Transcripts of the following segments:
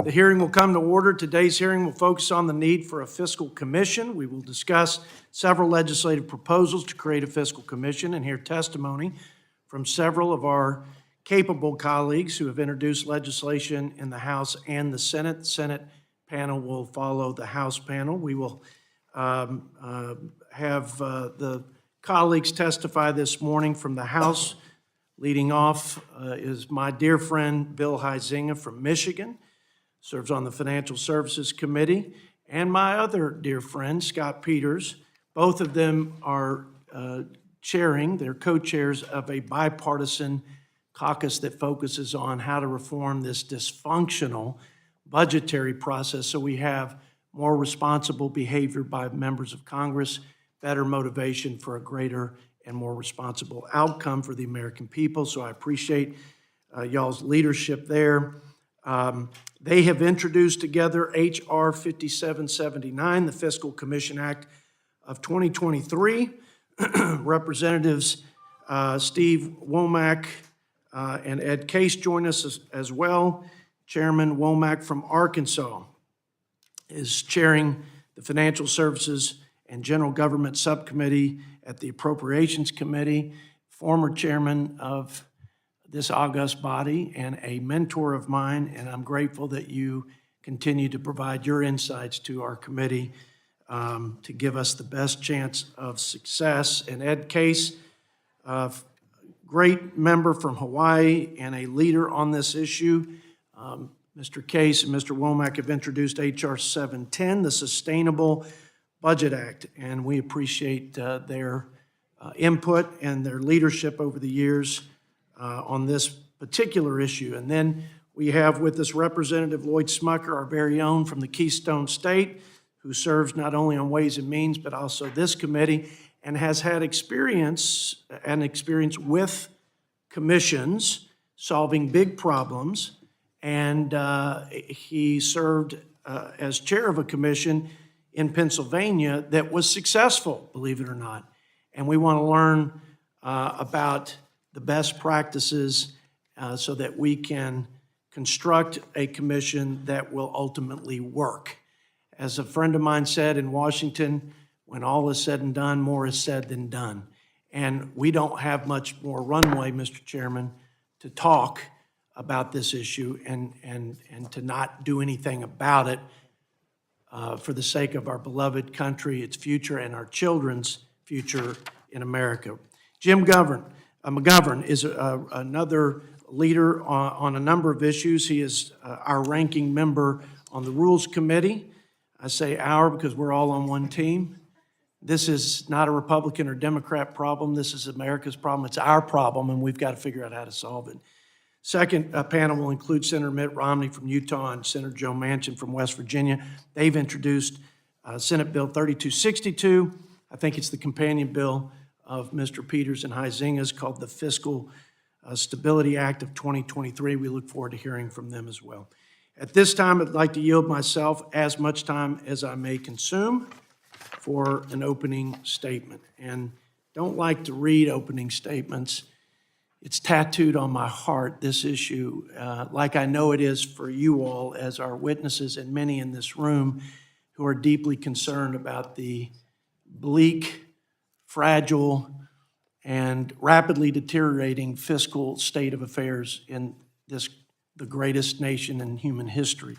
The hearing will come to order. Today's hearing will focus on the need for a fiscal commission. We will discuss several legislative proposals to create a fiscal commission and hear testimony from several of our capable colleagues who have introduced legislation in the House and the Senate. The Senate panel will follow the House panel. We will have the colleagues testify this morning from the House. Leading off is my dear friend Bill Huizenga from Michigan, serves on the Financial Services Committee, and my other dear friend, Scott Peters. Both of them are they're co-chairs of a bipartisan caucus that focuses on how to reform this dysfunctional budgetary process so we have more responsible behavior by members of Congress, better motivation for a greater and more responsible outcome for the American people. So I appreciate y'all's leadership there. They have introduced together H.R.5779, the Fiscal Commission Act of 2023. Representatives Steve Womack and Ed Case join us as well. Chairman Womack from Arkansas is chairing the Financial Services and General Government Subcommittee at the Appropriations Committee, former chairman of this august body and a mentor of mine, and I'm grateful that you continue to provide your insights to our committee to give us the best chance of success. And Ed Case, great member from Hawaii and a leader on this issue. Mr. Case and Mr. Womack have introduced H.R.710, the Sustainable Budget Act, and we appreciate their input and their leadership over the years on this particular issue. And then we have with us Representative Lloyd Smucker, our very own from the Keystone State, who serves not only on Ways and Means, but also this committee, and has had experience with commissions solving big problems. And he served as chair of a commission in Pennsylvania that was successful, believe it or not. And we want to learn about the best practices so that we can construct a commission that will ultimately work. As a friend of mine said in Washington, when all is said and done, more is said than done. And we don't have much more runway, Mr. Chairman, to talk about this issue and to not do anything about it for the sake of our beloved country, its future, and our children's future in America. Jim McGovern is another leader on a number of issues. He is our ranking member on the Rules Committee. I say our because we're all on one team. This is not a Republican or Democrat problem. This is America's problem. It's our problem, and we've got to figure out how to solve it. Second panel will include Senator Mitt Romney from Utah and Senator Joe Manchin from West Virginia. They've introduced Senate Bill 3262. I think it's the companion bill of Mr. Peters and Huizenga's called the Fiscal Stability Act of 2023. We look forward to hearing from them as well. At this time, I'd like to yield myself as much time as I may consume for an opening statement. And don't like to read opening statements. It's tattooed on my heart, this issue, like I know it is for you all as our witnesses and many in this room who are deeply concerned about the bleak, fragile, and rapidly deteriorating fiscal state of affairs in the greatest nation in human history.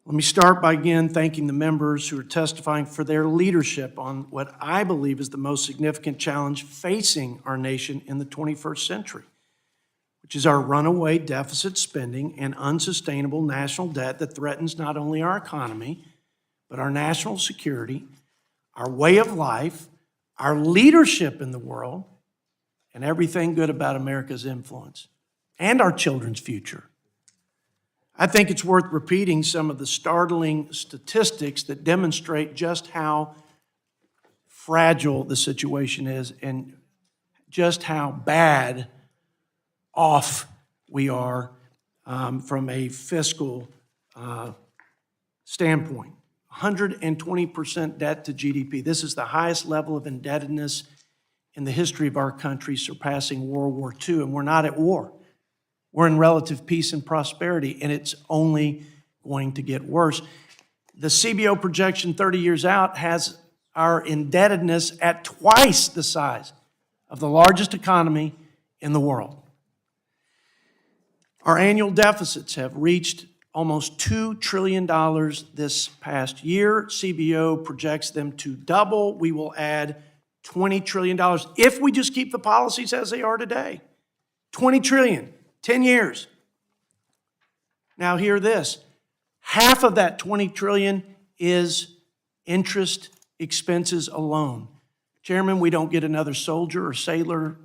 Let me start by again thanking the members who are testifying for their leadership on what I believe is the most significant challenge facing our nation in the 21st century, which is our runaway deficit spending and unsustainable national debt that threatens not only our economy, but our national security, our way of life, our leadership in the world, and everything good about America's influence, and our children's future. I think it's worth repeating some of the startling statistics that demonstrate just how fragile the situation is and just how bad off we are from a fiscal standpoint. 120% debt to GDP. This is the highest level of indebtedness in the history of our country, surpassing World War II, and we're not at war. We're in relative peace and prosperity, and it's only going to get worse. The CBO projection 30 years out has our indebtedness at twice the size of the largest economy in the world. Our annual deficits have reached almost $2 trillion this past year. CBO projects them to double. We will add $20 trillion if we just keep the policies as they are today. $20 trillion, 10 years. Now hear this. Half of that $20 trillion is interest expenses alone. Chairman, we don't get another soldier or sailor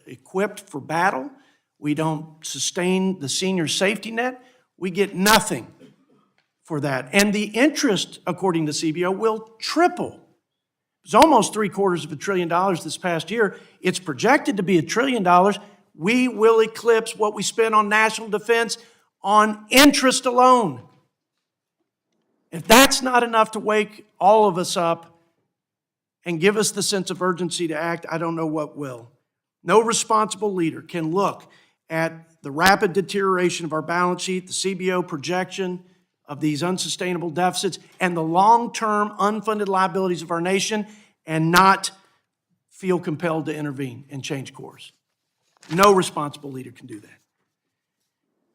equipped for battle. We don't sustain the senior safety net. We get nothing for that. And the interest, according to CBO, will triple. It's almost $750 billion this past year. It's projected to be $1 trillion. We will eclipse what we spend on national defense on interest alone. If that's not enough to wake all of us up and give us the sense of urgency to act, I don't know what will. No responsible leader can look at the rapid deterioration of our balance sheet, the CBO projection of these unsustainable deficits, and the long-term unfunded liabilities of our nation and not feel compelled to intervene and change course. No responsible leader can do that.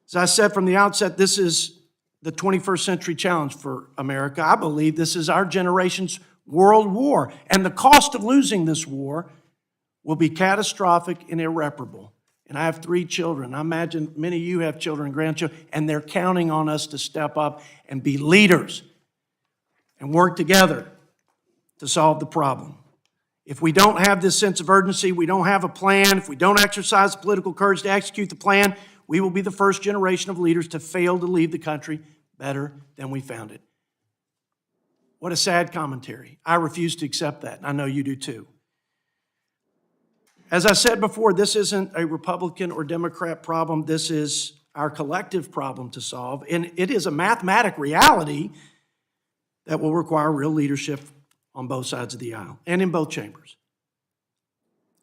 As I said from the outset, this is the 21st century challenge for America. I believe this is our generation's world war, and the cost of losing this war will be catastrophic and irreparable. And I have 3 children. I imagine many of you have children and grandchildren, and they're counting on us to step up and be leaders and work together to solve the problem. If we don't have this sense of urgency, we don't have a plan, if we don't exercise the political courage to execute the plan, we will be the first generation of leaders to fail to leave the country better than we found it. What a sad commentary. I refuse to accept that, and I know you do too. As I said before, this isn't a Republican or Democrat problem. This is our collective problem to solve, and it is a mathematic reality that will require real leadership on both sides of the aisle and in both chambers.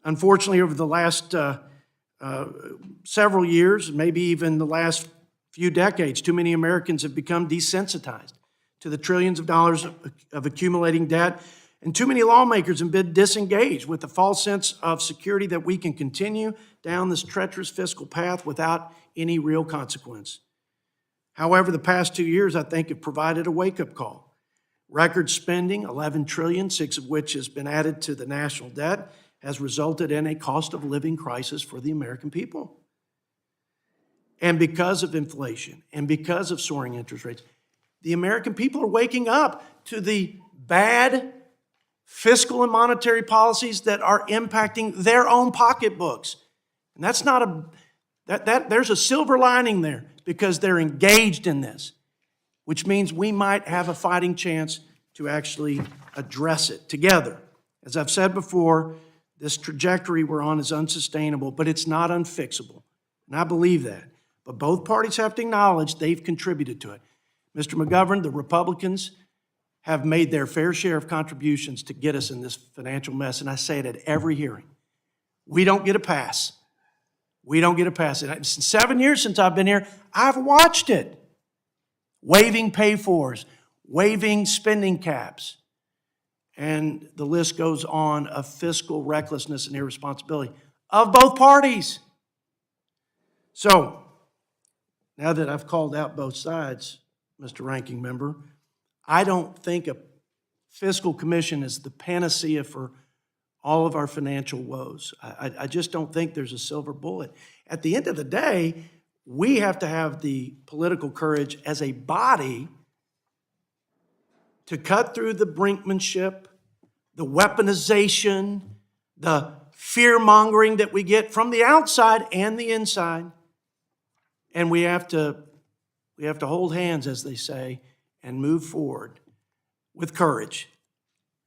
Unfortunately, over the last several years, maybe even the last few decades, too many Americans have become desensitized to the trillions of dollars of accumulating debt, and too many lawmakers have been disengaged with the false sense of security that we can continue down this treacherous fiscal path without any real consequence. However, the past 2 years, I think, have provided a wake-up call. Record spending, $11 trillion, 6 of which has been added to the national debt, has resulted in a cost of living crisis for the American people. And because of inflation and because of soaring interest rates, the American people are waking up to the bad fiscal and monetary policies that are impacting their own pocketbooks. And that's not there's a silver lining there because they're engaged in this, which means we might have a fighting chance to actually address it together. As I've said before, this trajectory we're on is unsustainable, but it's not unfixable. And I believe that. But both parties have to acknowledge they've contributed to it. Mr. McGovern, the Republicans have made their fair share of contributions to get us in this financial mess, and I say it at every hearing. We don't get a pass. We don't get a pass. In 7 years since I've been here, I've watched it. Waiving pay-fors, waiving spending caps, and the list goes on of fiscal recklessness and irresponsibility of both parties. So, now that I've called out both sides, Mr. Ranking Member, I don't think a fiscal commission is the panacea for all of our financial woes. I just don't think there's a silver bullet. At the end of the day, we have to have the political courage as a body to cut through the brinkmanship, the weaponization, the fear-mongering that we get from the outside and the inside. And we have to hold hands, as they say, and move forward with courage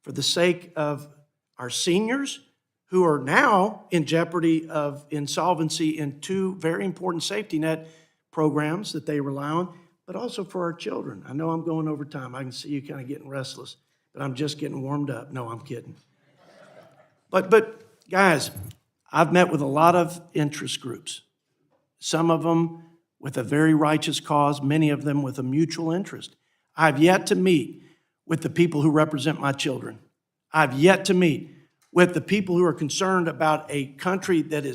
for the sake of our seniors who are now in jeopardy of insolvency in 2 very important safety net programs that they rely on, but also for our children. I know I'm going over time. I can see you kind of getting restless, but I'm just getting warmed up. No, I'm kidding. But guys, I've met with a lot of interest groups. Some of them with a very righteous cause, many of them with a mutual interest. I've yet to meet with the people who represent my children. I've yet to meet with the people who are concerned about a country that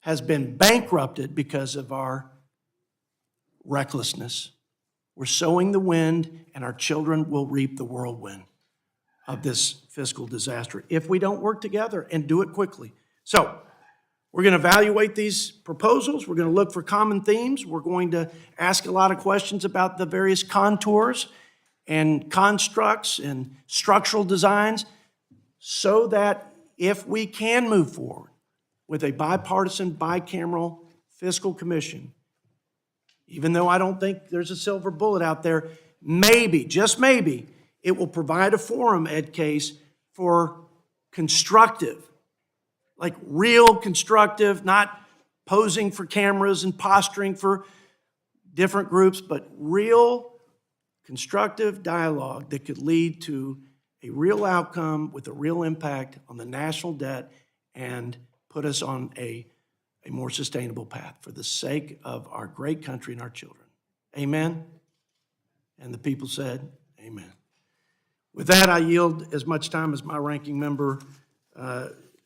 has been bankrupted because of our recklessness. We're sowing the wind, and our children will reap the whirlwind of this fiscal disaster if we don't work together and do it quickly. So, we're going to evaluate these proposals. We're going to look for common themes. We're going to ask a lot of questions about the various contours and constructs and structural designs so that if we can move forward with a bipartisan, bicameral fiscal commission, even though I don't think there's a silver bullet out there, maybe, just maybe, it will provide a forum, Ed Case, for constructive, like real constructive, not posing for cameras and posturing for different groups, but real constructive dialogue that could lead to a real outcome with a real impact on the national debt and put us on a more sustainable path for the sake of our great country and our children. Amen? And the people said, amen. With that, I yield as much time as my ranking member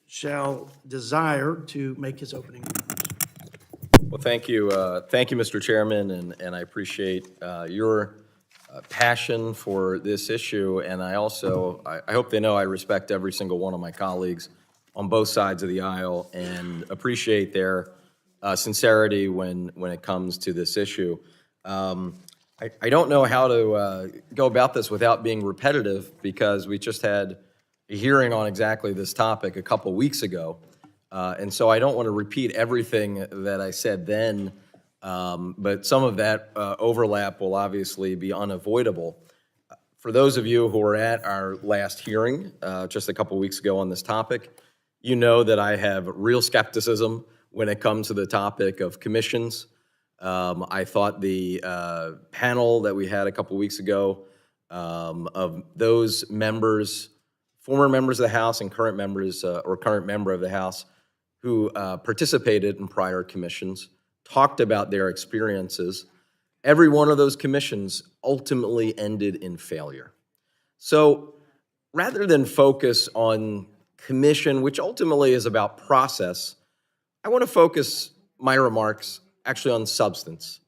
shall desire to make his opening remarks. Well, thank you, Mr. Chairman, and I appreciate your passion for this issue, and I also, I hope they know I respect every single one of my colleagues on both sides of the aisle and appreciate their sincerity when it comes to this issue. I don't know how to go about this without being repetitive because we just had a hearing on exactly this topic a couple weeks ago. And so I don't want to repeat everything that I said then, but some of that overlap will obviously be unavoidable. For those of you who were at our last hearing just a couple weeks ago on this topic, you know that I have real skepticism when it comes to the topic of commissions. I thought the panel that we had a couple weeks ago of those members, former members of the House and current members or current member of the House who participated in prior commissions, talked about their experiences. Every one of those commissions ultimately ended in failure. So rather than focus on commission, which ultimately is about process, I want to focus my remarks actually on substance,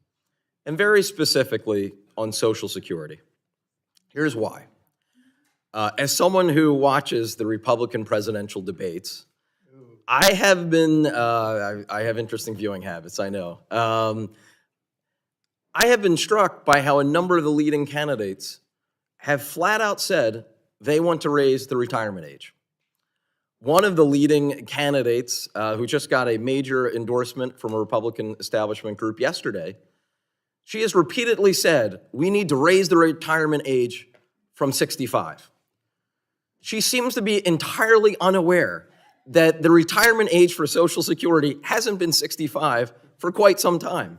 and very specifically on Social Security. Here's why. As someone who watches the Republican presidential debates, I have been, I have interesting viewing habits, I know. I have been struck by how a number of the leading candidates have flat out said they want to raise the retirement age. One of the leading candidates who just got a major endorsement from a Republican establishment group yesterday, she has repeatedly said, we need to raise the retirement age from 65. She seems to be entirely unaware that the retirement age for Social Security hasn't been 65 for quite some time.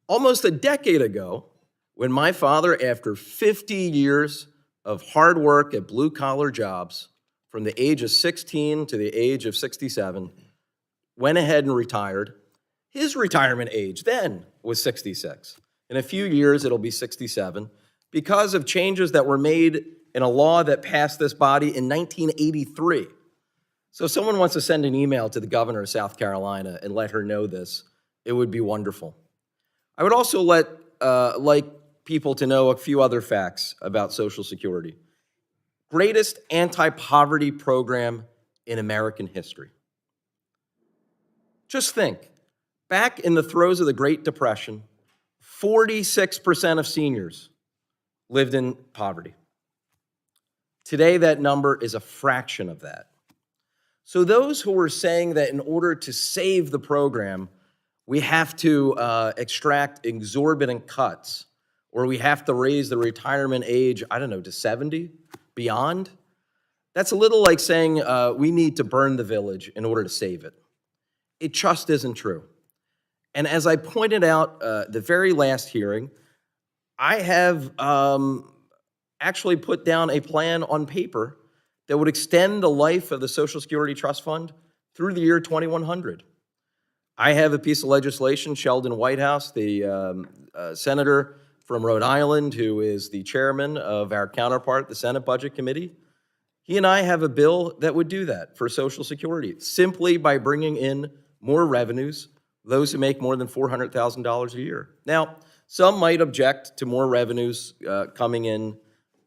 Almost a decade ago, when my father, after 50 years of hard work at blue-collar jobs, from the age of 16 to the age of 67, went ahead and retired, his retirement age then was 66. In a few years, it'll be 67 because of changes that were made in a law that passed this body in 1983. So if someone wants to send an email to the governor of South Carolina and let her know this, it would be wonderful. I would also like people to know a few other facts about Social Security. Greatest anti-poverty program in American history. Just think, back in the throes of the Great Depression, 46% of seniors lived in poverty. Today, that number is a fraction of that. So those who were saying that in order to save the program, we have to extract exorbitant cuts, or we have to raise the retirement age, I don't know, to 70, beyond, that's a little like saying we need to burn the village in order to save it. It just isn't true. And as I pointed out the very last hearing, I have actually put down a plan on paper that would extend the life of the Social Security Trust Fund through the year 2100. I have a piece of legislation, Sheldon Whitehouse, the senator from Rhode Island, who is the chairman of our counterpart, the Senate Budget Committee. He and I have a bill that would do that for Social Security, simply by bringing in more revenues, those who make more than $400,000 a year. Now, some might object to more revenues coming in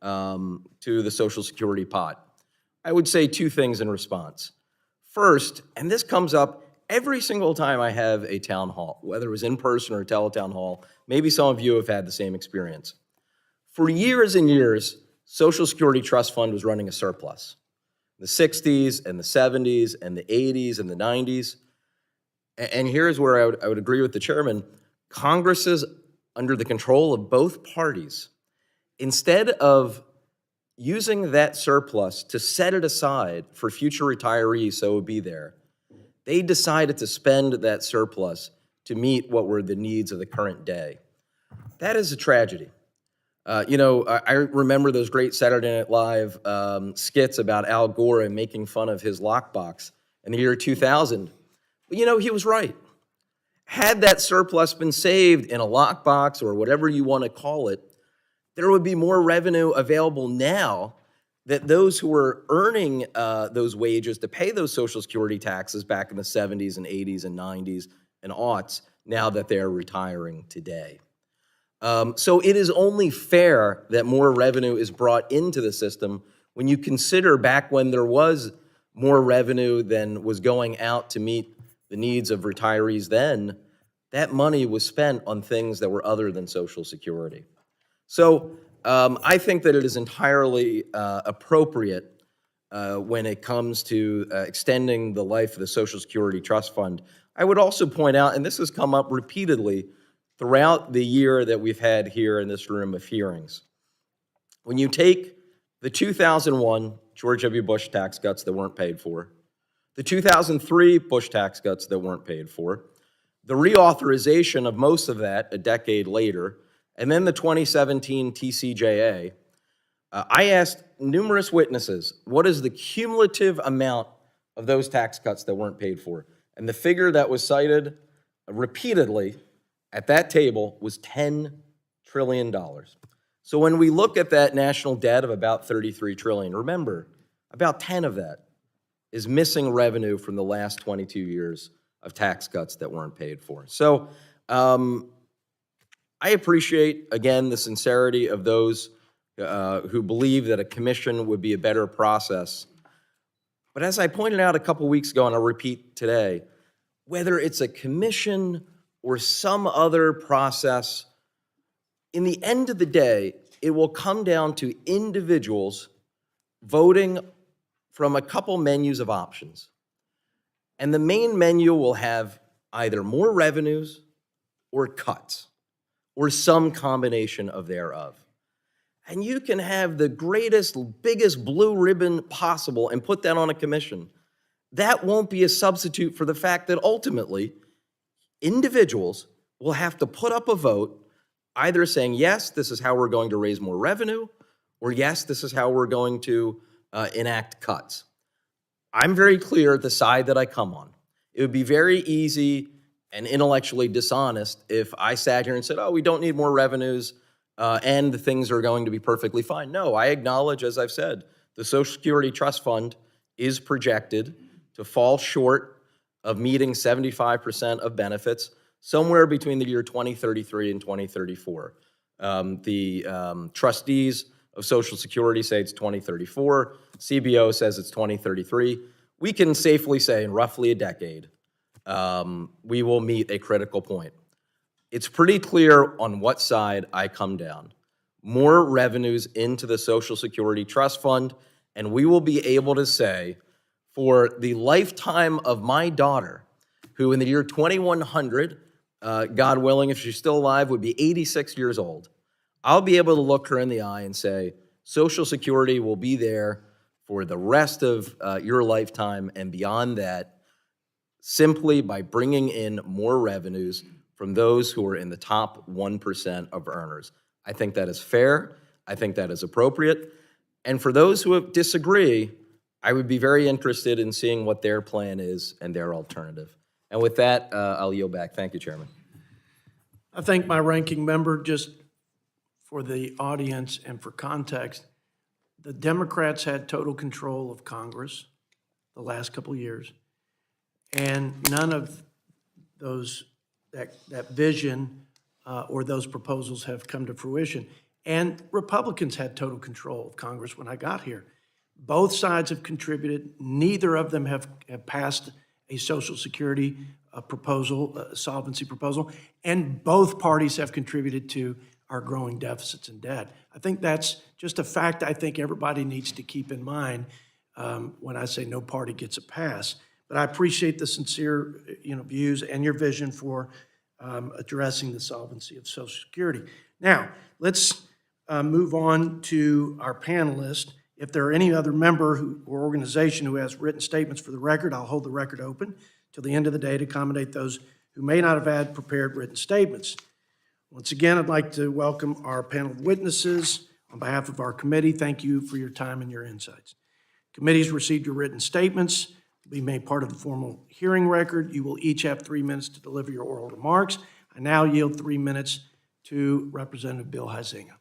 to the Social Security pot. I would say two things in response. First, and this comes up every single time I have a town hall, whether it was in person or a teletown hall, maybe some of you have had the same experience. For years and years, Social Security Trust Fund was running a surplus. The 60s and the 70s and the 80s and the 90s. And here's where I would agree with the chairman. Congresses, under the control of both parties, instead of using that surplus to set it aside for future retirees so it would be there, they decided to spend that surplus to meet what were the needs of the current day. That is a tragedy. I remember those great Saturday Night Live skits about Al Gore and making fun of his lockbox in the year 2000. But he was right. Had that surplus been saved in a lockbox or whatever you want to call it, there would be more revenue available now that those who were earning those wages to pay those Social Security taxes back in the 70s and 80s and 90s and aughts, now that they're retiring today. So it is only fair that more revenue is brought into the system when you consider back when there was more revenue than was going out to meet the needs of retirees then, that money was spent on things that were other than Social Security. So I think that it is entirely appropriate when it comes to extending the life of the Social Security Trust Fund. I would also point out, and this has come up repeatedly throughout the year that we've had here in this room of hearings, when you take the 2001 George W. Bush tax cuts that weren't paid for, the 2003 Bush tax cuts that weren't paid for, the reauthorization of most of that a decade later, and then the 2017 TCJA, I asked numerous witnesses, what is the cumulative amount of those tax cuts that weren't paid for? And the figure that was cited repeatedly at that table was $10 trillion. So when we look at that national debt of about $33 trillion, remember, about 10 of that is missing revenue from the last 22 years of tax cuts that weren't paid for. So I appreciate, again, the sincerity of those who believe that a commission would be a better process. But as I pointed out a couple weeks ago, and I'll repeat today, whether it's a commission or some other process, in the end of the day, it will come down to individuals voting from a couple menus of options. And the main menu will have either more revenues or cuts, or some combination of thereof. And you can have the greatest, biggest blue ribbon possible and put that on a commission. That won't be a substitute for the fact that ultimately, individuals will have to put up a vote either saying, yes, this is how we're going to raise more revenue, or yes, this is how we're going to enact cuts. I'm very clear the side that I come on. It would be very easy and intellectually dishonest if I sat here and said, oh, we don't need more revenues and the things are going to be perfectly fine. No, I acknowledge, as I've said, the Social Security Trust Fund is projected to fall short of meeting 75% of benefits somewhere between the year 2033 and 2034. The trustees of Social Security say it's 2034. CBO says it's 2033. We can safely say in roughly a decade, we will meet a critical point. It's pretty clear on what side I come down. More revenues into the Social Security Trust Fund, and we will be able to say, for the lifetime of my daughter, who in the year 2100, God willing, if she's still alive, would be 86 years old, I'll be able to look her in the eye and say, Social Security will be there for the rest of your lifetime and beyond that, simply by bringing in more revenues from those who are in the top 1% of earners. I think that is fair. I think that is appropriate. And for those who disagree, I would be very interested in seeing what their plan is and their alternative. And with that, I'll yield back. Thank you, Chairman. I thank my ranking member. Just for the audience and for context, the Democrats had total control of Congress the last couple of years, and none of those that vision or those proposals have come to fruition. And Republicans had total control of Congress when I got here. Both sides have contributed. Neither of them have passed a Social Security proposal, a solvency proposal, and both parties have contributed to our growing deficits and debt. I think that's just a fact I think everybody needs to keep in mind when I say no party gets a pass. But I appreciate the sincere views and your vision for addressing the solvency of Social Security. Now, let's move on to our panelists. If there are any other member or organization who has written statements for the record, I'll hold the record open till the end of the day to accommodate those who may not have had prepared written statements. Once again, I'd like to welcome our panel of witnesses. On behalf of our committee, thank you for your time and your insights. Committees received your written statements. Be made part of the formal hearing record. You will each have 3 minutes to deliver your oral remarks. I now yield 3 minutes to Representative Bill Huizinga.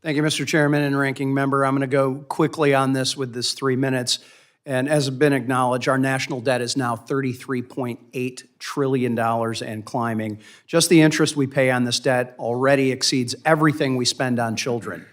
Thank you, Mr. Chairman and Ranking Member. I'm going to go quickly on this with this 3 minutes. And as has been acknowledged, our national debt is now $33.8 trillion and climbing. Just the interest we pay on this debt already exceeds everything we spend on children.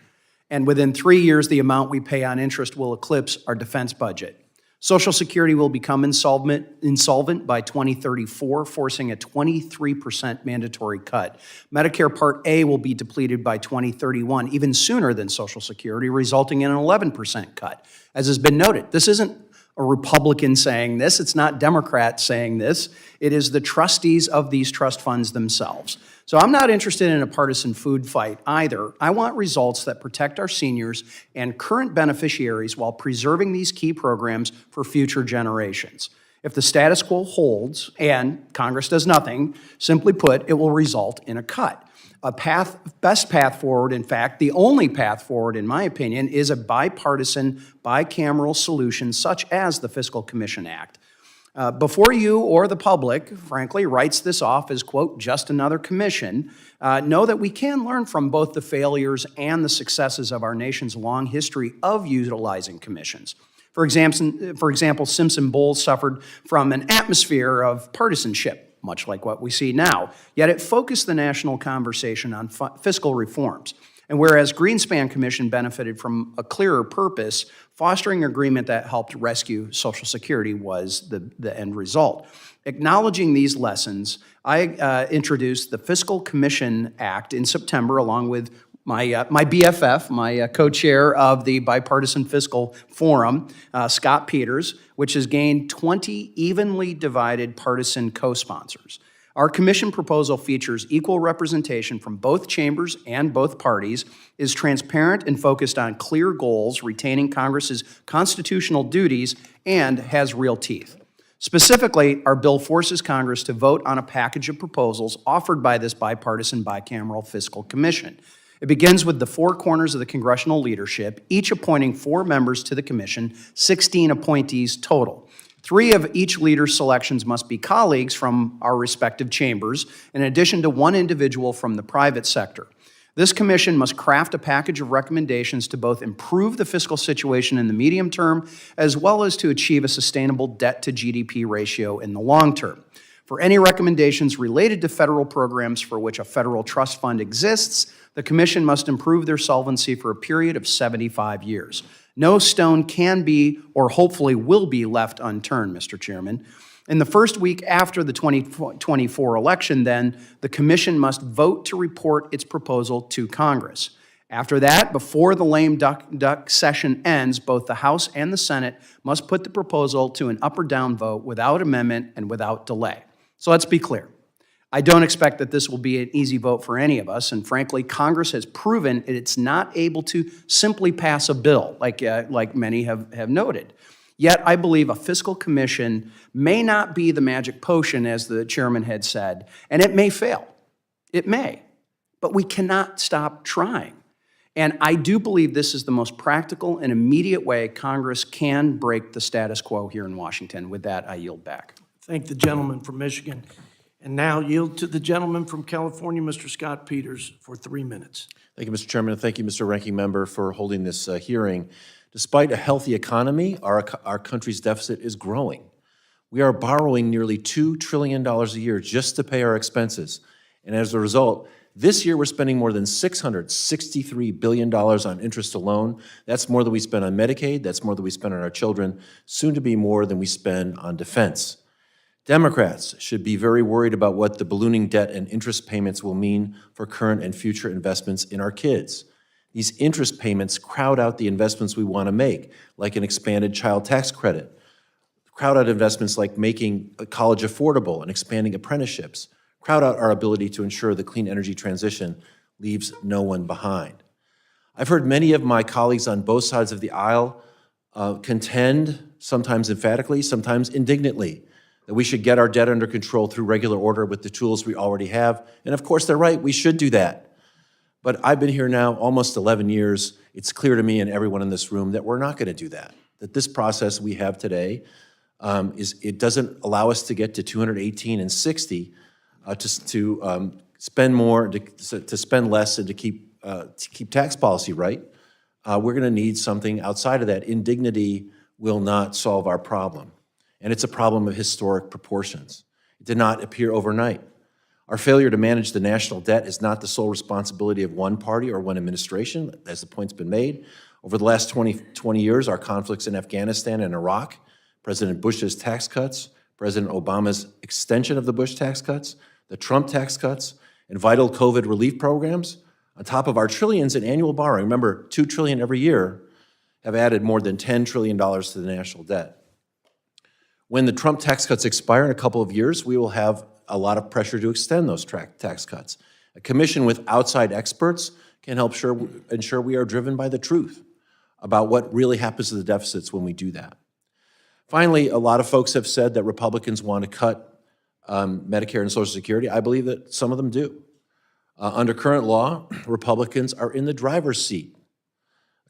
And within 3 years, the amount we pay on interest will eclipse our defense budget. Social Security will become insolvent by 2034, forcing a 23% mandatory cut. Medicare Part A will be depleted by 2031, even sooner than Social Security, resulting in an 11% cut. As has been noted, this isn't a Republican saying this, it's not Democrats saying this, it is the trustees of these trust funds themselves. So I'm not interested in a partisan food fight either. I want results that protect our seniors and current beneficiaries while preserving these key programs for future generations. If the status quo holds and Congress does nothing, simply put, it will result in a cut. Best path forward, in fact, the only path forward, in my opinion, is a bipartisan, bicameral solution such as the Fiscal Commission Act. Before you or the public, frankly, writes this off as, quote, just another commission, know that we can learn from both the failures and the successes of our nation's long history of utilizing commissions. For example, Simpson-Bowles suffered from an atmosphere of partisanship, much like what we see now, yet it focused the national conversation on fiscal reforms. And whereas Greenspan Commission benefited from a clearer purpose, fostering agreement that helped rescue Social Security was the end result. Acknowledging these lessons, I introduced the Fiscal Commission Act in September along with my BFF, my co-chair of the Bipartisan Fiscal Forum, Scott Peters, which has gained 20 evenly divided partisan co-sponsors. Our commission proposal features equal representation from both chambers and both parties, is transparent and focused on clear goals, retaining Congress's constitutional duties, and has real teeth. Specifically, our bill forces Congress to vote on a package of proposals offered by this bipartisan bicameral fiscal commission. It begins with the four corners of the congressional leadership, each appointing 4 members to the commission, 16 appointees total. 3 of each leader's selections must be colleagues from our respective chambers, in addition to 1 individual from the private sector. This commission must craft a package of recommendations to both improve the fiscal situation in the medium term, as well as to achieve a sustainable debt-to-GDP ratio in the long term. For any recommendations related to federal programs for which a federal trust fund exists, the commission must improve their solvency for a period of 75 years. No stone can be, or hopefully will be, left unturned, Mr. Chairman. In the first week after the 2024 election, then, the commission must vote to report its proposal to Congress. After that, before the lame duck session ends, both the House and the Senate must put the proposal to an up or down vote without amendment and without delay. So let's be clear. I don't expect that this will be an easy vote for any of us, and frankly, Congress has proven it's not able to simply pass a bill, like many have noted. Yet, I believe a fiscal commission may not be the magic potion, as the chairman had said, and it may fail. It may. But we cannot stop trying. And I do believe this is the most practical and immediate way Congress can break the status quo here in Washington. With that, I yield back. Thank the gentleman from Michigan. And now yield to the gentleman from California, Mr. Scott Peters, for 3 minutes. Thank you, Mr. Chairman, and thank you, Mr. Ranking Member, for holding this hearing. Despite a healthy economy, our country's deficit is growing. We are borrowing nearly $2 trillion a year just to pay our expenses. And as a result, this year we're spending more than $663 billion on interest alone. That's more than we spend on Medicaid, that's more than we spend on our children, soon to be more than we spend on defense. Democrats should be very worried about what the ballooning debt and interest payments will mean for current and future investments in our kids. These interest payments crowd out the investments we want to make, like an expanded child tax credit, crowd out investments like making college affordable and expanding apprenticeships, crowd out our ability to ensure the clean energy transition leaves no one behind. I've heard many of my colleagues on both sides of the aisle contend, sometimes emphatically, sometimes indignantly, that we should get our debt under control through regular order with the tools we already have. And of course, they're right, we should do that. But I've been here now almost 11 years. It's clear to me and everyone in this room that we're not going to do that. That this process we have today, it doesn't allow us to get to 218 and 60 to spend more, to spend less, and to keep tax policy right. We're going to need something outside of that. Indignity will not solve our problem. And it's a problem of historic proportions. It did not appear overnight. Our failure to manage the national debt is not the sole responsibility of one party or one administration, as the point's been made. Over the last 20 years, our conflicts in Afghanistan and Iraq, President Bush's tax cuts, President Obama's extension of the Bush tax cuts, the Trump tax cuts, and vital COVID relief programs, on top of our trillions in annual borrowing, remember, $2 trillion every year, have added more than $10 trillion to the national debt. When the Trump tax cuts expire in a couple of years, we will have a lot of pressure to extend those tax cuts. A commission with outside experts can help ensure we are driven by the truth about what really happens to the deficits when we do that. Finally, a lot of folks have said that Republicans want to cut Medicare and Social Security. I believe that some of them do. Under current law, Republicans are in the driver's seat.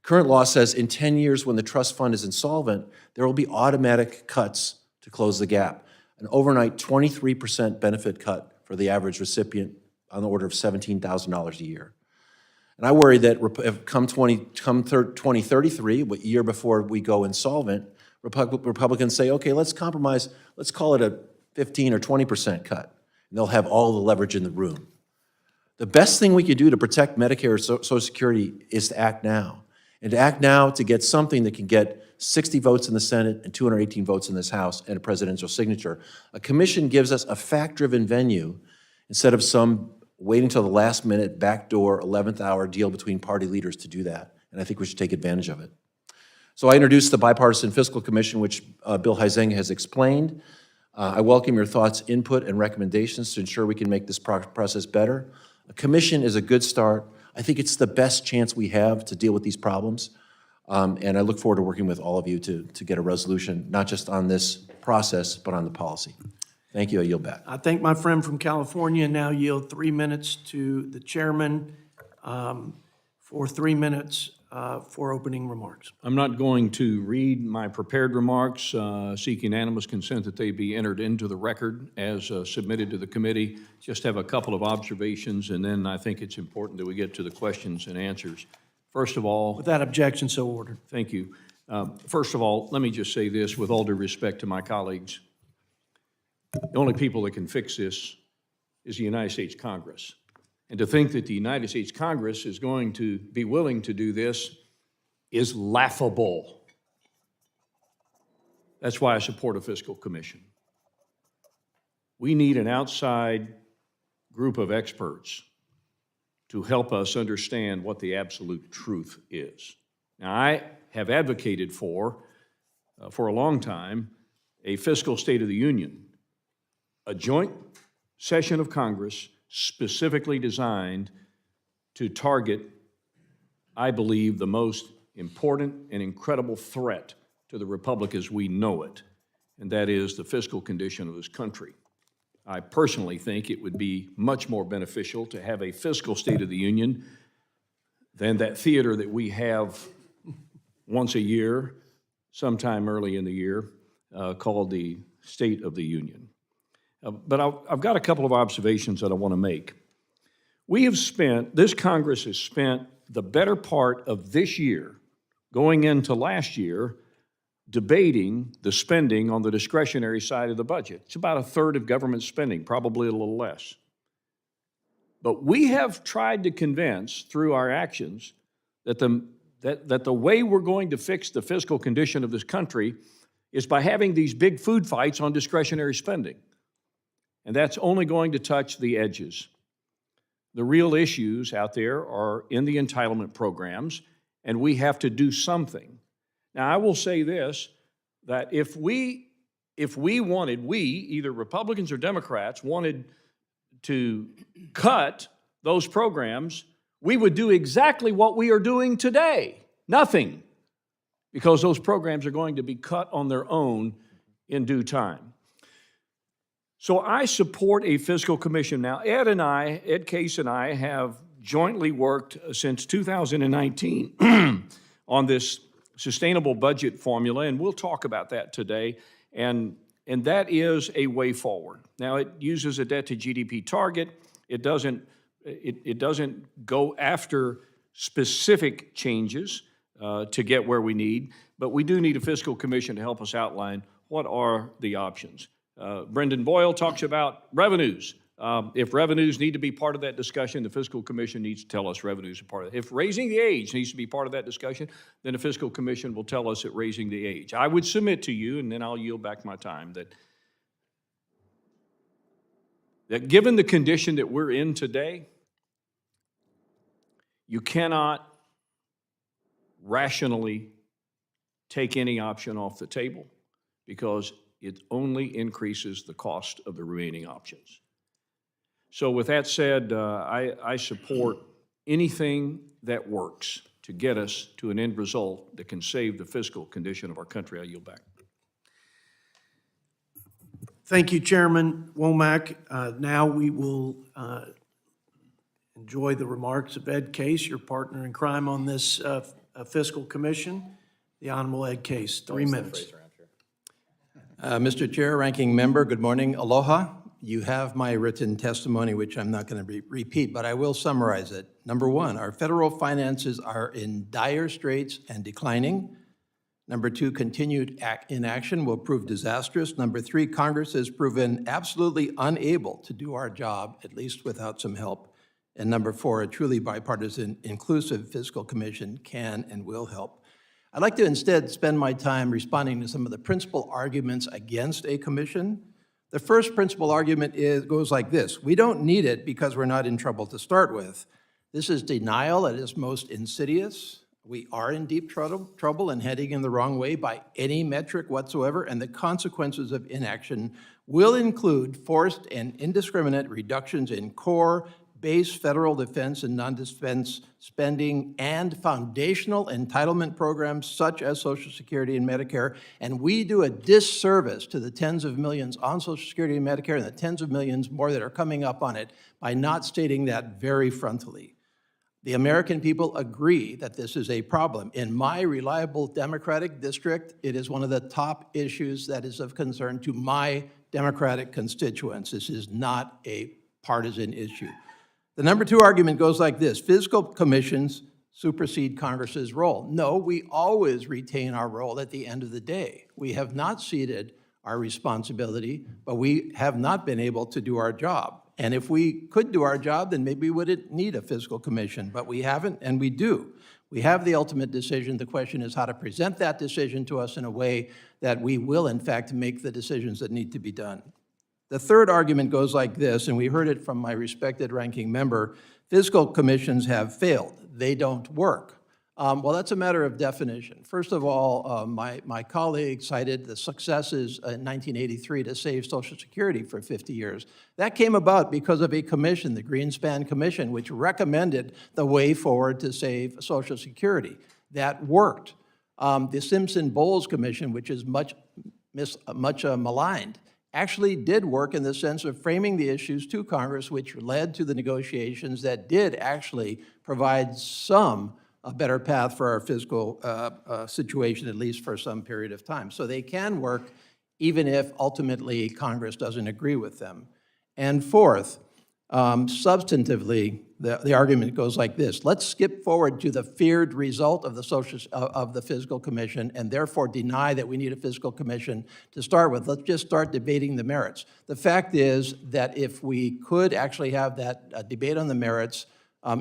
Current law says in 10 years when the trust fund is insolvent, there will be automatic cuts to close the gap. An overnight 23% benefit cut for the average recipient on the order of $17,000 a year. And I worry that come 2033, a year before we go insolvent, Republicans say, okay, let's compromise, let's call it a 15 or 20% cut, and they'll have all the leverage in the room. The best thing we could do to protect Medicare or Social Security is to act now. And to act now to get something that can get 60 votes in the Senate and 218 votes in this House and a presidential signature. A commission gives us a fact-driven venue instead of some waiting till the last minute, backdoor, 11th hour deal between party leaders to do that. And I think we should take advantage of it. So I introduced the Bipartisan Fiscal Commission, which Bill Huizenga has explained. I welcome your thoughts, input, and recommendations to ensure we can make this process better. A commission is a good start. I think it's the best chance we have to deal with these problems. And I look forward to working with all of you to get a resolution, not just on this process, but on the policy. Thank you. I yield back. I thank my friend from California, and now yield 3 minutes to the chairman for 3 minutes for opening remarks. I'm not going to read my prepared remarks, seek unanimous consent that they be entered into the record as submitted to the committee. Just have a couple of observations, and then I think it's important that we get to the questions and answers. First of all, Without objection, so ordered. thank you. First of all, let me just say this with all due respect to my colleagues. The only people that can fix this is the United States Congress. And to think that the United States Congress is going to be willing to do this is laughable. That's why I support a fiscal commission. We need an outside group of experts to help us understand what the absolute truth is. Now, I have advocated for a long time, a fiscal State of the Union, a joint session of Congress specifically designed to target, I believe, the most important and incredible threat to the Republic as we know it, and that is the fiscal condition of this country. I personally think it would be much more beneficial to have a fiscal State of the Union than that theater that we have once a year, sometime early in the year, called the State of the Union. But I've got a couple of observations that I want to make. This Congress has spent the better part of this year, going into last year, debating the spending on the discretionary side of the budget. It's about a third of government spending, probably a little less. But we have tried to convince through our actions that the way we're going to fix the fiscal condition of this country is by having these big food fights on discretionary spending. And that's only going to touch the edges. The real issues out there are in the entitlement programs, and we have to do something. Now, I will say this, that if we wanted, either Republicans or Democrats, wanted to cut those programs, we would do exactly what we are doing today, nothing, because those programs are going to be cut on their own in due time. So I support a fiscal commission. Now, Ed Case and I have jointly worked since 2019 on this sustainable budget formula, and we'll talk about that today, and that is a way forward. Now, it uses a debt to GDP target. It doesn't go after specific changes to get where we need, but we do need a fiscal commission to help us outline what are the options. Brendan Boyle talks about revenues. If revenues need to be part of that discussion, the Fiscal Commission needs to tell us revenues are part of it. If raising the age needs to be part of that discussion, then the Fiscal Commission will tell us that raising the age. I would submit to you, and then I'll yield back my time, that given the condition that we're in today, you cannot rationally take any option off the table because it only increases the cost of the remaining options. So with that said, I support anything that works to get us to an end result that can save the fiscal condition of our country. I yield back. Thank you, Chairman Womack. Now we will enjoy the remarks of Ed Case, your partner in crime on this fiscal commission. The Honorable Ed Case, 3 minutes. Mr. Chair, Ranking Member, good morning. Aloha. You have my written testimony, which I'm not going to repeat, but I will summarize it. Number one, our federal finances are in dire straits and declining. Number two, continued inaction will prove disastrous. Number three, Congress has proven absolutely unable to do our job, at least without some help. And number four, a truly bipartisan, inclusive fiscal commission can and will help. I'd like to instead spend my time responding to some of the principal arguments against a commission. The first principal argument goes like this: we don't need it because we're not in trouble to start with. This is denial at its most insidious. We are in deep trouble and heading in the wrong way by any metric whatsoever, and the consequences of inaction will include forced and indiscriminate reductions in core, base federal defense and non-defense spending and foundational entitlement programs such as Social Security and Medicare. And we do a disservice to the tens of millions on Social Security and Medicare and the tens of millions more that are coming up on it by not stating that very frontally. The American people agree that this is a problem. In my reliable Democratic district, it is one of the top issues that is of concern to my Democratic constituents. This is not a partisan issue. The number two argument goes like this: fiscal commissions supersede Congress's role. No, we always retain our role at the end of the day. We have not ceded our responsibility, but we have not been able to do our job. And if we could do our job, then maybe we wouldn't need a fiscal commission, but we haven't, and we do. We have the ultimate decision. The question is how to present that decision to us in a way that we will, in fact, make the decisions that need to be done. The third argument goes like this, and we heard it from my respected ranking member: fiscal commissions have failed. They don't work. Well, that's a matter of definition. First of all, my colleague cited the successes in 1983 to save Social Security for 50 years. That came about because of a commission, the Greenspan Commission, which recommended the way forward to save Social Security. That worked. The Simpson-Bowles Commission, which is much maligned, actually did work in the sense of framing the issues to Congress, which led to the negotiations that did actually provide a better path for our fiscal situation, at least for some period of time. So they can work even if ultimately Congress doesn't agree with them. And fourth, substantively, the argument goes like this: let's skip forward to the feared result of the Fiscal Commission and therefore deny that we need a Fiscal Commission to start with. Let's just start debating the merits. The fact is that if we could actually have that debate on the merits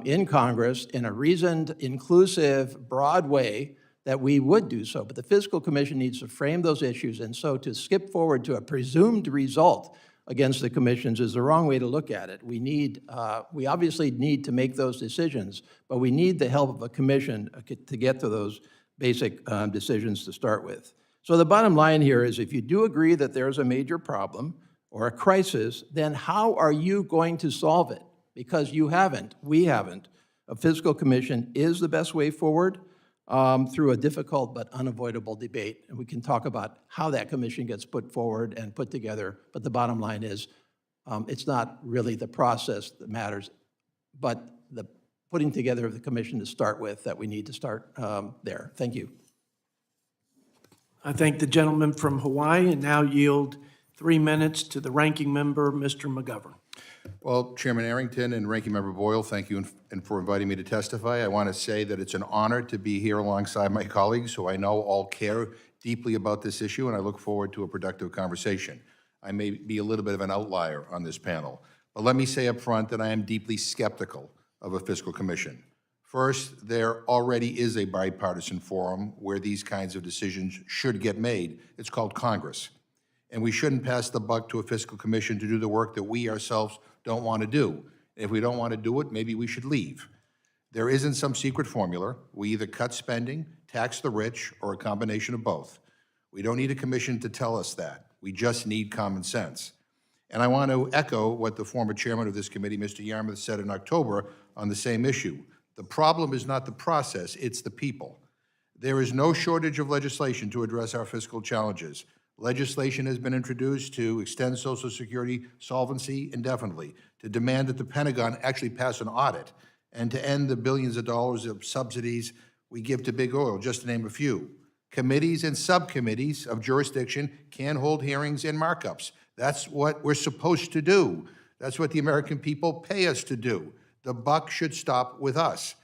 in Congress in a reasoned, inclusive, broad way, that we would do so. But the Fiscal Commission needs to frame those issues, and so to skip forward to a presumed result against the commissions is the wrong way to look at it. We obviously need to make those decisions, but we need the help of a commission to get to those basic decisions to start with. So the bottom line here is, if you do agree that there's a major problem or a crisis, then how are you going to solve it? Because you haven't, we haven't. A fiscal commission is the best way forward through a difficult but unavoidable debate. And we can talk about how that commission gets put forward and put together, but the bottom line is it's not really the process that matters, but the putting together of the commission to start with, that we need to start there. Thank you. I thank the gentleman from Hawaii and now yield 3 minutes to the ranking member, Mr. McGovern. Well, Chairman Arrington and Ranking Member Boyle, thank you and for inviting me to testify. I want to say that it's an honor to be here alongside my colleagues who I know all care deeply about this issue, and I look forward to a productive conversation. I may be a little bit of an outlier on this panel, but let me say up front that I am deeply skeptical of a fiscal commission. First, there already is a bipartisan forum where these kinds of decisions should get made. It's called Congress. And we shouldn't pass the buck to a fiscal commission to do the work that we ourselves don't want to do. If we don't want to do it, maybe we should leave. There isn't some secret formula. We either cut spending, tax the rich, or a combination of both. We don't need a commission to tell us that. We just need common sense. And I want to echo what the former chairman of this committee, Mr. Yarmouth, said in October on the same issue. The problem is not the process, it's the people. There is no shortage of legislation to address our fiscal challenges. Legislation has been introduced to extend Social Security solvency indefinitely, to demand that the Pentagon actually pass an audit, and to end the billions of dollars of subsidies we give to big oil, just to name a few. Committees and subcommittees of jurisdiction can hold hearings and markups. That's what we're supposed to do. That's what the American people pay us to do. The buck should stop with us.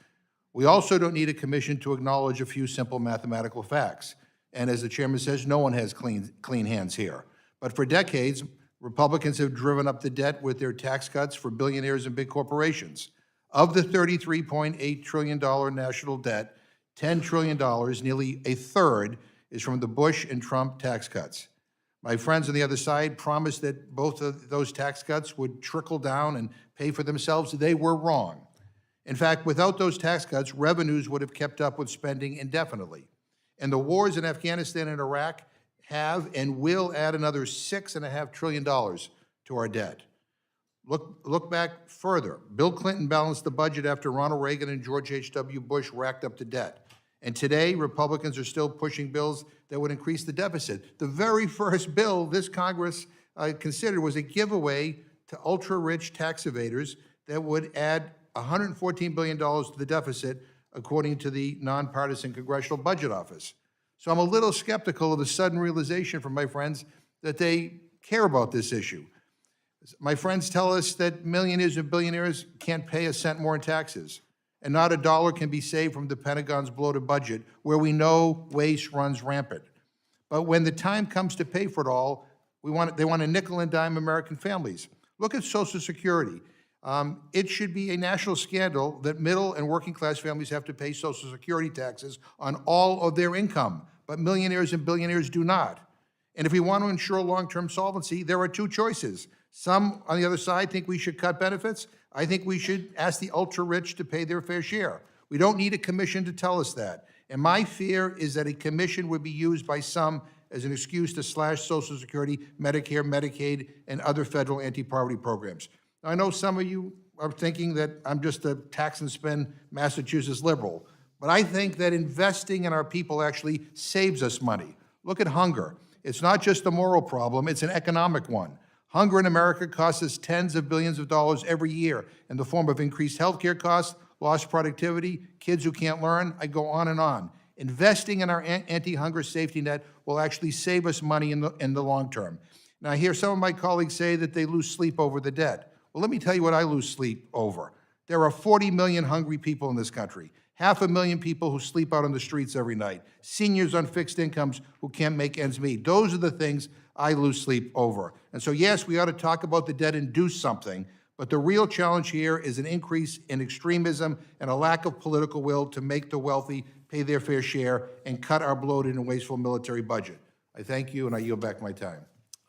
We also don't need a commission to acknowledge a few simple mathematical facts. And as the chairman says, no one has clean hands here. But for decades, Republicans have driven up the debt with their tax cuts for billionaires and big corporations. Of the $33.8 trillion national debt, $10 trillion, nearly a third, is from the Bush and Trump tax cuts. My friends on the other side promised that both of those tax cuts would trickle down and pay for themselves. They were wrong. In fact, without those tax cuts, revenues would have kept up with spending indefinitely. And the wars in Afghanistan and Iraq have and will add another $6.5 trillion to our debt. Look back further. Bill Clinton balanced the budget after Ronald Reagan and George H.W. Bush racked up the debt. And today, Republicans are still pushing bills that would increase the deficit. The very first bill this Congress considered was a giveaway to ultra-rich tax evaders that would add $114 billion to the deficit, according to the nonpartisan Congressional Budget Office. So I'm a little skeptical of the sudden realization from my friends that they care about this issue. My friends tell us that millionaires and billionaires can't pay a cent more in taxes, and not a dollar can be saved from the Pentagon's bloated budget, where we know waste runs rampant. But when the time comes to pay for it all, they want to nickel and dime American families. Look at Social Security. It should be a national scandal that middle and working class families have to pay Social Security taxes on all of their income, but millionaires and billionaires do not. And if we want to ensure long-term solvency, there are two choices. Some on the other side think we should cut benefits. I think we should ask the ultra-rich to pay their fair share. We don't need a commission to tell us that. And my fear is that a commission would be used by some as an excuse to slash Social Security, Medicare, Medicaid, and other federal anti-poverty programs. I know some of you are thinking that I'm just a tax and spend Massachusetts liberal, but I think that investing in our people actually saves us money. Look at hunger. It's not just a moral problem, it's an economic one. Hunger in America costs us tens of billions of dollars every year in the form of increased healthcare costs, lost productivity, kids who can't learn. I go on and on. Investing in our anti-hunger safety net will will actually save us money in the long term. Now, I hear some of my colleagues say that they lose sleep over the debt. Well, let me tell you what I lose sleep over. There are 40 million hungry people in this country, 500,000 people who sleep out on the streets every night, seniors on fixed incomes who can't make ends meet. Those are the things I lose sleep over. And so, yes, we ought to talk about the debt and do something, but the real challenge here is an increase in extremism and a lack of political will to make the wealthy pay their fair share and cut our bloated and wasteful military budget. I thank you, and I yield back my time.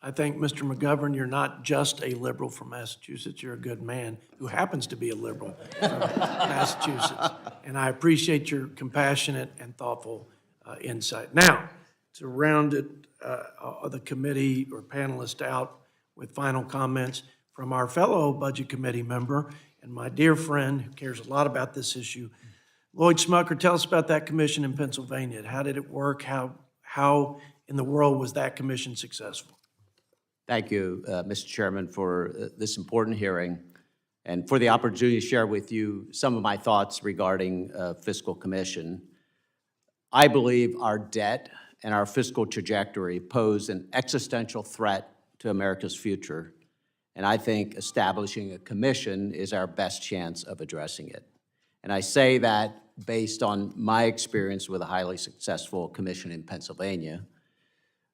I think, Mr. McGovern, you're not just a liberal from Massachusetts, you're a good man who happens to be a liberal from Massachusetts. And I appreciate your compassionate and thoughtful insight. Now, to round it, the committee or panelists out with final comments from our fellow Budget Committee member and my dear friend who cares a lot about this issue, Lloyd Smucker. Tell us about that commission in Pennsylvania. How did it work? How in the world was that commission successful? Thank you, Mr. Chairman, for this important hearing and for the opportunity to share with you some of my thoughts regarding fiscal commission. I believe our debt and our fiscal trajectory pose an existential threat to America's future, and I think establishing a commission is our best chance of addressing it. And I say that based on my experience with a highly successful commission in Pennsylvania,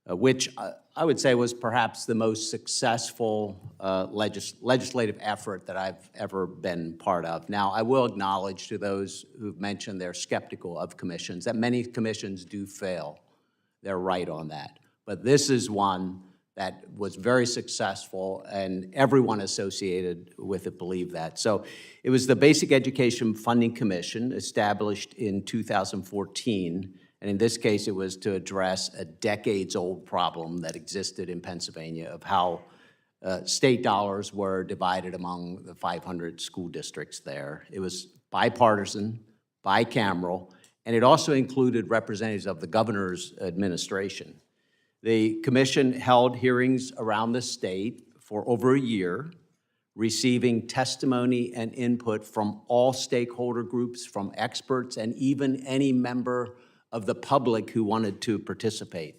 which I would say was perhaps the most successful legislative effort that I've ever been part of. Now, I will acknowledge to those who've mentioned they're skeptical of commissions that many commissions do fail. They're right on that. But this is one that was very successful, and everyone associated with it believed that. So it was the Basic Education Funding Commission, established in 2014, and in this case, it was to address a decades-old problem that existed in Pennsylvania of how state dollars were divided among the 500 school districts there. It was bipartisan, bicameral, and it also included representatives of the governor's administration. The commission held hearings around the state for over a year, receiving testimony and input from all stakeholder groups, from experts, and even any member of the public who wanted to participate.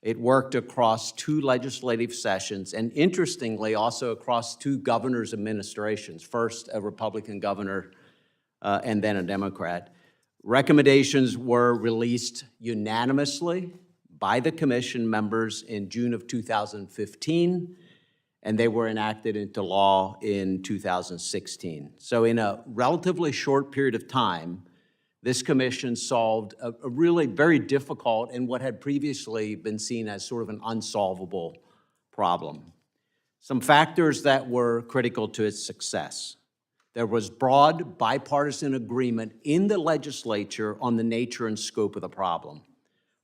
It worked across 2 legislative sessions, and interestingly, also across 2 governors' administrations, first a Republican governor and then a Democrat. Recommendations were released unanimously by the commission members in June of 2015, and they were enacted into law in 2016. So in a relatively short period of time, this commission solved a really very difficult and what had previously been seen as sort of an unsolvable problem. Some factors that were critical to its success. There was broad bipartisan agreement in the legislature on the nature and scope of the problem.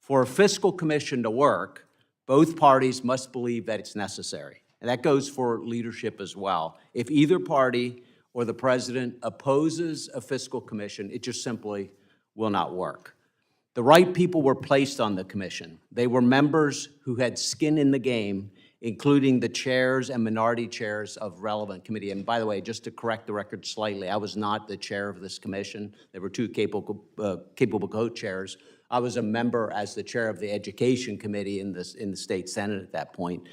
For a fiscal commission to work, both parties must believe that it's necessary. And that goes for leadership as well. If either party or the president opposes a fiscal commission, it just simply will not work. The right people were placed on the commission. They were members who had skin in the game, including the chairs and minority chairs of relevant committee. And by the way, just to correct the record slightly, I was not the chair of this commission. There were 2 capable co-chairs. I was a member as the chair of the Education Committee in the state Senate at that point.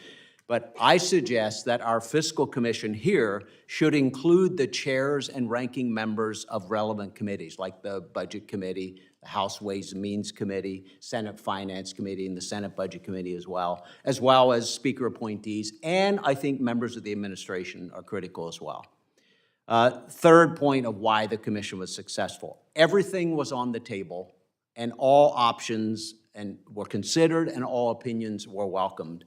But I suggest that our fiscal commission here should include the chairs and ranking members of relevant committees, like the Budget Committee, the House Ways and Means Committee, Senate Finance Committee, and the Senate Budget Committee as well as speaker appointees, and I think members of the administration are critical as well. Third point of why the commission was successful. Everything was on the table, and all options were considered, and all opinions were welcomed.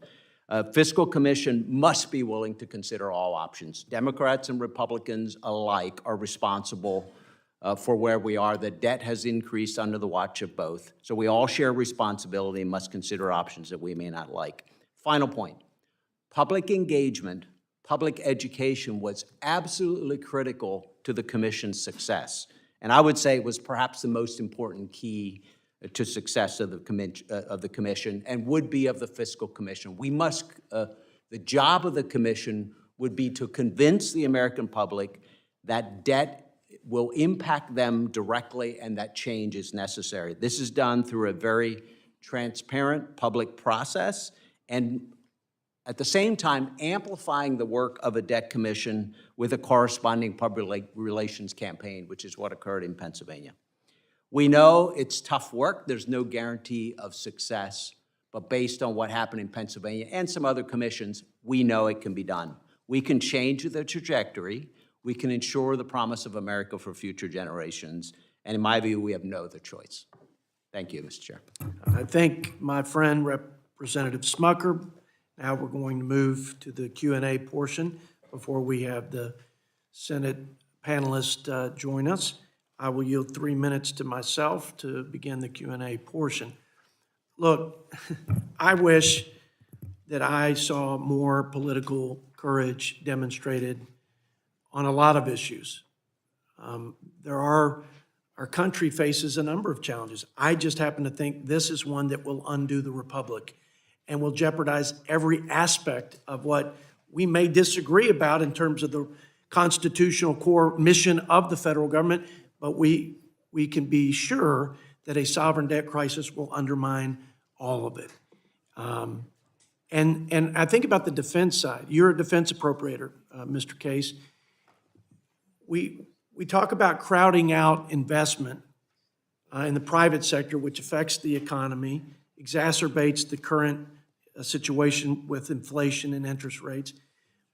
Fiscal Commission must be willing to consider all options. Democrats and Republicans alike are responsible for where we are. The debt has increased under the watch of both. So we all share responsibility and must consider options that we may not like. Final point, public engagement, public education was absolutely critical to the Commission's success. And I would say it was perhaps the most important key to success of the commission and would be of the fiscal commission. We must, the job of the commission would be to convince the American public that debt will impact them directly and that change is necessary. This is done through a very transparent public process, and at the same time amplifying the work of a debt commission with a corresponding public relations campaign, which is what occurred in Pennsylvania. We know it's tough work. There's no guarantee of success, but based on what happened in Pennsylvania and some other commissions, we know it can be done. We can change the trajectory. We can ensure the promise of America for future generations. And in my view, we have no other choice. Thank you, Mr. Chair. I thank my friend Representative Smucker. Now we're going to move to the Q&A portion before we have the Senate panelists join us. I will yield 3 minutes to myself to begin the Q&A portion. Look, I wish that I saw more political courage demonstrated on a lot of issues. Our country faces a number of challenges. I just happen to think this is one that will undo the republic and will jeopardize every aspect of what we may disagree about in terms of the constitutional core mission of the federal government, but we can be sure that a sovereign debt crisis will undermine all of it. And I think about the defense side. You're a defense appropriator, Mr. Case. We talk about crowding out investment in the private sector, which affects the economy, exacerbates the current situation with inflation and interest rates.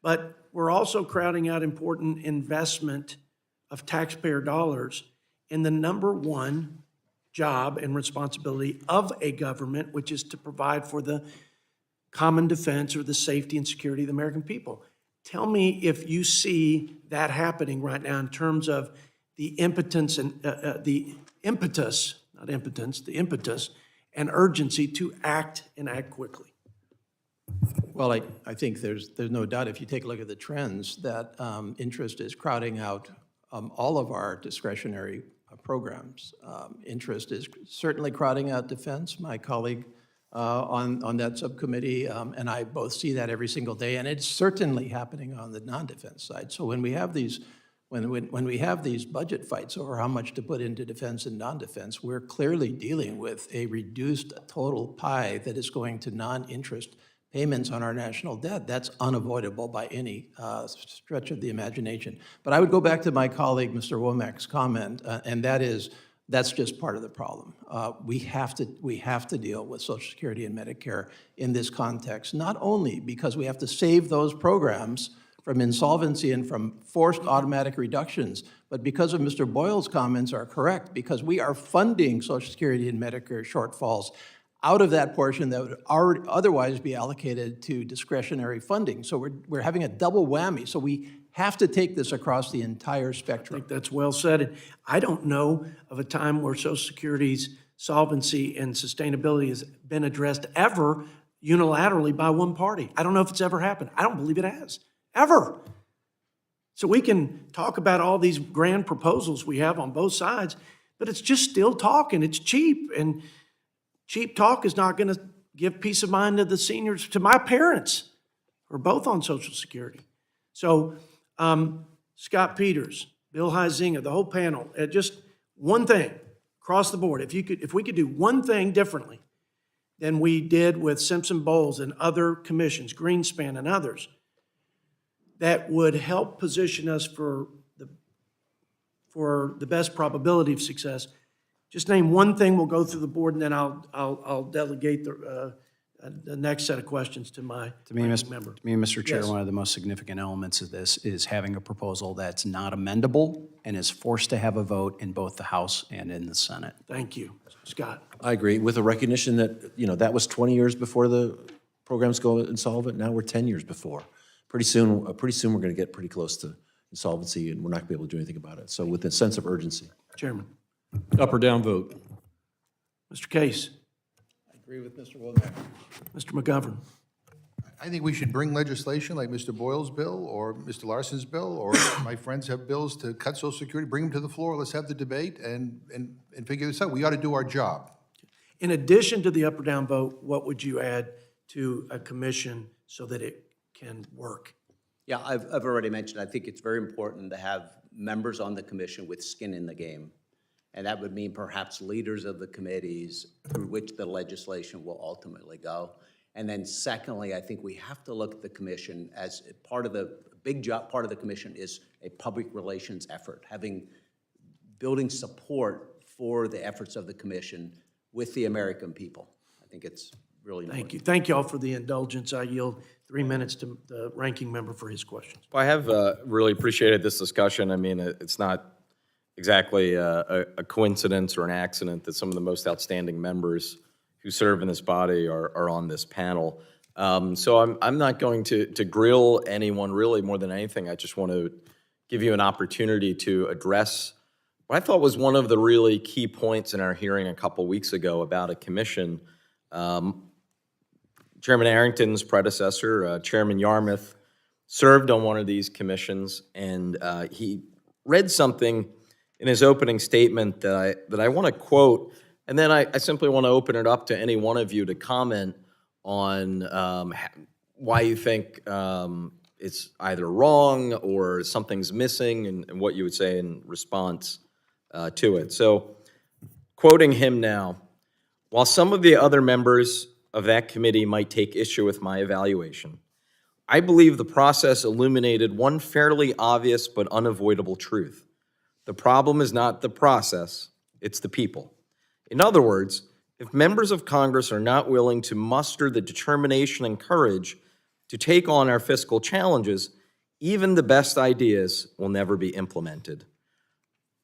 But we're also crowding out important investment of taxpayer dollars in the number one job and responsibility of a government, which is to provide for the common defense or the safety and security of the American people. Tell me if you see that happening right now in terms of the impotence and the impetus, not impotence, the impetus and urgency to act and act quickly. Well, I think there's no doubt, if you take a look at the trends, that interest is crowding out all of our discretionary programs. Interest is certainly crowding out defense. My colleague on that subcommittee and I both see that every single day, and it's certainly happening on the non-defense side. So when we have these when we have these budget fights over how much to put into defense and non-defense, we're clearly dealing with a reduced total pie that is going to non-interest payments on our national debt. That's unavoidable by any stretch of the imagination. But I would go back to my colleague, Mr. Womack's comment, and that's just part of the problem. We have to deal with Social Security and Medicare in this context, not only because we have to save those programs from insolvency and from forced automatic reductions, but because of Mr. Boyle's comments are correct, because we are funding Social Security and Medicare shortfalls out of that portion that would otherwise be allocated to discretionary funding. So we're having a double whammy. So we have to take this across the entire I spectrum. think that's well said. And I don't know of a time where Social Security's solvency and sustainability has been addressed ever unilaterally by one party. I don't know if it's ever happened. I don't believe it has, ever. So we can talk about all these grand proposals we have on both sides, but it's just still talk, and it's cheap. And cheap talk is not going to give peace of mind to the seniors, to my parents, who are both on Social Security. So Scott Peters, Bill Huizinga, the whole panel, just one thing across the board. If we could do one thing differently than we did with Simpson Bowles and other commissions, Greenspan and others, that would help position us for the best probability of success. Just name one thing. We'll go through the board, and then I'll delegate the next set of questions to my member. To me, Mr. Chair, Yes. one of the most significant elements of this is having a proposal that's not amendable and is forced to have a vote in both the House and in the Senate. Thank you, Scott. I agree, with a recognition that, that was 20 years before the programs go insolvent. Now we're 10 years before. Pretty soon we're going to get pretty close to insolvency, and we're not going to be able to do anything about it. So with a sense of urgency. Chairman. Up or down vote? Mr. Case. I agree with Mr. Womack. Mr. McGovern. I think we should bring legislation like Mr. Boyle's bill or Mr. Larson's bill, or my friends have bills to cut Social Security, bring them to the floor, let's have the debate and figure this out. We ought to do our job. In addition to the up or down vote, what would you add to a commission so that it can work? Yeah, I've already mentioned, I think it's very important to have members on the commission with skin in the game. and that would mean perhaps leaders of the committees through which the legislation will ultimately go. And then secondly, I think we have to look at the commission as part of the big job. Part of the commission is a public relations effort, building support for the efforts of the commission with the American people. I think it's really important. Thank you. Thank you all for the indulgence. I yield 3 minutes to the ranking member for his questions. Well, I have really appreciated this discussion. I mean, it's not exactly a coincidence or an accident that some of the most outstanding members who serve in this body are on this panel. So I'm not going to grill anyone really more than anything. I just want to give you an opportunity to address what I thought was one of the really key points in our hearing a couple weeks ago about a commission. Chairman Arrington's predecessor, Chairman Yarmouth, served on one of these commissions, and he read something in his opening statement that I want to quote, and then I simply want to open it up to any one of you to comment on why you think it's either wrong or something's missing, and what you would say in response to it. So, quoting him now, while some of the other members of that committee might take issue with my evaluation, I believe the process illuminated one fairly obvious but unavoidable truth. The problem is not the process, it's the people. In other words, if members of Congress are not willing to muster the determination and courage to take on our fiscal challenges, even the best ideas will never be implemented.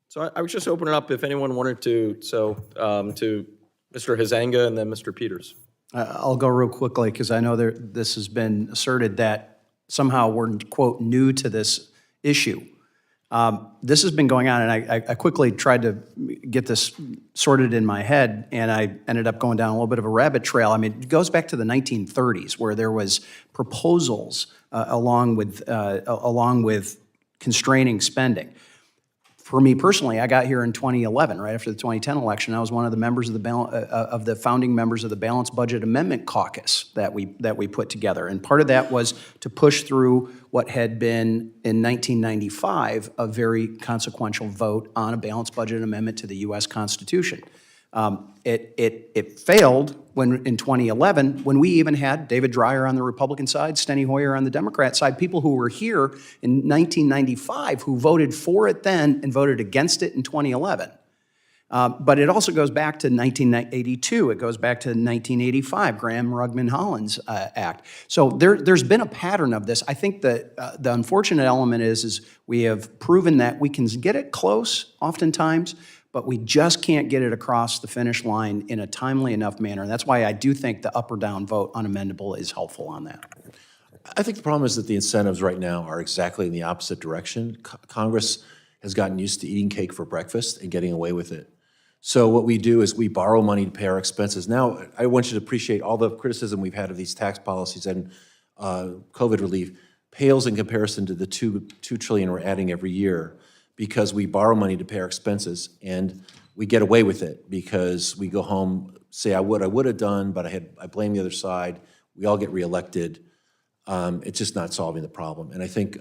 So I would just open it up if anyone wanted to, to Mr. Hizanga and then Mr. Peters. I'll go real quickly because I know this has been asserted that somehow we're, quote, new to this issue. This has been going on, and I quickly tried to get this sorted in my head, and I ended up going down a little bit of a rabbit trail. I mean, it goes back to the 1930s where there was proposals along with constraining spending. For me personally, I got here in 2011, right after the 2010 election. I was one of the members of the founding members of the Balanced Budget Amendment Caucus that we put together, and part of that was to push through what had been in 1995 a very consequential vote on a balanced budget amendment to the U.S. Constitution. It failed in 2011 when we even had David Dreyer on the Republican side, Steny Hoyer on the Democrat side, people who were here in 1995 who voted for it then and voted against it in 2011. But it also goes back to 1982. It goes back to 1985, Graham-Rugman-Hollins Act. So there's been a pattern of this. I think that the unfortunate element is we have proven that we can get it close oftentimes, but we just can't get it across the finish line in a timely enough manner. And that's why I do think the up or down vote unamendable is helpful on that. I think the problem is that the incentives right now are exactly in the opposite direction. Congress has gotten used to eating cake for breakfast and getting away with it. So what we do is we borrow money to pay our expenses. Now, I want you to appreciate all the criticism we've had of these tax policies and COVID relief pales in comparison to the $2 trillion we're adding every year, because we borrow money to pay our expenses, and we get away with it because we go home, say, I would have done, but I blame the other side. We all get reelected. It's just not solving the problem. And I think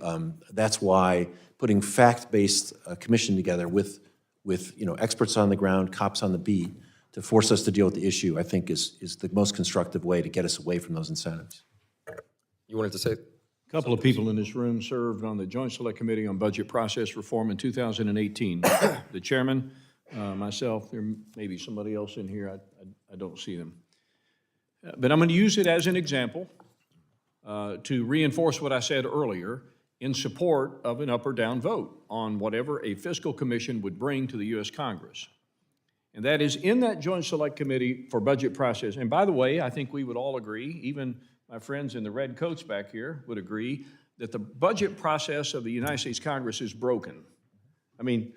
that's why putting fact-based commission together with experts on the ground, cops on the beat, to force us to deal with the issue, I think is the most constructive way to get us away from those incentives. You wanted to say? A couple of people in this room served on the Joint Select Committee on Budget Process Reform in 2018. The chairman, myself, there may be somebody else in here, I don't see them. But I'm going to use it as an example to reinforce what I said earlier in support of an up or down vote on whatever a fiscal commission would bring to the U.S. Congress. And that is in that Joint Select Committee for Budget Process. And by the way, I think we would all agree, even my friends in the red coats back here would agree, that the budget process of the United States Congress is broken. I mean,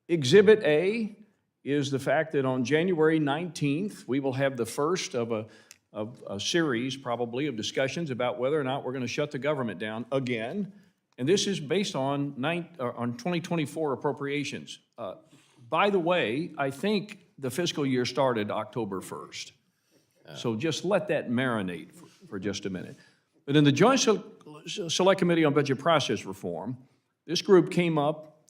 Exhibit A is the fact that on January 19th, we will have the first of a series, probably, of discussions about whether or not we're going to shut the government down again. And this is based on 2024 appropriations. By the way, I think the fiscal year started October 1st. So just let that marinate for just a minute. But in the Joint Select Committee on Budget Process Reform, this group came up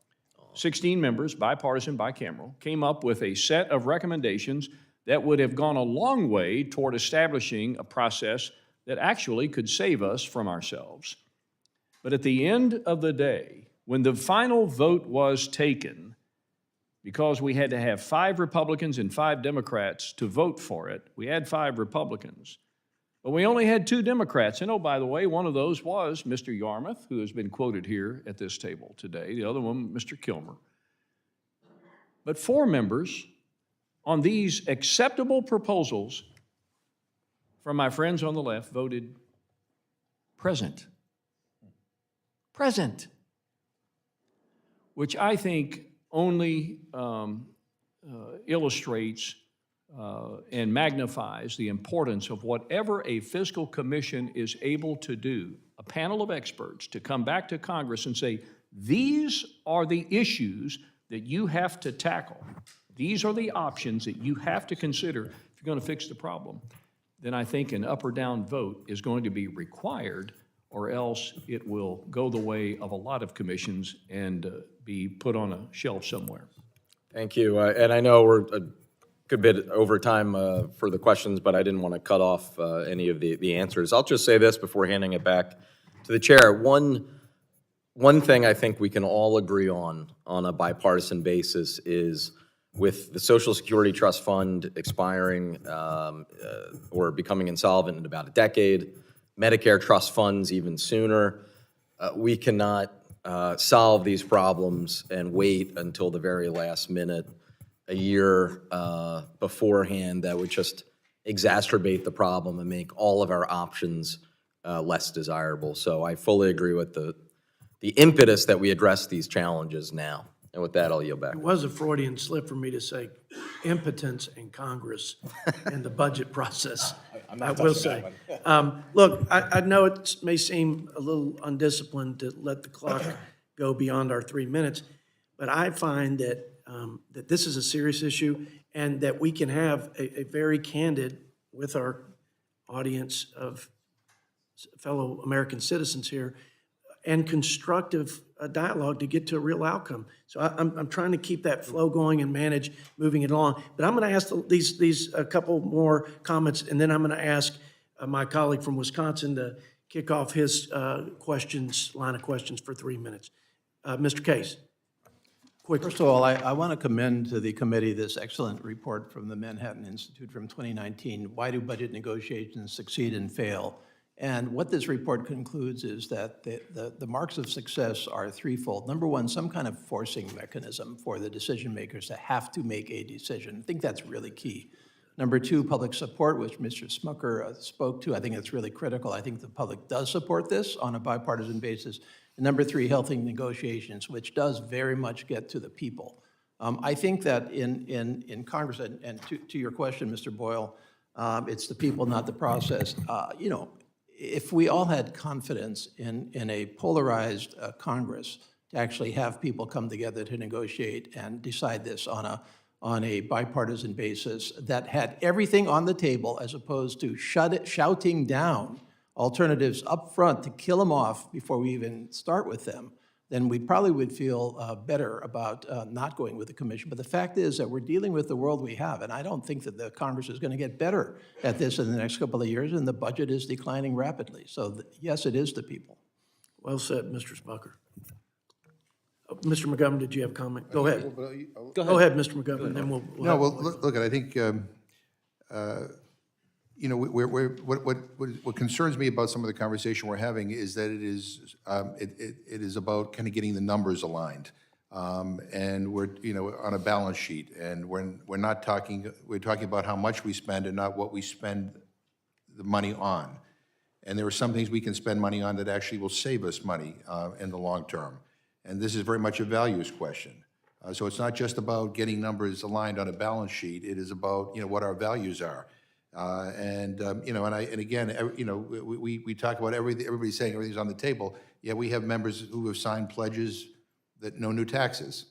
16 members, bipartisan, bicameral, came up with a set of recommendations that would have gone a long way toward establishing a process that actually could save us from ourselves. But at the end of the day, when the final vote was taken, because we had to have 5 Republicans and 5 Democrats to vote for it, we had 5 Republicans. But we only had 2 Democrats. And oh, by the way, one of those was Mr. Yarmouth, who has been quoted here at this table today. The other one, Mr. Kilmer. But 4 members on these acceptable proposals from my friends on the left voted present. Present. Which I think only illustrates and magnifies the importance of whatever a fiscal commission is able to do, a panel of experts to come back to Congress and say, these are the issues that you have to tackle. These are the options that you have to consider if you're going to fix the problem. Then I think an up or down vote is going to be required, or else it will go the way of a lot of commissions and be put on a shelf somewhere. Thank you. And I know we're a good bit over time for the questions, but I didn't want to cut off any of the answers. I'll just say this before handing it back to the chair. One thing I think we can all agree on a bipartisan basis is with the Social Security Trust Fund expiring or becoming insolvent in about a decade, Medicare trust funds even sooner, we cannot solve these problems and wait until the very last minute, a year beforehand. That would just exacerbate the problem and make all of our options less desirable. So I fully agree with the impetus that we address these challenges now. And with that, I'll yield back. It was a Freudian slip for me to say impotence in Congress and the budget process, I will say. Look, I know it may seem a little undisciplined to let the clock go beyond our 3 minutes, but I find that, that this is a serious issue and that we can have a very candid with our audience of fellow American citizens here and constructive dialogue to get to a real outcome. So I'm trying to keep that flow going and manage moving it along. But I'm going to ask these a couple more comments, and then I'm going to ask my colleague from Wisconsin to kick off his line of questions for 3 minutes. Mr. Case, quickly. First of all, I want to commend to the committee this excellent report from the Manhattan Institute from 2019, Why Do Budget Negotiations Succeed and Fail? And what this report concludes is that the marks of success are threefold. Number one, some kind of forcing mechanism for the decision makers to have to make a decision. I think that's really key. Number two, public support, which Mr. Smucker spoke to. I think it's really critical. I think the public does support this on a bipartisan basis. And number three, healthy negotiations, which does very much get to the people. I think that in Congress, and to your question, Mr. Boyle, it's the people, not the process. You know, if we all had confidence in a polarized Congress to actually have people come together to negotiate and decide this on a bipartisan basis that had everything on the table as opposed to shouting down alternatives up front to kill them off before we even start with them, then we probably would feel better about not going with the commission. But the fact is that we're dealing with the world we have, and I don't think that the Congress is going to get better at this in the next couple of years, and the budget is declining rapidly. So yes, it is the people. Well said, Mr. Smucker. Mr. McGovern, did you have a comment? Go ahead. Go ahead, Mr. McGovern, then we'll No, well, look, I think, you know, what concerns me about some of the conversation we're having is that it is about kind of getting the numbers aligned. And we're, you know, on a balance sheet, and we're not talking, we're talking about how much we spend and not what we spend the money on. And there are some things we can spend money on that actually will save us money in the long term. And this is very much a values question. So it's not just about getting numbers aligned on a balance sheet. It is about, you know, what our values are. You know, and again, you know, we talk about everybody's saying everything's on the table. Yeah, we have members who have signed pledges that no new taxes.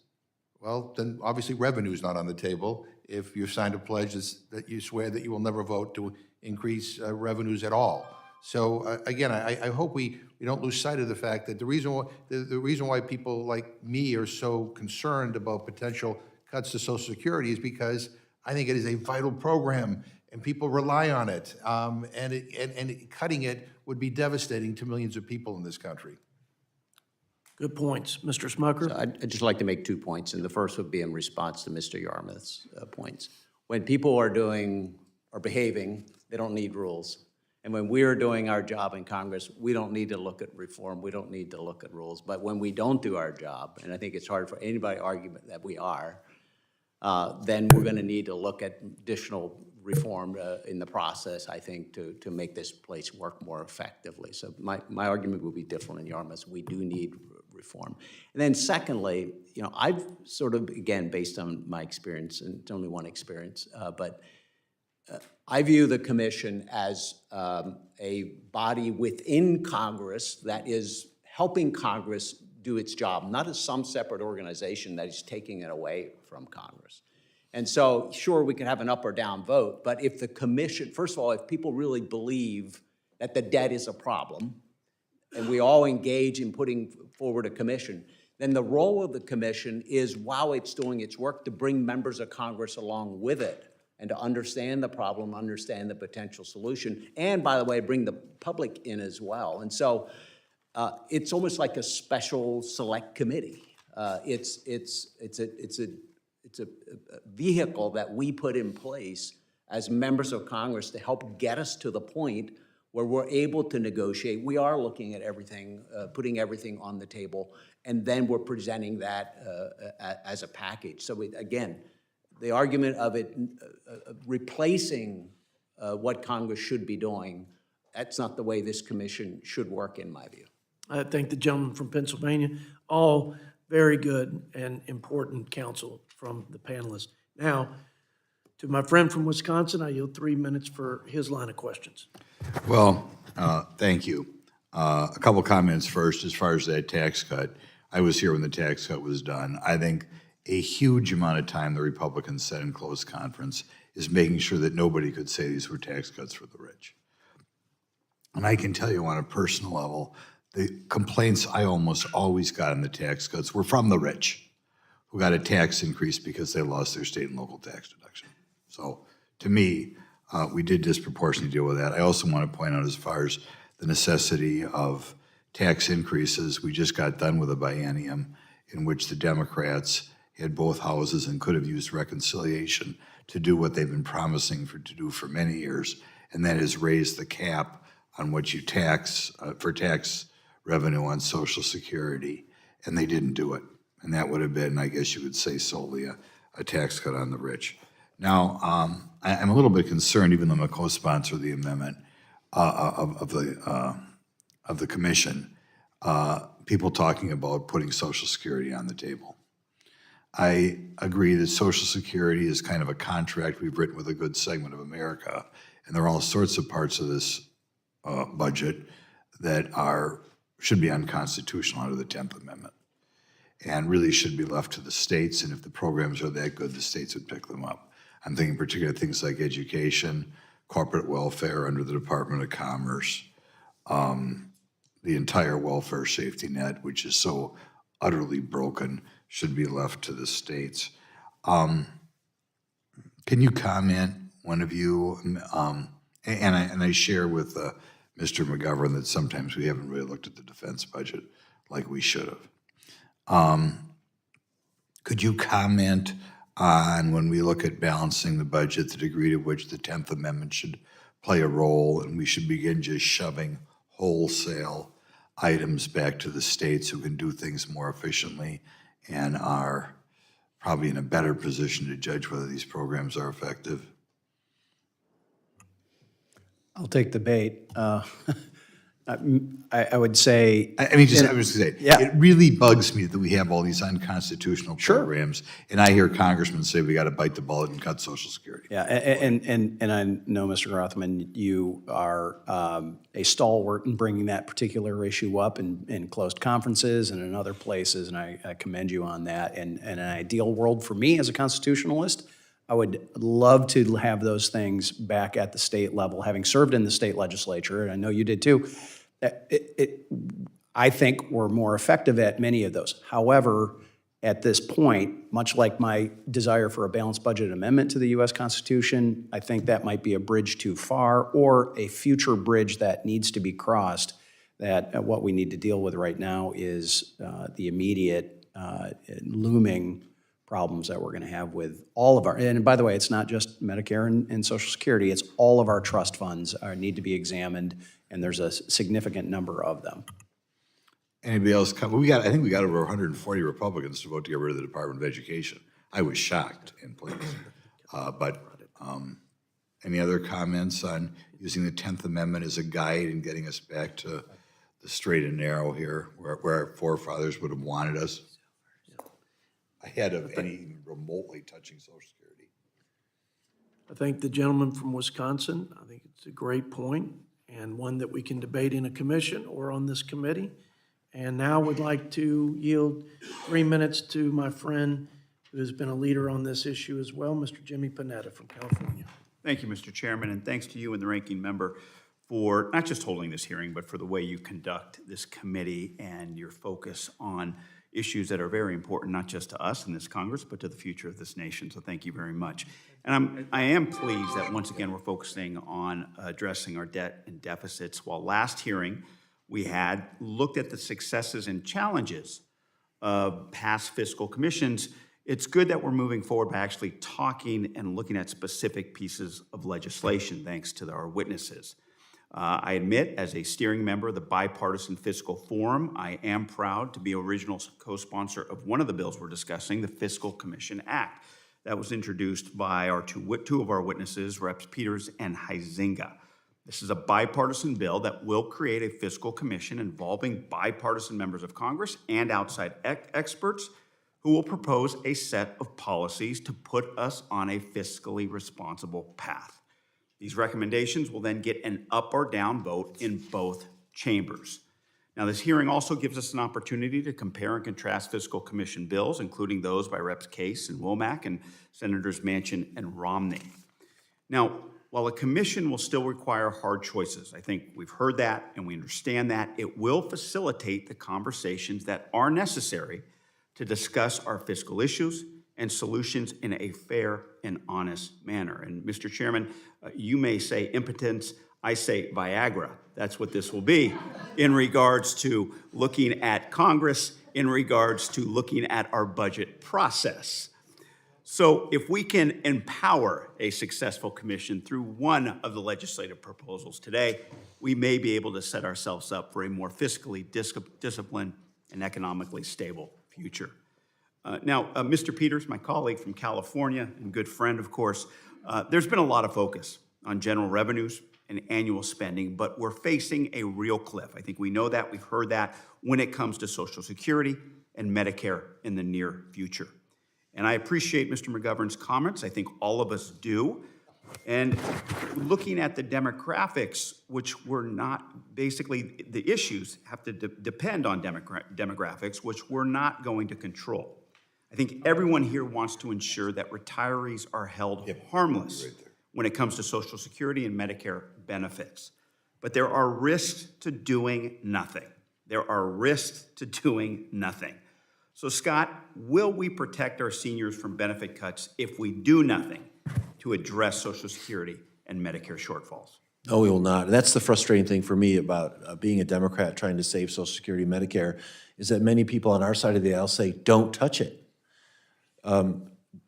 Well, then obviously revenue's not on the table if you've signed a pledge that you swear that you will never vote to increase revenues at all. So again, I hope we don't lose sight of the fact that the reason why people like me are so concerned about potential cuts to Social Security is because I think it is a vital program and people rely on it. And cutting it would be devastating to millions of people in this country. Good points. Mr. Smucker? I'd just like to make 2 points, and the first would be in response to Mr. Yarmouth's points. When people are behaving, they don't need rules. And when we are doing our job in Congress, we don't need to look at reform, we don't need to look at rules. But when we don't do our job, and I think it's hard for anybody to argue that we are, then we're going to need to look at additional reform in the process, I think, to make this place work more effectively. So my argument would be different in Yarmouth. We do need reform. And then secondly, you know, I've sort of, again, based on my experience, and it's only one experience, but I view the commission as a body within Congress that is helping Congress do its job, not as some separate organization that is taking it away from Congress. And so, sure, we can have an up or down vote, but if the commission, first of all, if people really believe that the debt is a problem, and we all engage in putting forward a commission, then the role of the commission is, while it's doing its work, to bring members of Congress along with it and to understand the problem, understand the potential solution, and, by the way, bring the public in as well. And so it's almost like a special select committee. It's a vehicle that we put in place as members of Congress to help get us to the point where we're able to negotiate. We are looking at everything, putting everything on the table, and then we're presenting that as a package. So again, the argument of it replacing what Congress should be doing, that's not the way this commission should work, in my view. I thank the gentleman from Pennsylvania. All very good and important counsel from the panelists. Now, to my friend from Wisconsin, I yield 3 minutes for his line of questions. Well, thank you. A couple comments first, as far as that tax cut. I was here when the tax cut was done. I think a huge amount of time the Republicans said in closed conference is making sure that nobody could say these were tax cuts for the rich. And I can tell you on a personal level, the complaints I almost always got on the tax cuts were from the rich, who got a tax increase because they lost their state and local tax deduction. So to me, we did disproportionately deal with that. I also want to point out, as far as the necessity of tax increases, we just got done with a biennium in which the Democrats had both houses and could have used reconciliation to do what they've been promising to do for many years, and that is raise the cap on what you tax for tax revenue on Social Security, and they didn't do it. And that would have been, I guess you would say, solely a tax cut on the rich. Now, I'm a little bit concerned, even though I'm a co-sponsor of the amendment of the commission, people talking about putting Social Security on the table. I agree that Social Security is kind of a contract we've written with a good segment of America, and there are all sorts of parts of this budget that should be unconstitutional under the 10th Amendment and really should be left to the states, and if the programs are that good, the states would pick them up. I'm thinking particularly things like education, corporate welfare under the Department of Commerce, the entire welfare safety net, which is so utterly broken, should be left to the states. Can you comment, one of you, and I share with Mr. McGovern that sometimes we haven't really looked at the defense budget like we should have. Could you comment on, when we look at balancing the budget, the degree to which the 10th Amendment should play a role, and we should begin just shoving wholesale items back to the states who can do things more efficiently and are probably in a better position to judge whether these programs are effective? I'll take the bait. I would say. I was going to say, Yeah. it really bugs me that we have all these unconstitutional programs, and I hear congressmen say we got to bite the bullet and cut Social Security. Yeah, and I know, Mr. Rothman, you are a stalwart in bringing that particular issue up in closed conferences and in other places, and I commend you on that. And in an ideal world for me as a constitutionalist, I would love to have those things back at the state level, having served in the state legislature, and I know you did too. I think we're more effective at many of those. However, at this point, much like my desire for a balanced budget amendment to the U.S. Constitution, I think that might be a bridge too far, or a future bridge that needs to be crossed, that what we need to deal with right now is the immediate looming problems that we're going to have with all of our, and by the way, it's not just Medicare and Social Security, it's all of our trust funds need to be examined, and there's a significant number of them. Anybody else come? I think we got over 140 Republicans to vote to get rid of the Department of Education. I was shocked in places. Any other comments on using the 10th Amendment as a guide and getting us back to the straight and narrow here, where our forefathers would have wanted us? Ahead of any remotely touching Social Security. I thank the gentleman from Wisconsin. I think it's a great point, and one that we can debate in a commission or on this committee. And now would like to yield 3 minutes to my friend who has been a leader on this issue as well, Mr. Jimmy Panetta from California. Thank you, Mr. Chairman, and thanks to you and the ranking member for not just holding this hearing, but for the way you conduct this committee and your focus on issues that are very important, not just to us in this Congress, but to the future of this nation. So thank you very much. And I am pleased that once again we're focusing on addressing our debt and deficits. While last hearing we had looked at the successes and challenges of past fiscal commissions, it's good that we're moving forward by actually talking and looking at specific pieces of legislation, thanks to our witnesses. I admit, as a steering member of the Bipartisan Fiscal Forum, I am proud to be original co-sponsor of one of the bills we're discussing, the Fiscal Commission Act, that was introduced by our two of our witnesses, Reps. Peters and Huizenga. This is a bipartisan bill that will create a fiscal commission involving bipartisan members of Congress and outside experts who will propose a set of policies to put us on a fiscally responsible path. These recommendations will then get an up or down vote in both chambers. Now, this hearing also gives us an opportunity to compare and contrast fiscal commission bills, including those by Reps. Case and Womack and Senators Manchin and Romney. Now, while a commission will still require hard choices, I think we've heard that and we understand that, it will facilitate the conversations that are necessary to discuss our fiscal issues and solutions in a fair and honest manner. And Mr. Chairman, you may say impotence, I say Viagra. That's what this will be in regards to looking at Congress, in regards to looking at our budget process. So if we can empower a successful commission through one of the legislative proposals today, we may be able to set ourselves up for a more fiscally disciplined and economically stable future. Now, Mr. Peters, my colleague from California and good friend, of course, there's been a lot of focus on general revenues and annual spending, but we're facing a real cliff. I think we know that, we've heard that when it comes to Social Security and Medicare in the near future. And I appreciate Mr. McGovern's comments. I think all of us do. And looking at the demographics, which we're not, basically the issues have to depend on demographics, which we're not going to control. I think everyone here wants to ensure that retirees are held harmless when it comes to Social Security and Medicare benefits. But there are risks to doing nothing. There are risks to doing nothing. So Scott, will we protect our seniors from benefit cuts if we do nothing to address Social Security and Medicare shortfalls? No, we will not. And that's the frustrating thing for me about being a Democrat trying to save Social Security and Medicare, is that many people on our side of the aisle say, don't touch it.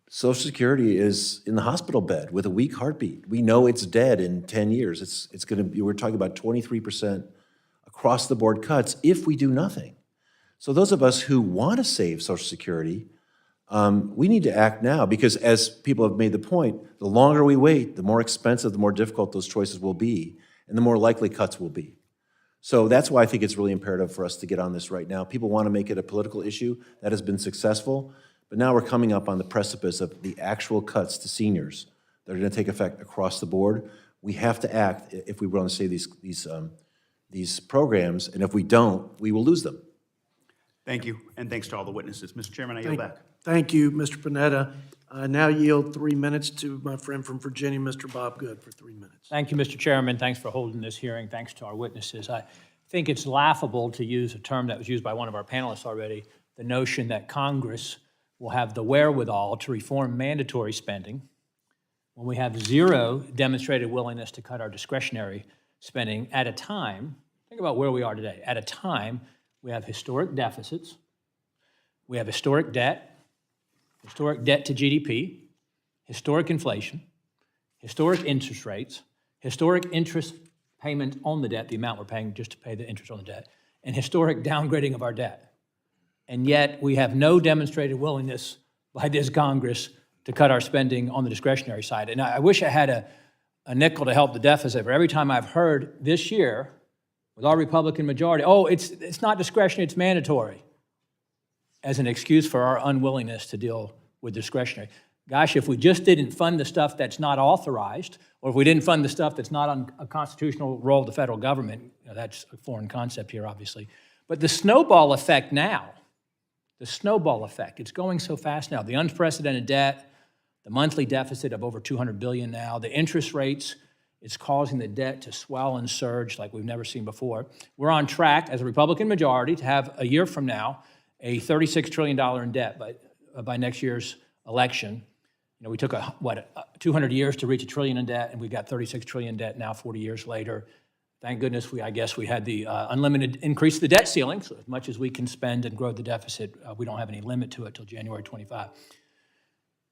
Social Security is in the hospital bed with a weak heartbeat. We know it's dead in 10 years. It's going to be, we're talking about 23% across the board cuts if we do nothing. So those of us who want to save Social Security, we need to act now, because as people have made the point, the longer we wait, the more expensive, the more difficult those choices will be, and the more likely cuts will be. So that's why I think it's really imperative for us to get on this right now. People want to make it a political issue. That has been successful, but now we're coming up on the precipice of the actual cuts to seniors that are going to take effect across the board. We have to act if we want to save these programs, and if we don't, we will lose them. Thank you, and thanks to all the witnesses. Mr. Chairman, I yield back. Thank you, Mr. Panetta. I now yield 3 minutes to my friend from Virginia, Mr. Bob Good, for 3 minutes. Thank you, Mr. Chairman. Thanks for holding this hearing. Thanks to our witnesses. I think it's laughable, to use a term that was used by one of our panelists already, the notion that Congress will have the wherewithal to reform mandatory spending when we have zero demonstrated willingness to cut our discretionary spending at a time, think about where we are today, at a time we have historic deficits, we have historic debt to GDP, historic inflation, historic interest rates, historic interest payment on the debt, the amount we're paying just to pay the interest on the debt, and historic downgrading of our debt. And yet we have no demonstrated willingness by this Congress to cut our spending on the discretionary side. And I wish I had a nickel to help the deficit, but every time I've heard this year, with our Republican majority, oh, it's not discretionary, it's mandatory, as an excuse for our unwillingness to deal with discretionary. Gosh, if we just didn't fund the stuff that's not authorized, or if we didn't fund the stuff that's not on a constitutional role of the federal government, that's a foreign concept here, obviously. But the snowball effect now, it's going so fast now. The unprecedented debt, the monthly deficit of over $200 billion now, the interest rates, it's causing the debt to swell and surge like we've never seen before. We're on track as a Republican majority to have, a year from now, a $36 trillion in debt by next year's election. We took 200 years to reach $1 trillion in debt, and we've got $36 trillion in debt now 40 years later. Thank goodness I guess we had the unlimited increase of the debt ceiling, so as much as we can spend and grow the deficit, we don't have any limit to it till January 25.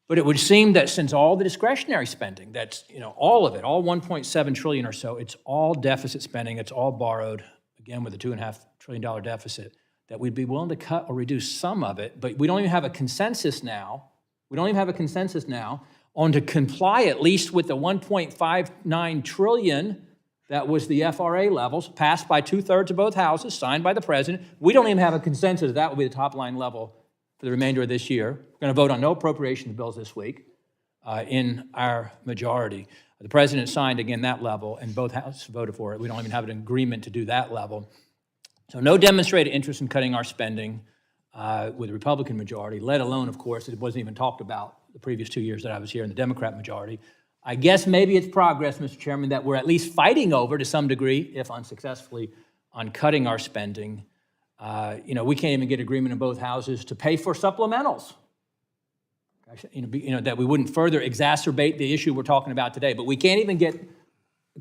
But it would seem that since all the discretionary spending, that's, all of it, all $1.7 trillion or so, it's all deficit spending, it's all borrowed, again, with a $2.5 trillion deficit, that we'd be willing to cut or reduce some of it, but we don't even have a consensus now. On to comply at least with the $1.59 trillion that was the FRA levels, passed by 2/3 of both houses, signed by the president. We don't even have a consensus that will be the top line level for the remainder of this year. We're going to vote on no appropriations bills this week in our majority. The president signed, again, that level, and both houses voted for it. We don't even have an agreement to do that level. So no demonstrated interest in cutting our spending with the Republican majority, let alone, of course, it wasn't even talked about the previous 2 years that I was here in the Democrat majority. I guess maybe it's progress, Mr. Chairman, that we're at least fighting over to some degree, if unsuccessfully, on cutting our spending. We can't even get agreement in both houses to pay for supplementals. That we wouldn't further exacerbate the issue we're talking about today, but we can't even get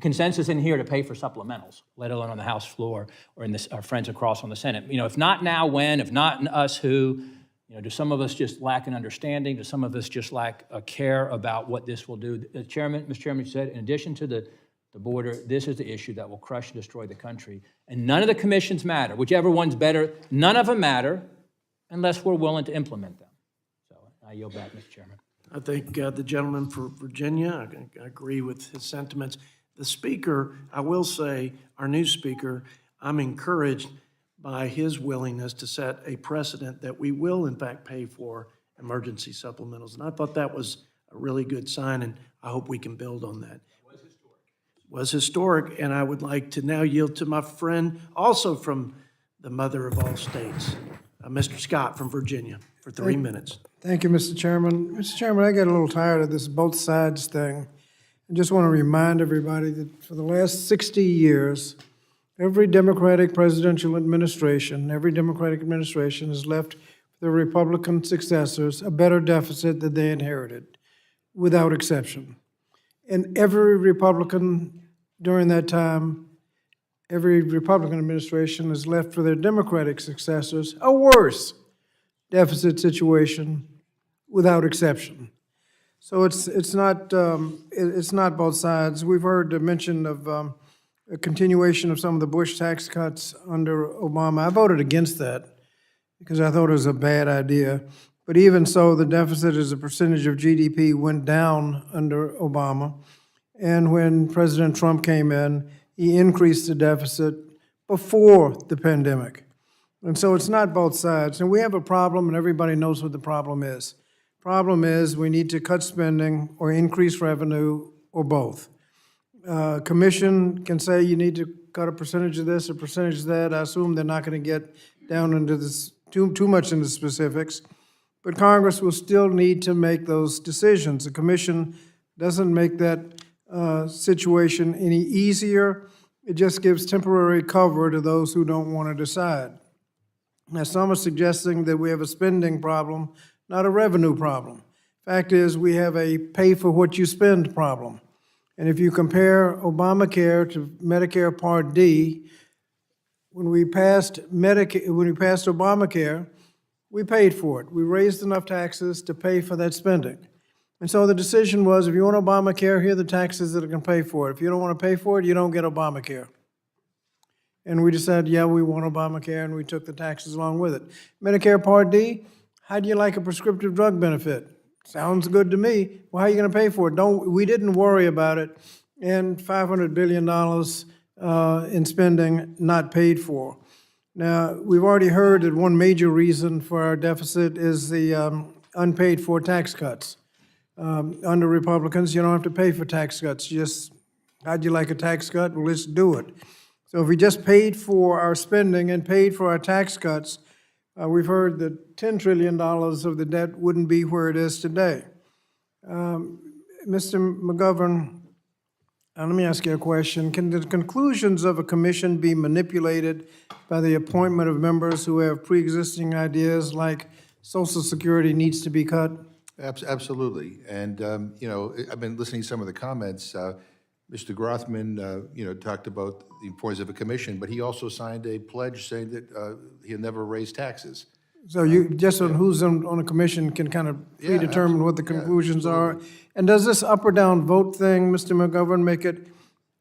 consensus in here to pay for supplementals, let alone on the House floor or in our friends across on the Senate. If not now, when? If not us, who? Do some of us just lack an understanding? Do some of us just lack a care about what this will do? Mr. Chairman said, in addition to the border, this is the issue that will crush and destroy the country. And none of the commissions matter. Whichever one's better, none of them matter unless we're willing to implement them. So I yield back, Mr. Chairman. I think the gentleman for Virginia, I agree with his sentiments. The speaker, I will say, our new speaker, I'm encouraged by his willingness to set a precedent that we will, in fact, pay for emergency supplementals. And I thought that was a really good sign, and I hope we can build on that. Was historic, and I would like to now yield to my friend, also from the mother of all states, Mr. Scott from Virginia, for 3 minutes. Thank you, Mr. Chairman. Mr. Chairman, I get a little tired of this both sides thing. I just want to remind everybody that for the last 60 years, every Democratic presidential administration, has left their Republican successors a better deficit than they inherited, without exception. And every Republican during that time, every Republican administration has left for their Democratic successors a worse deficit situation, without exception. So it's not both sides. We've heard the mention of a continuation of some of the Bush tax cuts under Obama. I voted against that because I thought it was a bad idea. But even so, the deficit as a percentage of GDP went down under Obama. And when President Trump came in, he increased the deficit before the pandemic. And so it's not both sides. And we have a problem, and everybody knows what the problem is. Problem is we need to cut spending or increase revenue or both. Commission can say you need to cut a percentage of this, a percentage of that. I assume they're not going to get down into this too much into specifics, but Congress will still need to make those decisions. The commission doesn't make that situation any easier. It just gives temporary cover to those who don't want to decide. Now, some are suggesting that we have a spending problem, not a revenue problem. Fact is, we have a pay-for-what-you-spend problem. And if you compare Obamacare to Medicare Part D, when we passed Obamacare, we paid for it. We raised enough taxes to pay for that spending. And so the decision was, if you want Obamacare, here are the taxes that are going to pay for it. If you don't want to pay for it, you don't get Obamacare. And we decided, yeah, we want Obamacare, and we took the taxes along with it. Medicare Part D, how do you like a prescriptive drug benefit? Sounds good to me. Well, how are you going to pay for it? We didn't worry about it, and $500 billion in spending not paid for. Now, we've already heard that one major reason for our deficit is the unpaid for tax cuts. Under Republicans, you don't have to pay for tax cuts. How'd you like a tax cut? Well, let's do it. So if we just paid for our spending and paid for our tax cuts, we've heard that $10 trillion of the debt wouldn't be where it is today. Mr. McGovern, let me ask you a question. Can the conclusions of a commission be manipulated by the appointment of members who have pre-existing ideas like Social Security needs to be cut? Absolutely. And, I've been listening to some of the comments. Mr. Grothman, talked about the importance of a commission, but he also signed a pledge saying that he'll never raise taxes. So you, just on who's on a commission can kind of predetermine what the conclusions are. And does this up or down vote thing, Mr. McGovern, make it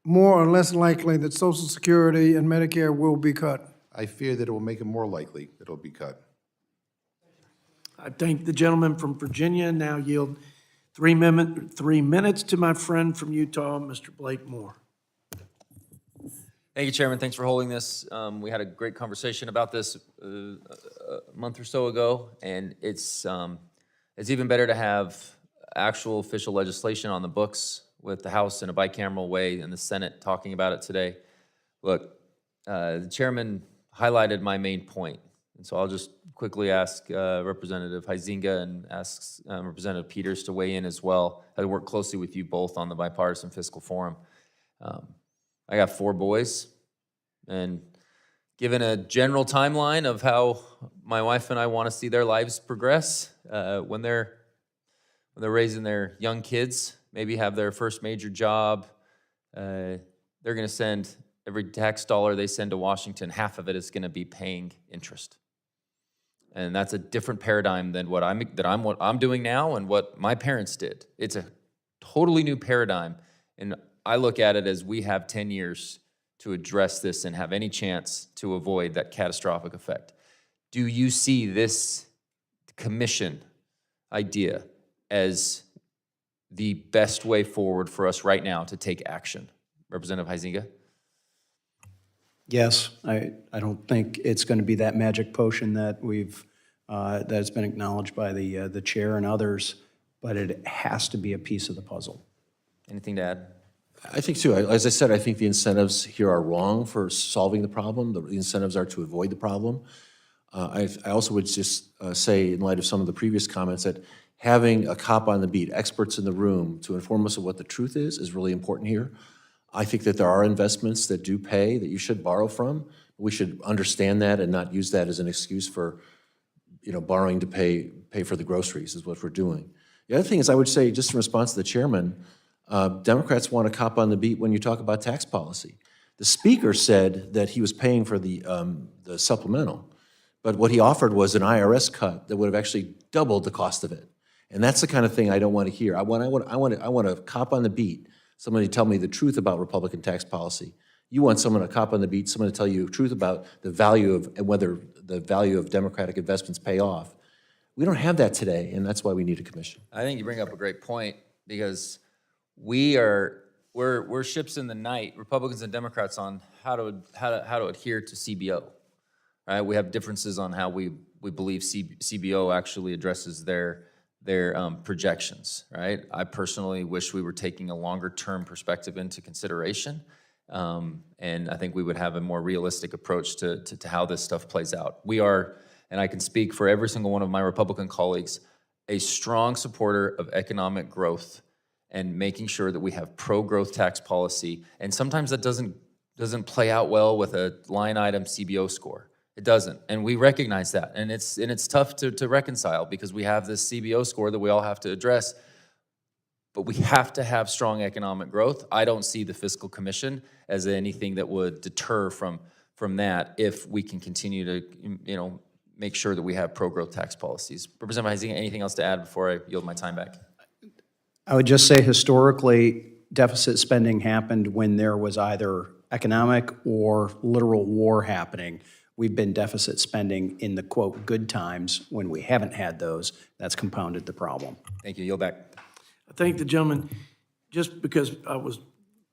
more or less likely that Social Security and Medicare will be cut? I fear that it will make it more likely that it'll be cut. I thank the gentleman from Virginia. Now yield 3 minutes to my friend from Utah, Mr. Blake Moore. Thank you, Chairman. Thanks for holding this. We had a great conversation about this a month or so ago, and it's even better to have actual official legislation on the books with the House in a bicameral way and the Senate talking about it today. Look, the Chairman highlighted my main point, and so I'll just quickly ask Representative Huizenga and ask Representative Peters to weigh in as well. I work closely with you both on the Bipartisan Fiscal Forum. I got 4 boys, and given a general timeline of how my wife and I want to see their lives progress, when they're raising their young kids, maybe have their first major job, they're going to send every tax dollar they send to Washington, half of it is going to be paying interest. And that's a different paradigm than what I'm doing now and what my parents did. It's a totally new paradigm, and I look at it as we have 10 years to address this and have any chance to avoid that catastrophic effect. Do you see this commission idea as the best way forward for us right now to take action? Representative Huizenga? Yes, I don't think it's going to be that magic potion that that's been acknowledged by the chair and others, but it has to be a piece of the puzzle. Anything to add? I think too, as I said, I think the incentives here are wrong for solving the problem. The incentives are to avoid the problem. I also would just say, in light of some of the previous comments, that having a cop on the beat, experts in the room to inform us of what the truth is really important here. I think that there are investments that do pay, that you should borrow from. We should understand that and not use that as an excuse for, borrowing to pay for the groceries is what we're doing. The other thing is, I would say, just in response to the chairman, Democrats want a cop on the beat when you talk about tax policy. The speaker said that he was paying for the supplemental, but what he offered was an IRS cut that would have actually doubled the cost of it. And that's the kind of thing I don't want to hear. I want a cop on the beat, somebody to tell me the truth about Republican tax policy. You want someone, a cop on the beat, someone to tell you the truth about the value of, and whether the value of Democratic investments pay off. We don't have that today, and that's why we need a commission. I think you bring up a great point, because we're ships in the night, Republicans and Democrats, on how to adhere to CBO. Right? We have differences on how we believe CBO actually addresses their projections. Right? I personally wish we were taking a longer term perspective into consideration, and I think we would have a more realistic approach to how this stuff plays out. We are, and I can speak for every single one of my Republican colleagues, a strong supporter of economic growth and making sure that we have pro-growth tax policy. And sometimes that doesn't play out well with a line item CBO score. It doesn't, and we recognize that. And it's tough to reconcile because we have this CBO score that we all have to address. But we have to have strong economic growth. I don't see the Fiscal Commission as anything that would deter from that if we can continue to, make sure that we have pro-growth tax policies. Representative Heising, anything else to add before I yield my time back? I would just say historically, deficit spending happened when there was either economic or literal war happening. We've been deficit spending in the, quote, good times. When we haven't had those, that's compounded the problem. Thank you. Yield back. I thank the gentleman, just because I was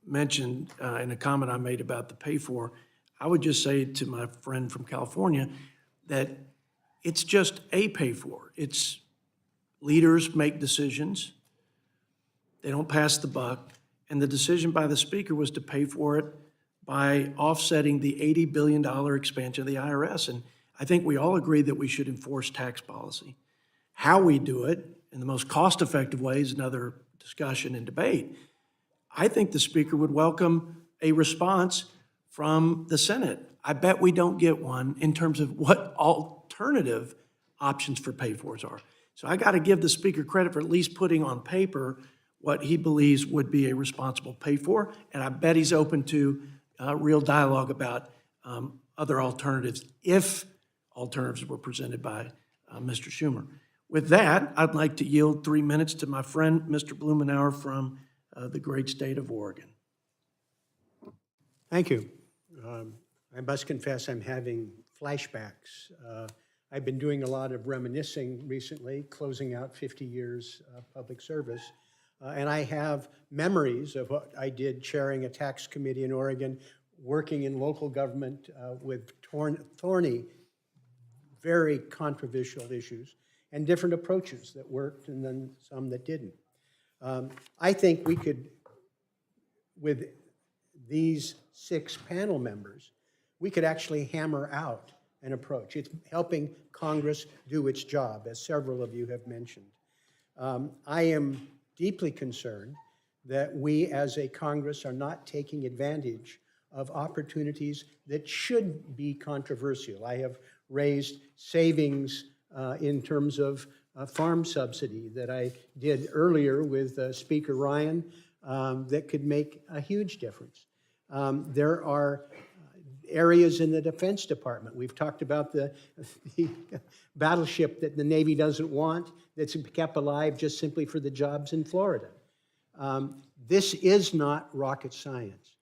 mentioned in a comment I made about the pay for, I would just say to my friend from California that it's just a pay for. It's leaders make decisions. They don't pass the buck. And the decision by the speaker was to pay for it by offsetting the $80 billion expansion of the IRS. And I think we all agree that we should enforce tax policy. How we do it in the most cost-effective way is another discussion and debate. I think the speaker would welcome a response from the Senate. I bet we don't get one in terms of what alternative options for pay-fors are. So I got to give the speaker credit for at least putting on paper what he believes would be a responsible pay-for, and I bet he's open to real dialogue about other alternatives if alternatives were presented by Mr. Schumer. With that, I'd like to yield 3 minutes to my friend, Mr. Blumenauer from the great state of Oregon. Thank you. I must confess I'm having flashbacks. I've been doing a lot of reminiscing recently, closing out 50 years of public service. And I have memories of what I did chairing a tax committee in Oregon, working in local government with thorny, very controversial issues, and different approaches that worked and then some that didn't. I think we could, with these 6 panel members, we could actually hammer out an approach. It's helping Congress do its job, as several of you have mentioned. I am deeply concerned that we as a Congress are not taking advantage of opportunities that should be controversial. I have raised savings in terms of farm subsidy that I did earlier with Speaker Ryan that could make a huge difference. There are areas in the Defense Department. We've talked about the battleship that the Navy doesn't want that's kept alive just simply for the jobs in Florida. This is not rocket science.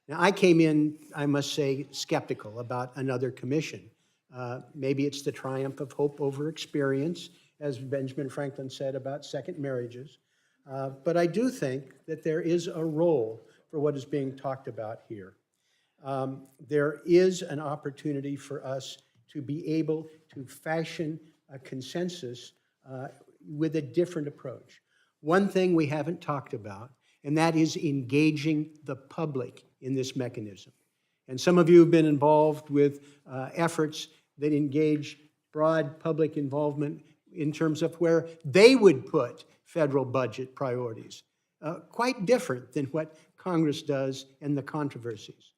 Now, I came in, I must say, skeptical about another commission. Maybe it's the triumph of hope over experience, as Benjamin Franklin said about second marriages. But I do think that there is a role for what is being talked about here. There is an opportunity for us to be able to fashion a consensus with a different approach. One thing we haven't talked about, and that is engaging the public in this mechanism. And some of you have been involved with efforts that engage broad public involvement in terms of where they would put federal budget priorities, quite different than what Congress does and the controversies.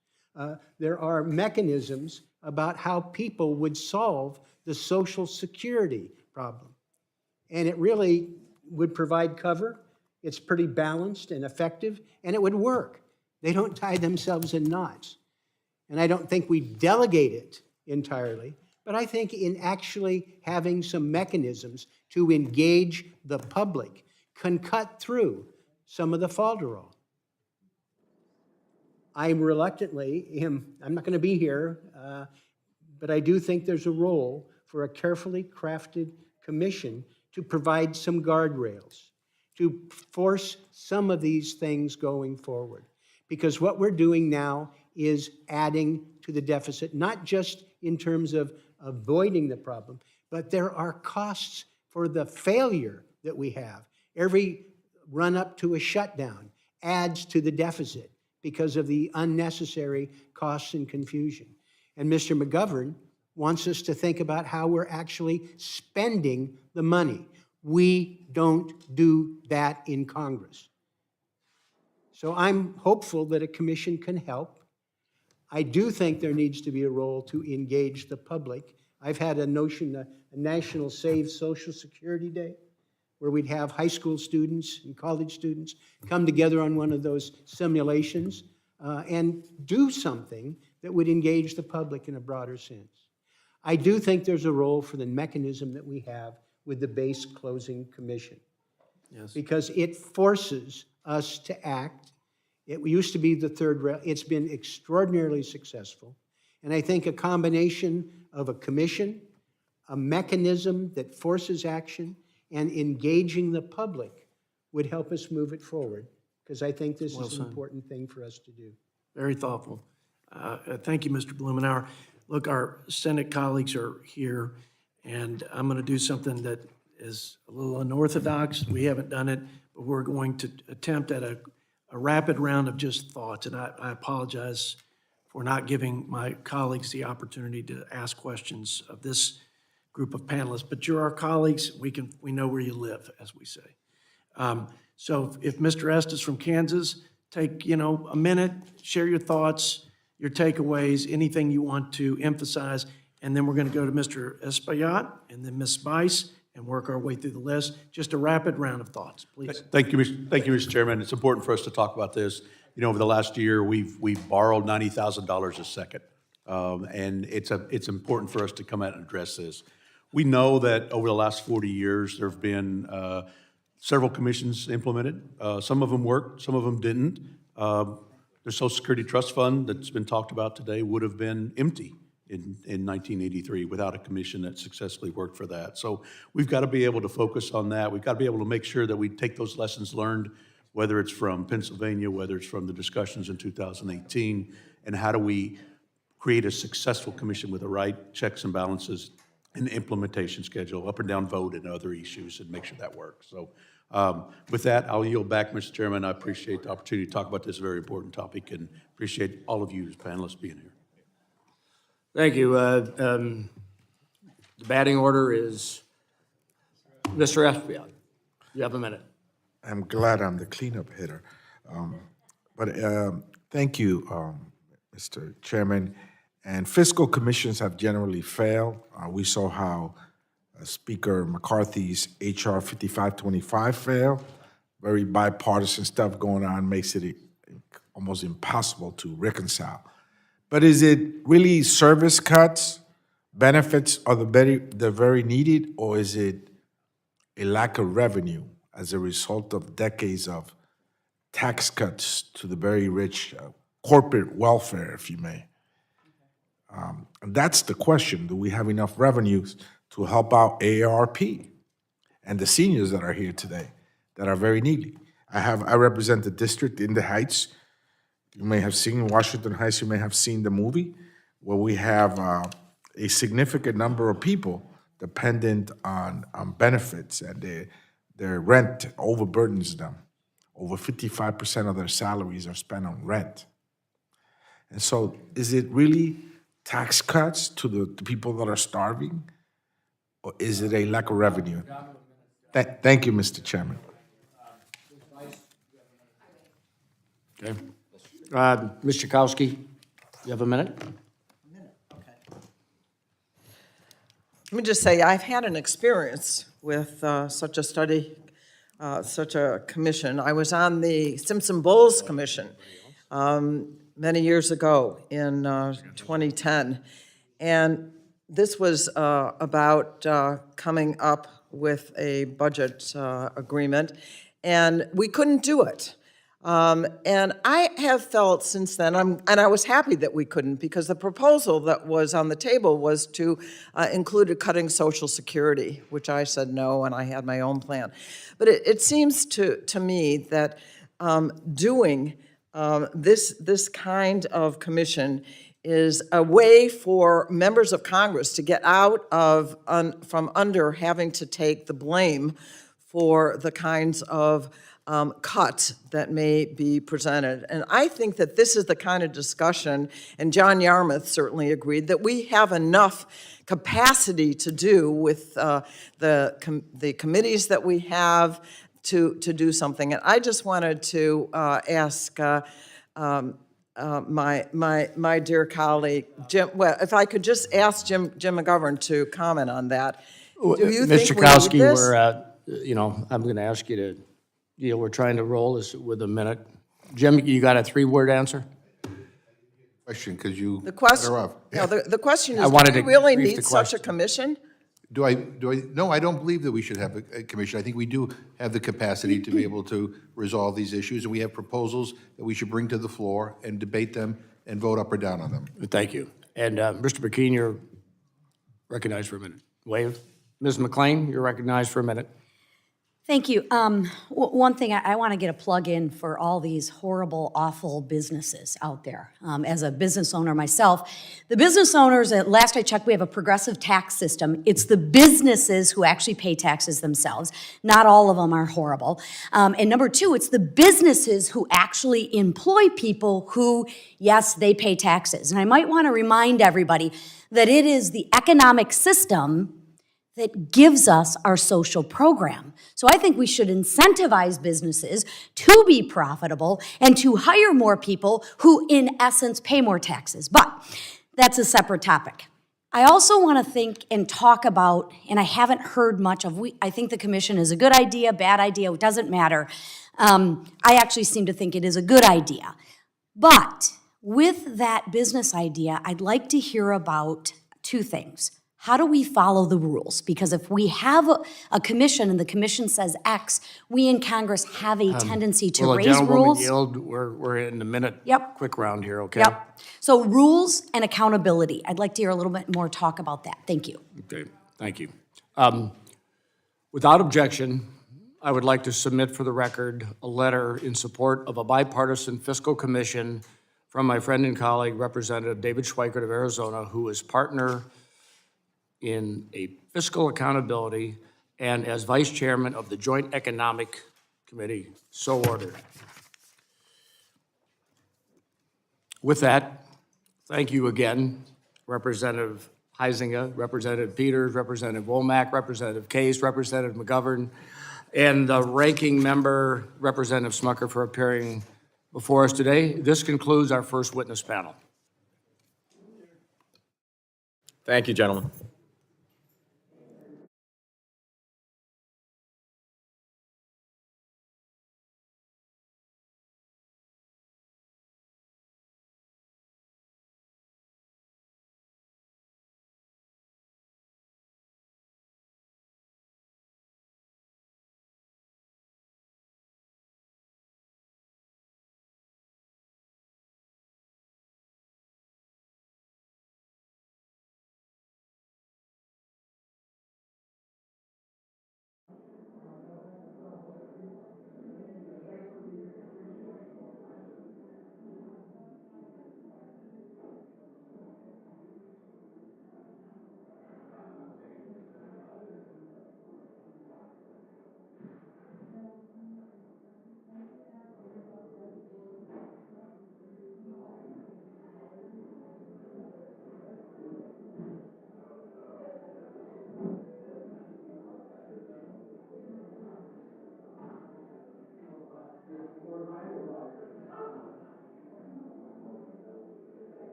There are mechanisms about how people would solve the Social Security problem. And it really would provide cover. It's pretty balanced and effective, and it would work. They don't tie themselves in knots. And I don't think we delegate it entirely, but I think in actually having some mechanisms to engage the public can cut through some of the falderall. I'm not going to be here, but I do think there's a role for a carefully crafted commission to provide some guardrails, to force some of these things going forward. Because what we're doing now is adding to the deficit, not just in terms of avoiding the problem, but there are costs for the failure that we have. Every run-up to a shutdown adds to the deficit because of the unnecessary costs and confusion. And Mr. McGovern wants us to think about how we're actually spending the money. We don't do that in Congress. So I'm hopeful that a commission can help. I do think there needs to be a role to engage the public. I've had a notion, a National Save Social Security Day, where we'd have high school students and college students come together on one of those simulations and do something that would engage the public in a broader sense. I do think there's a role for the mechanism that we have with the base closing commission. Yes. Because it forces us to act. It used to be the third rail. It's been extraordinarily successful. And I think a combination of a commission, a mechanism that forces action, and engaging the public would help us move it forward, because I think this is an important thing for us to do. Very thoughtful. Thank you, Mr. Blumenauer. Look, our Senate colleagues are here, and I'm going to do something that is a little unorthodox. We haven't done it, but we're going to attempt at a rapid round of just thoughts, and I apologize for not giving my colleagues the opportunity to ask questions of this group of panelists, but you're our colleagues. We know where you live, as we say. So if Mr. Estes from Kansas, take a minute, share your thoughts, your takeaways, anything you want to emphasize, and then we're going to go to Mr. Espaillat and then Ms. Spice and work our way through the list. Just a rapid round of thoughts, please. Thank you, Mr. Chairman. It's important for us to talk about this. Over the last year, we've borrowed $90,000 a second, and it's important for us to come out and address this. We know that over the last 40 years, there have been several commissions implemented. Some of them worked, some of them didn't. The Social Security Trust Fund that's been talked about today would have been empty in 1983 without a commission that successfully worked for that. So we've got to be able to focus on that. We've got to be able to make sure that we take those lessons learned, whether it's from Pennsylvania, whether it's from the discussions in 2018, and how do we create a successful commission with the right checks and balances and implementation schedule, up and down vote and other issues, and make sure that works. So with that, I'll yield back, Mr. Chairman. I appreciate the opportunity to talk about this very important topic and appreciate all of you as panelists being here. Thank you. The batting order is Mr. Espaillat. You have a minute. I'm glad I'm the cleanup hitter. Thank you, Mr. Chairman. And fiscal commissions have generally failed. We saw how Speaker McCarthy's H.R.5525 failed. Very bipartisan stuff going on makes it almost impossible to reconcile. But is it really service cuts, benefits are the very needed, or is it a lack of revenue as a result of decades of tax cuts to the very rich, corporate welfare, if you may? And that's the question. Do we have enough revenues to help out AARP and the seniors that are here today that are very needy? I represent the district in the Heights. You may have seen Washington Heights, you may have seen the movie, where we have a significant number of people dependent on benefits, and their rent overburdens them. Over 55% of their salaries are spent on rent. And so is it really tax cuts to the people that are starving, or is it a lack of revenue? Thank you, Mr. Chairman. Okay. Mr. Kowski, you have a minute? Let me just say, I've had an experience with such a study, such a commission. I was on the Simpson-Bowles Commission many years ago in 2010, and this was about coming up with a budget agreement, and we couldn't do it. And I have felt since then, and I was happy that we couldn't, because the proposal that was on the table was to include cutting Social Security, which I said no, and I had my own plan. But it seems to me that doing this kind of commission is a way for members of Congress to get out of from under having to take the blame for the kinds of cuts that may be presented. And I think that this is the kind of discussion, and John Yarmouth certainly agreed, that we have enough capacity to do with the committees that we have to do something. And I just wanted to ask my dear colleague, Jim, well, if I could just ask Jim McGovern to comment on that. Do you think Mr. we need Chakowski, this? we're, I'm going to ask you to, we're trying to roll this with a minute. Jim, you got a three-word answer? Question, because you The cut her question, off. no, the question I is, wanted do we to really brief the need such a question. commission? No, I don't believe that we should have a commission. I think we do have the capacity to be able to resolve these issues, and we have proposals that we should bring to the floor and debate them and vote up or down on them. Thank you. And Mr. McKean, you're recognized for a minute. Wave. Ms. McLean, you're recognized for a minute. Thank you. One thing, I want to get a plug in for all these horrible, awful businesses out there. As a business owner myself, the business owners, at last I checked, we have a progressive tax system. It's the businesses who actually pay taxes themselves. Not all of them are horrible. And number two, it's the businesses who actually employ people who, yes, they pay taxes. And I might want to remind everybody that it is the economic system that gives us our social program. So I think we should incentivize businesses to be profitable and to hire more people who, in essence, pay more taxes. But that's a separate topic. I also want to think and talk about, and I haven't heard much of, I think the commission is a good idea, bad idea, it doesn't matter. I actually seem to think it is a good idea. But with that business idea, I'd like to hear about two things. How do we follow the rules? Because if we have a commission and the commission says X, we in Congress have a tendency to Will a raise gentlewoman rules. yield? We're in the minute quick round here, okay? Yep. So rules and accountability. I'd like to hear a little bit more talk about that. Thank you. Okay, thank you. Without objection, I would like to submit for the record a letter in support of a bipartisan fiscal commission from my friend and colleague, Representative David Schweikert of Arizona, who is partner in a fiscal accountability and as vice chairman of the Joint Economic Committee. So ordered. With that, thank you again, Representative Heisinger, Representative Peters, Representative Womack, Representative Case, Representative McGovern, and the ranking member, Representative Smucker, for appearing before us today. This concludes our first witness panel. Thank you, gentlemen.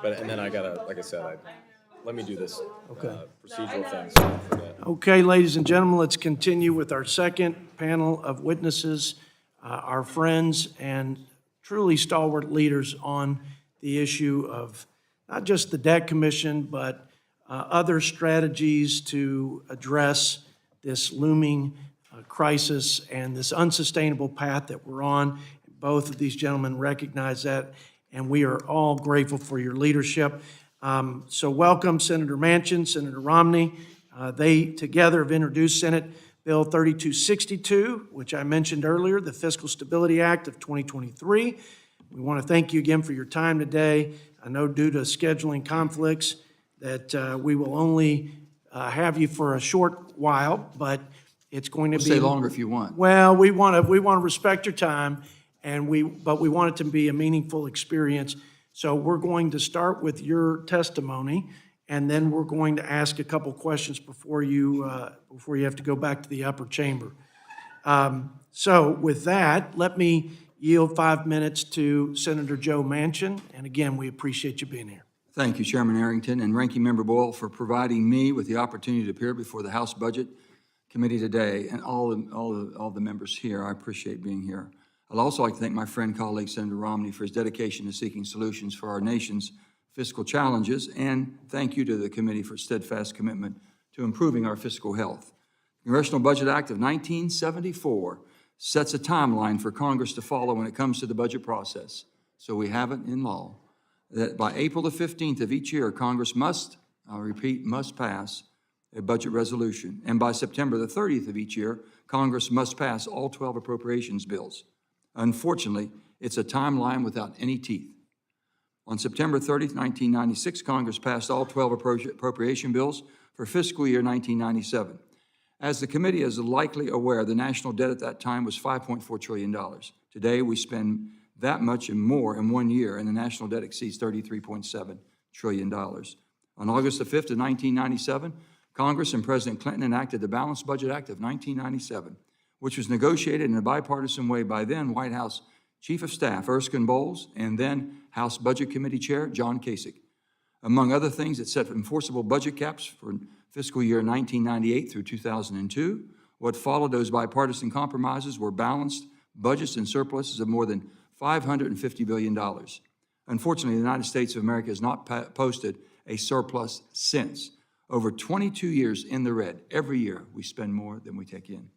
But, and then I gotta, like I said, let me do this procedural thing, so I don't forget. Okay, ladies and gentlemen, let's continue with our second panel of witnesses, our friends and truly stalwart leaders on the issue of not just the debt commission, but other strategies to address this looming crisis and this unsustainable path that we're on. Both of these gentlemen recognize that, and we are all grateful for your leadership. So welcome Senator Manchin, Senator Romney. They together have introduced Senate Bill 3262, which I mentioned earlier, the Fiscal Stability Act of 2023. We want to thank you again for your time today. I know due to scheduling conflicts that we will only have you for a short while, but it's going to be... Stay longer if you want. Well, we want to respect your time, but we want it to be a meaningful experience. So we're going to start with your testimony, and then we're going to ask a couple questions before you have to go back to the upper chamber. So with that, let me yield 5 minutes to Senator Joe Manchin, and again, we appreciate you being here. Thank you, Chairman Arrington and Ranking Member Boyle, for providing me with the opportunity to appear before the House Budget Committee today, and all the members here. I appreciate being here. I'd also like to thank my friend, colleague, Senator Romney, for his dedication to seeking solutions for our nation's fiscal challenges, and thank you to the committee for its steadfast commitment to improving our fiscal health. The Congressional Budget Act of 1974 sets a timeline for Congress to follow when it comes to the budget process. So we have it in law that by April the 15th of each year, Congress must, I'll repeat, must pass a budget resolution. And by September the 30th of each year, Congress must pass all 12 appropriations bills. Unfortunately, it's a timeline without any teeth. On September 30th, 1996, Congress passed all 12 appropriation bills for fiscal year 1997. As the committee is likely aware, the national debt at that time was $5.4 trillion. Today, we spend that much and more in 1 year, and the national debt exceeds $33.7 trillion. On August the 5th of 1997, Congress and President Clinton enacted the Balanced Budget Act of 1997, which was negotiated in a bipartisan way by then White House Chief of Staff Erskine Bowles and then House Budget Committee Chair John Kasich. Among other things, it set enforceable budget caps for fiscal year 1998 through 2002. What followed those bipartisan compromises were balanced budgets and surpluses of more than $550 billion. Unfortunately, the United States of America has not posted a surplus since. Over 22 years in the red. Every year, we spend more than we take in.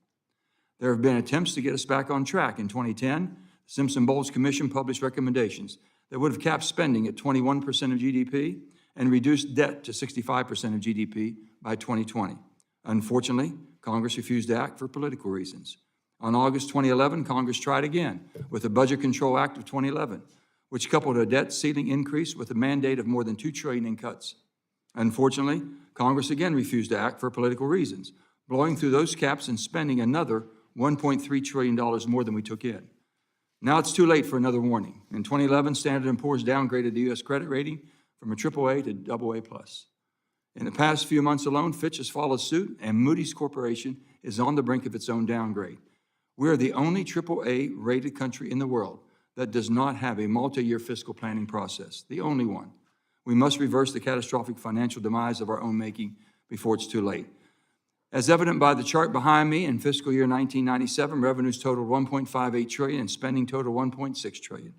There have been attempts to get us back on track. In 2010, the Simpson-Bowles Commission published recommendations that would have capped spending at 21% of GDP and reduced debt to 65% of GDP by 2020. Unfortunately, Congress refused to act for political reasons. On August 2011, Congress tried again with the Budget Control Act of 2011, which coupled a debt ceiling increase with a mandate of more than $2 trillion in cuts. Unfortunately, Congress again refused to act for political reasons, blowing through those caps and spending another $1.3 trillion more than we took in. Now it's too late for another warning. In 2011, Standard & Poor's downgraded the U.S. credit rating from a AAA to AA+. In the past few months alone, Fitch has followed suit, and Moody's Corporation is on the brink of its own downgrade. We are the only AAA-rated country in the world that does not have a multi-year fiscal planning process, the only one. We must reverse the catastrophic financial demise of our own making before it's too late. As evident by the chart behind me, in fiscal year 1997, revenues totaled $1.58 trillion and spending totaled $1.6 trillion.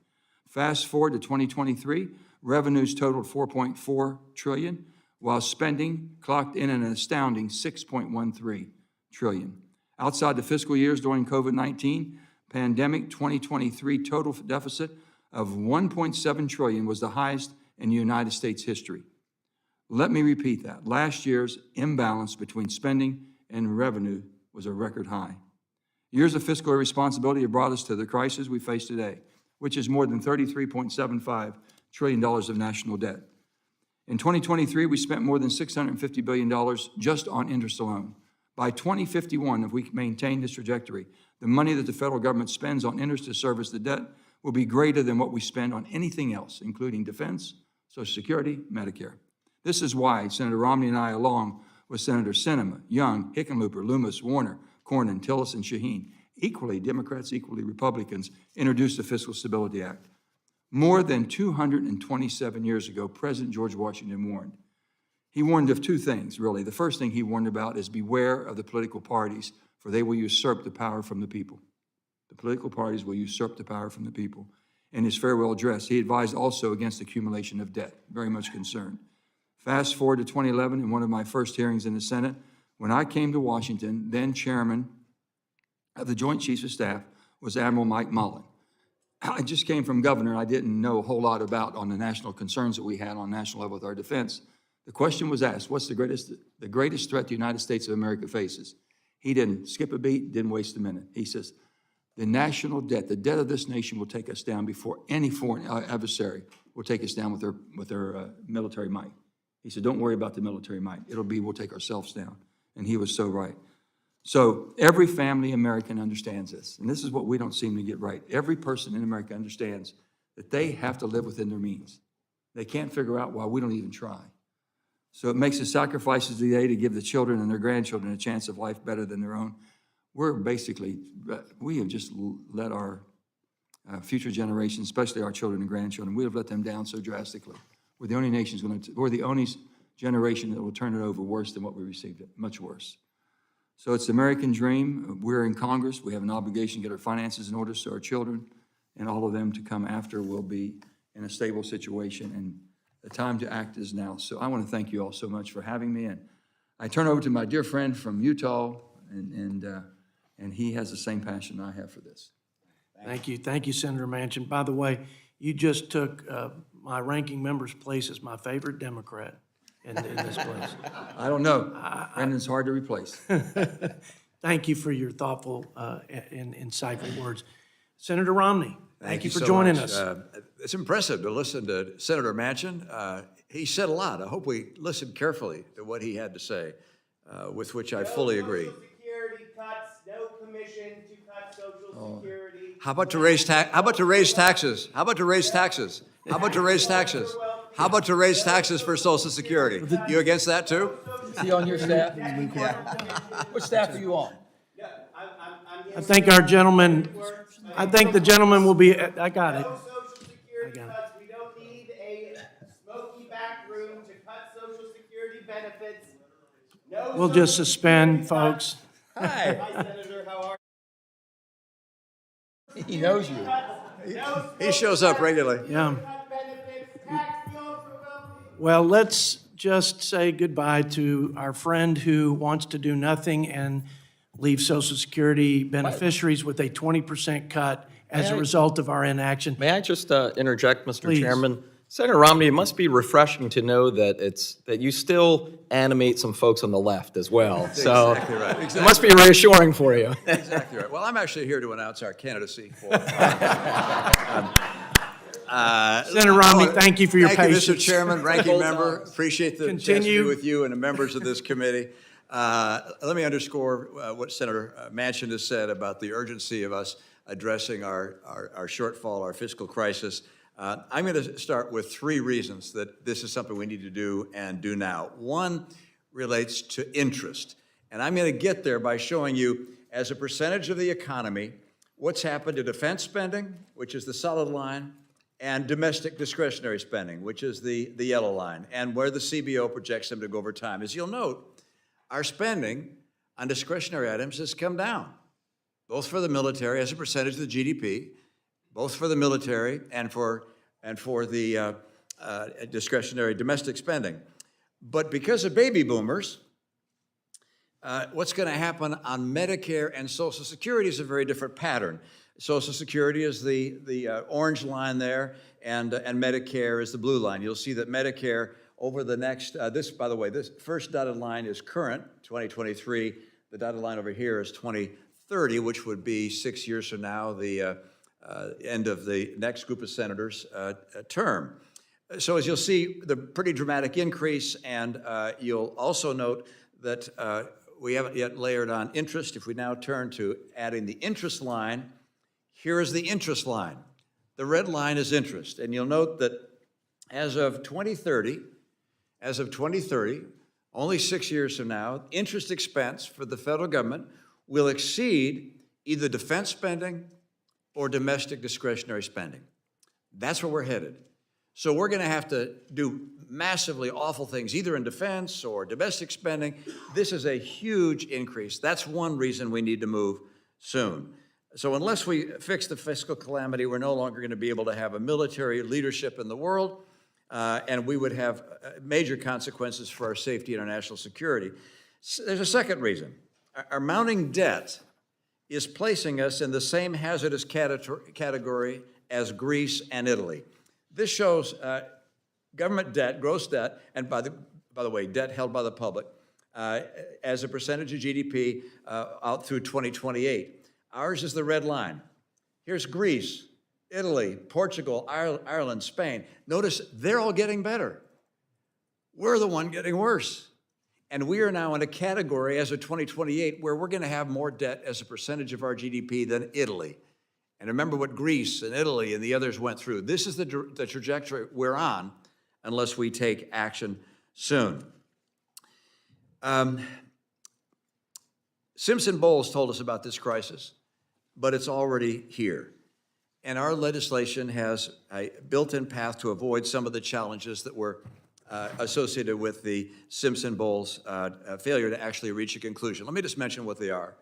Fast forward to 2023, revenues totaled $4.4 trillion, while spending clocked in an astounding $6.13 trillion. Outside the fiscal years during COVID-19 pandemic, 2023 total deficit of $1.7 trillion was the highest in United States history. Let me repeat that. Last year's imbalance between spending and revenue was a record high. Years of fiscal irresponsibility have brought us to the crisis we face today, which is more than $33.75 trillion of national debt. In 2023, we spent more than $650 billion just on interest alone. By 2051, if we maintain this trajectory, the money that the federal government spends on interest to service the debt will be greater than what we spend on anything else, including defense, Social Security, Medicare. This is why Senator Romney and I, along with Senator Sinema, Young, Hickenlooper, Loomis, Warner, Cornyn, Tillis, and Shaheen, equally Democrats, equally Republicans, introduced the Fiscal Stability Act. More than 227 years ago, President George Washington warned. He warned of two things, really. The first thing he warned about is beware of the political parties, for they will usurp the power from the people. The political parties will usurp the power from the people. In his farewell address, he advised also against accumulation of debt, very much concerned. Fast forward to 2011, in one of my first hearings in the Senate, when I came to Washington, then chairman of the Joint Chiefs of Staff was Admiral Mike Mullen. I just came from governor. I didn't know a whole lot about on the national concerns that we had on national level with our defense. The question was asked, what's the greatest threat the United States of America faces? He didn't skip a beat, didn't waste a minute. He says, the national debt, the debt of this nation will take us down before any foreign adversary will take us down with their military might. He said, don't worry about the military might. We'll take ourselves down. And he was so right. So every family American understands this, and this is what we don't seem to get right. Every person in America understands that they have to live within their means. They can't figure out why we don't even try. So it makes the sacrifices today to give the children and their grandchildren a chance of life better than their own. We have just let our future generations, especially our children and grandchildren, we have let them down so drastically. We're the only generation that will turn it over worse than what we received it, much worse. So it's the American dream. We're in Congress. We have an obligation to get our finances in order so our children and all of them to come after will be in a stable situation, and the time to act is now. So I want to thank you all so much for having me, and I turn over to my dear friend from Utah, and he has the same passion I have for this. Thank you, Senator Manchin. By the way, you just took my ranking member's place as my favorite Democrat in this place. I don't know. Brandon's hard to replace. Thank you for your thoughtful and insightful words. Senator Romney, thank you for so joining much. us. It's impressive to listen to Senator Manchin. He said a lot. I hope we listened carefully to what he had to say, with which I fully agree. Social Security cuts, no commission to cut Social Security. How about to raise taxes? How about to raise taxes? How about to raise taxes? How about to raise taxes? How about to raise taxes for Social Security? You against that too? Is he on your staff? What staff are you on? I think our gentleman, I think the gentleman will be, I got it. No Social Security cuts. We don't need a smoky back room to cut Social Security benefits. No We'll just suspend, folks. Hi. Hi, Senator. How are you? He knows you. He shows up regularly. Yeah. Well, let's just say goodbye to our friend who wants to do nothing and leave Social Security beneficiaries with a 20% cut as a result of our inaction. May I just interject, Mr. Please. Chairman? Senator Romney, it must be refreshing to know that that you still animate some folks on the left as well. So Exactly right. it must be reassuring for you. Exactly right. Well, I'm actually here to announce our candidacy for. Senator Romney, thank you for your patience. Thank you, Mr. Chairman, ranking member. Appreciate the chance to be Continue. with you and the members of this committee. Let me underscore what Senator Manchin has said about the urgency of us addressing our shortfall, our fiscal crisis. I'm going to start with 3 reasons that this is something we need to do and do now. One relates to interest. And I'm going to get there by showing you, as a percentage of the economy, what's happened to defense spending, which is the solid line, and domestic discretionary spending, which is the yellow line, and where the CBO projects them to go over time. As you'll note, our spending on discretionary items has come down, both for the military as a percentage of the GDP, both for the military and for the discretionary domestic spending. But because of baby boomers, what's going to happen on Medicare and Social Security is a very different pattern. Social Security is the orange line there, and Medicare is the blue line. You'll see that Medicare over the next, by the way, this first dotted line is current, 2023. The dotted line over here is 2030, which would be 6 years from now, the end of the next group of senators' term. So as you'll see, the pretty dramatic increase, and you'll also note that we haven't yet layered on interest. If we now turn to adding the interest line, here is the interest line. The red line is interest, and you'll note that as of 2030, only 6 years from now, interest expense for the federal government will exceed either defense spending or domestic discretionary spending. That's where we're headed. So we're going to have to do massively awful things, either in defense or domestic spending. This is a huge increase. That's one reason we need to move soon. So unless we fix the fiscal calamity, we're no longer going to be able to have a military leadership in the world, and we would have major consequences for our safety and our national security. There's a second reason. Our mounting debt is placing us in the same hazardous category as Greece and Italy. This shows government debt, gross debt, and by the way, debt held by the public, as a percentage of GDP out through 2028. Ours is the red line. Here's Greece, Italy, Portugal, Ireland, Spain. Notice they're all getting better. We're the one getting worse. And we are now in a category as of 2028 where we're going to have more debt as a percentage of our GDP than Italy. And remember what Greece and Italy and the others went through. This is the trajectory we're on unless we take action soon. Simpson-Bowles told us about this crisis, but it's already here. And our legislation has a built-in path to avoid some of the challenges that were associated with the Simpson-Bowles failure to actually reach a conclusion. Let me just mention what they are.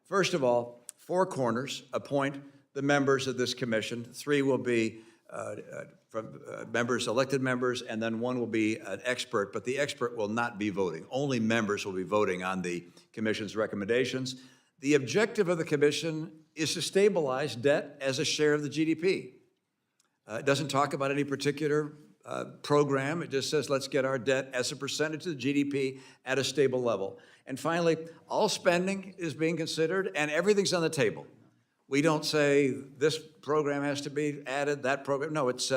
First of all, four corners appoint the members of this commission. Three will be from members, elected members, and then one will be an expert, but the expert will not be voting. Only members will be voting on the commission's recommendations. The objective of the commission is to stabilize debt as a share of the GDP. It doesn't talk about any particular program. It just says let's get our debt as a percentage of the GDP at a stable level. And finally, all spending is being considered and everything's on the table. We don't say this program has to be added, that program. No, it's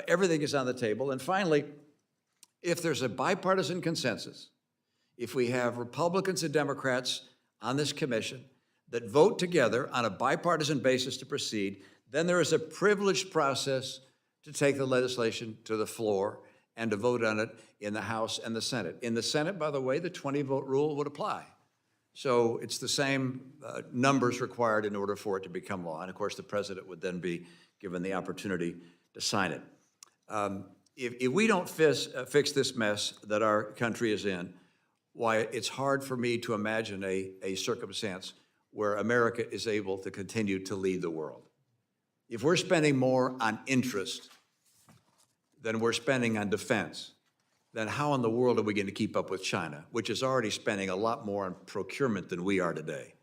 everything is on the table. And finally, if there's a bipartisan consensus, if we have Republicans and Democrats on this commission that vote together on a bipartisan basis to proceed, then there is a privileged process to take the legislation to the floor and to vote on it in the House and the Senate. In the Senate, by the way, the 20-vote rule would apply. So it's the same numbers required in order for it to become law. And of course, the president would then be given the opportunity to sign it. If we don't fix this mess that our country is in, why it's hard for me to imagine a circumstance where America is able to continue to lead the world. If we're spending more on interest than we're spending on defense, then how in the world are we going to keep up with China, which is already spending a lot more on procurement than we are today?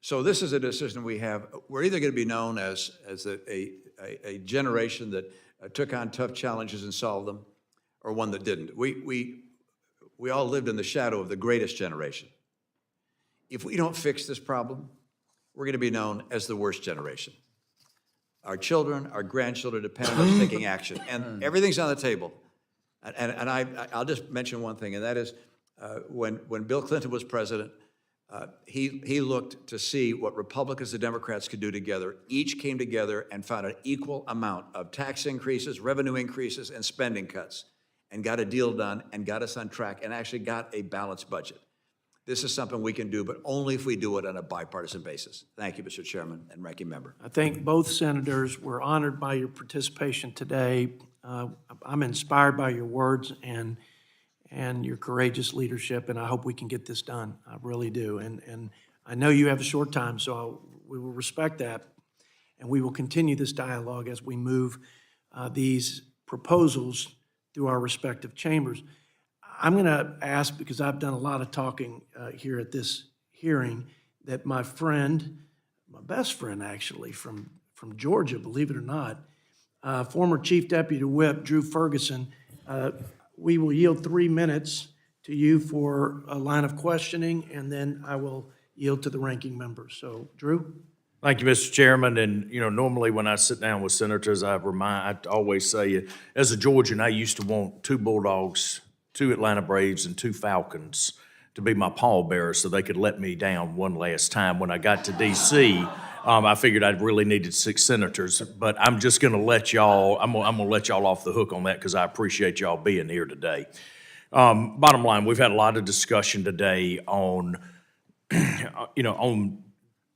So this is a decision we have. We're either going to be known as a generation that took on tough challenges and solved them, or one that didn't. We all lived in the shadow of the greatest generation. If we don't fix this problem, we're going to be known as the worst generation. Our children, our grandchildren depend on us taking action, and everything's on the table. And I'll just mention one thing, and that is when Bill Clinton was president, he looked to see what Republicans and Democrats could do together. Each came together and found an equal amount of tax increases, revenue increases, and spending cuts, and got a deal done and got us on track and actually got a balanced budget. This is something we can do, but only if we do it on a bipartisan basis. Thank you, Mr. Chairman and Ranking Member. I think both senators were honored by your participation today. I'm inspired by your words and your courageous leadership, and I hope we can get this done. I really do. And I know you have a short time, so we will respect that, and we will continue this dialogue as we move these proposals through our respective chambers. I'm going to ask, because I've done a lot of talking here at this hearing, that my friend, my best friend actually, from Georgia, believe it or not, former Chief Deputy Whip Drew Ferguson, we will yield 3 minutes to you for a line of questioning, and then I will yield to the ranking member. So, Drew? Thank you, Mr. Chairman. And, you know, normally when I sit down with senators, I always say, as a Georgian, I used to want 2 Bulldogs, 2 Atlanta Braves, and 2 Falcons to be my pallbearers so they could let me down one last time. When I got to D.C., I figured I really needed 6 senators, but I'm just going to let y'all, I'm going to let y'all off the hook on that because I appreciate y'all being here today. Bottom line, we've had a lot of discussion today on, on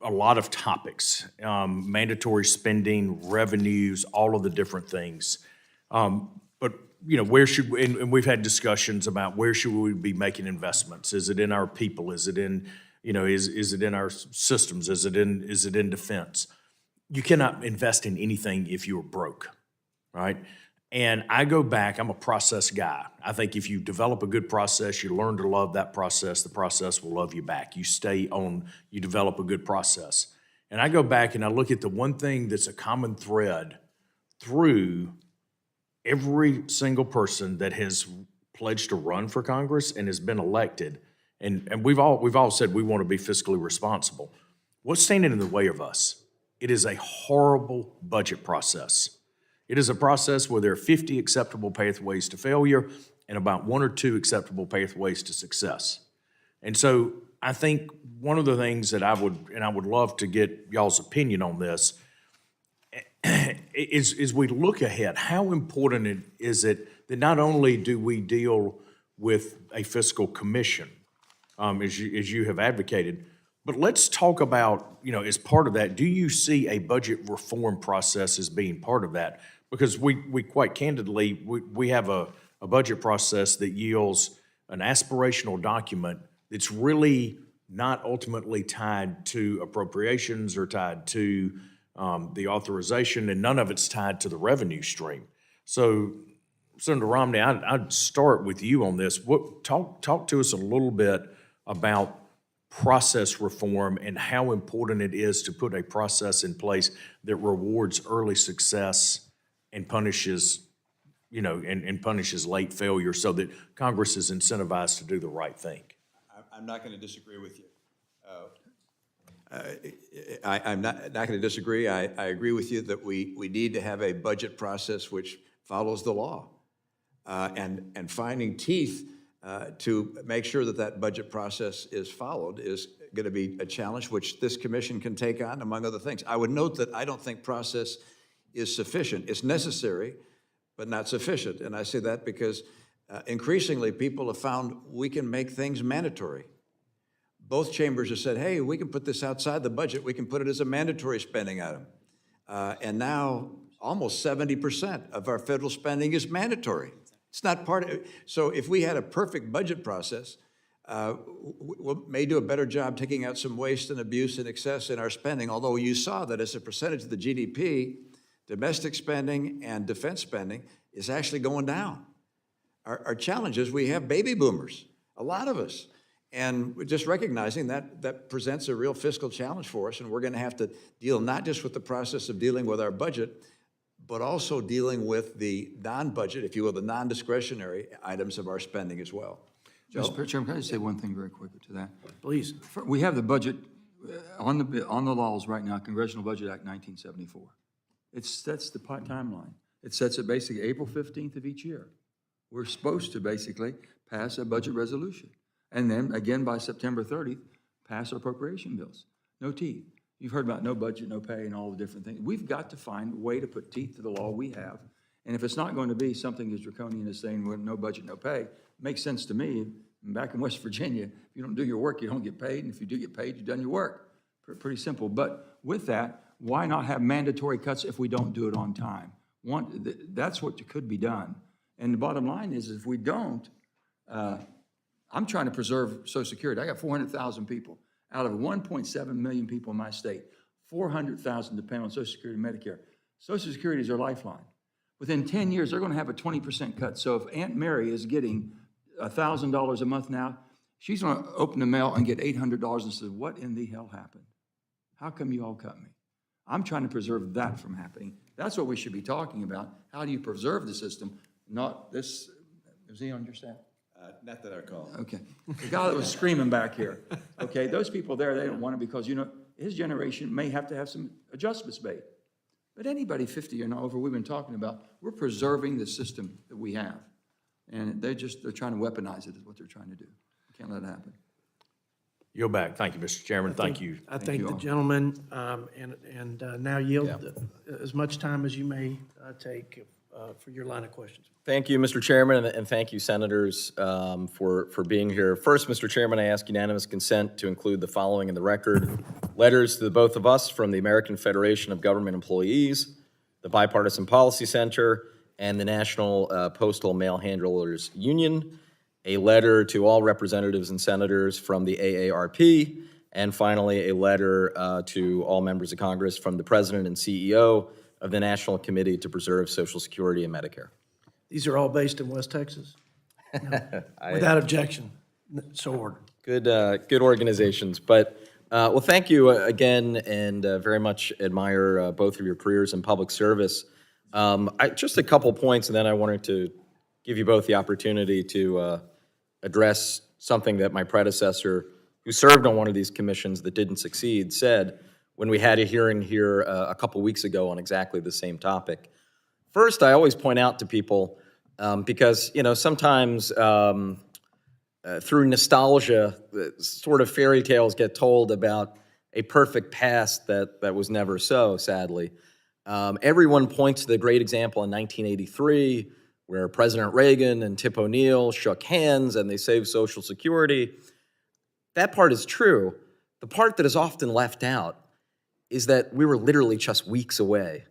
a lot of topics, mandatory spending, revenues, all of the different things. But, where should, and we've had discussions about where should we be making investments? Is it in our people? Is it in, is it in our systems? Is it in defense? You cannot invest in anything if you're broke, right? And I go back, I'm a process guy. I think if you develop a good process, you learn to love that process, the process will love you back. You develop a good process. And I go back and I look at the one thing that's a common thread through every single person that has pledged to run for Congress and has been elected. And we've all said we want to be fiscally responsible. What's standing in the way of us? It is a horrible budget process. It is a process where there are 50 acceptable pathways to failure and about 1 or 2 acceptable pathways to success. And so I think one of the things that I would love to get y'all's opinion on this is we look ahead. How important is it that not only do we deal with a fiscal commission, as you have advocated, but let's talk about, as part of that, do you see a budget reform process as being part of that? Because we quite candidly, we have a budget process that yields an aspirational document that's really not ultimately tied to appropriations or tied to the authorization, and none of it's tied to the revenue stream. So, Senator Romney, I'd start with you on this. Talk to us a little bit about process reform and how important it is to put a process in place that rewards early success and punishes, and punishes late failure so that Congress is incentivized to do the right thing. I'm not going to disagree with you. I'm not going to disagree. I agree with you that we need to have a budget process which follows the law. And finding teeth to make sure that that budget process is followed is going to be a challenge which this commission can take on, among other things. I would note that I don't think process is sufficient. It's necessary, but not sufficient. And I say that because increasingly people have found we can make things mandatory. Both chambers have said, hey, we can put this outside the budget. We can put it as a mandatory spending item. And now almost 70% of our federal spending is mandatory. It's not part of it. So if we had a perfect budget process, we may do a better job taking out some waste and abuse and excess in our spending, although you saw that as a percentage of the GDP, domestic spending and defense spending is actually going down. Our challenge is we have baby boomers, a lot of us. And we're just recognizing that presents a real fiscal challenge for us, and we're going to have to deal not just with the process of dealing with our budget, but also dealing with the non-budget, if you will, the non-discretionary items of our spending as well. Joe? Mr. Chairman, can I just say one thing very quickly to that? Please. We have the budget on the laws right now, Congressional Budget Act 1974. It sets the timeline. It sets it basically April 15th of each year. We're supposed to basically pass a budget resolution. And then again by September 30th, pass our appropriation bills. No teeth. You've heard about no budget, no pay, and all the different things. We've got to find a way to put teeth to the law we have. And if it's not going to be something as draconian as saying well, no budget, no pay, it makes sense to me. Back in West Virginia, if you don't do your work, you don't get paid. And if you do get paid, you've done your work. Pretty simple. But with that, why not have mandatory cuts if we don't do it on time? That's what could be done. And the bottom line is if we don't, I'm trying to preserve Social Security. I got 400,000 people. Out of 1.7 million people in my state, 400,000 depend on Social Security and Medicare. Social Security is their lifeline. Within 10 years, they're going to have a 20% cut. So if Aunt Mary is getting $1,000 a month now, she's going to open the mail and get $800 and say, what in the hell happened? How come you all cut me? I'm trying to preserve that from happening. That's what we should be talking about. How do you preserve the system, not this? Is he on your staff? Not that I recall. Okay. The guy that was screaming back here. Okay, those people there, they don't want it because, his generation may have to have some adjustments made. But anybody 50 and over, we've been talking about, we're preserving the system that we have. And they're trying to weaponize it is what they're trying to do. Can't let it happen. Yield back. Thank you, Mr. Chairman. Thank you. I thank the gentleman, and now yield as much time as you may take for your line of questions. Thank you, Mr. Chairman, and thank you, Senators, for being here. First, Mr. Chairman, I ask unanimous consent to include the following in the record. Letters to the both of us from the American Federation of Government Employees, the Bipartisan Policy Center, and the National Postal Mail Handlers Union. A letter to all representatives and senators from the AARP, and finally, a letter to all members of Congress from the President and CEO of the National Committee to Preserve Social Security and Medicare. These are all based in West Texas? No. Without objection, so ordered. Good organizations. But, well, thank you again, and very much admire both of your careers in public service. Just a couple points, and then I wanted to give you both the opportunity to address something that my predecessor, who served on one of these commissions that didn't succeed, said when we had a hearing here a couple weeks ago on exactly the same topic. First, I always point out to people, because, you know, sometimes through nostalgia, sort of fairy tales get told about a perfect past that was never so, sadly. Everyone points to the great example in 1983, where President Reagan and Tip O'Neill shook hands and they saved Social Security. That part is true. The part that is often left out is that we were literally just weeks away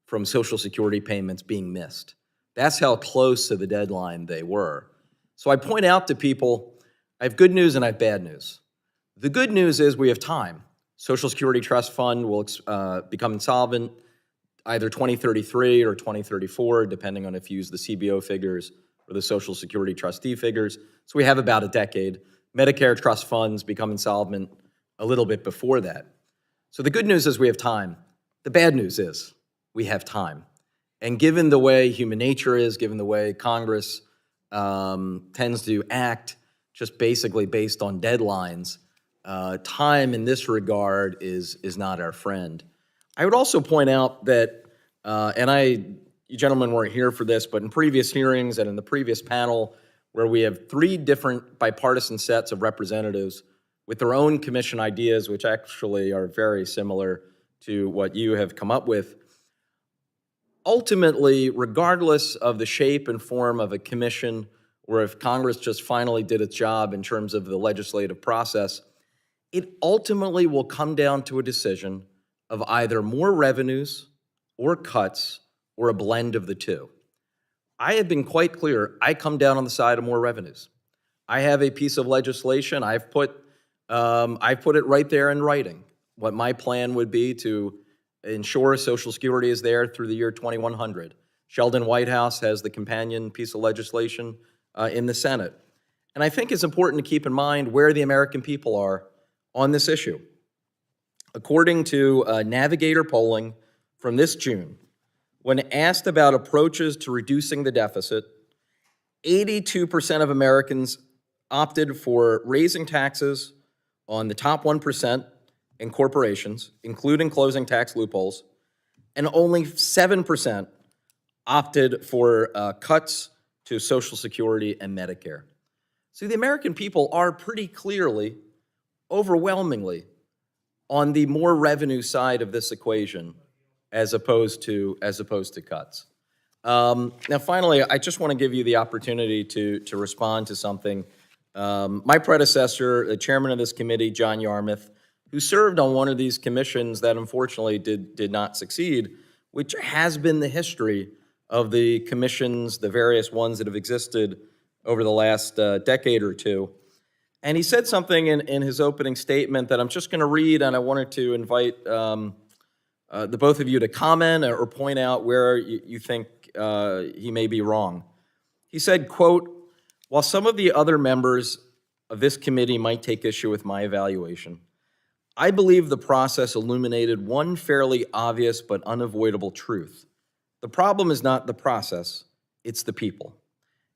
from Social Security payments being missed. That's how close to the deadline they were. So I point out to people, I have good news and I have bad news. The good news is we have time. Social Security Trust Fund will become insolvent either 2033 or 2034, depending on if you use the CBO figures or the Social Security trustee figures. So we have about a decade. Medicare trust funds become insolvent a little bit before that. So the good news is we have time. The bad news is we have time. And given the way human nature is, given the way Congress tends to act just basically based on deadlines, time in this regard is not our friend. I would also point out that, you gentlemen weren't here for this, but in previous hearings and in the previous panel, where we have 3 different bipartisan sets of representatives with their own commission ideas, which actually are very similar to what you have come up with. Ultimately, regardless of the shape and form of a commission, or if Congress just finally did its job in terms of the legislative process, it ultimately will come down to a decision of either more revenues or cuts or a blend of the two. I have been quite clear, I come down on the side of more revenues. I have a piece of legislation, I've put it right there in writing, what my plan would be to ensure Social Security is there through the year 2100. Sheldon Whitehouse has the companion piece of legislation in the Senate. And I think it's important to keep in mind where the American people are on this issue. According to Navigator polling from this June, when asked about approaches to reducing the deficit, 82% of Americans opted for raising taxes on the top 1% in corporations, including closing tax loopholes, and only 7% opted for cuts to Social Security and Medicare. So the American people are pretty clearly, overwhelmingly, on the more revenue side of this equation as opposed to cuts. Now, finally, I just want to give you the opportunity to respond to something. My predecessor, the chairman of this committee, John Yarmouth, who served on one of these commissions that unfortunately did not succeed, which has been the history of the commissions, the various ones that have existed over the last decade or two. And he said something in his opening statement that I'm just going to read, and I wanted to invite the both of you to comment or point out where you think he may be wrong. He said, quote, "While some of the other members of this committee might take issue with my evaluation, I believe the process illuminated one fairly obvious but unavoidable truth. The problem is not the process, it's the people.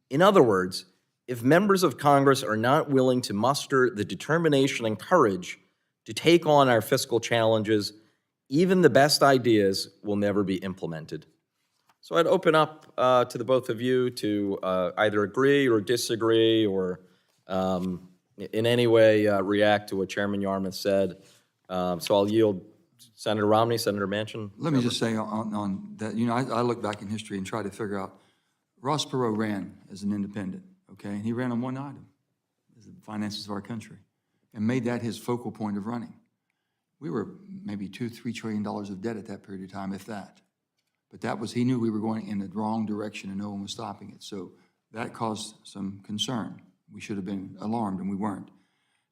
In other words, if members of Congress are not willing to muster the determination and courage to take on our fiscal challenges, even the best ideas will never be implemented." So I'd open up to the both of you to either agree or disagree or in any way react to what Chairman Yarmouth said. So I'll yield Senator Romney, Senator Manchin. Let me just say on that, I look back in history and try to figure out, Ross Perot ran as an independent, okay? And he ran on one item, the finances of our country, and made that his focal point of running. We were maybe $2-3 trillion of debt at that period of time, if that. But he knew we were going in the wrong direction and no one was stopping it. So that caused some concern. We should have been alarmed and we weren't.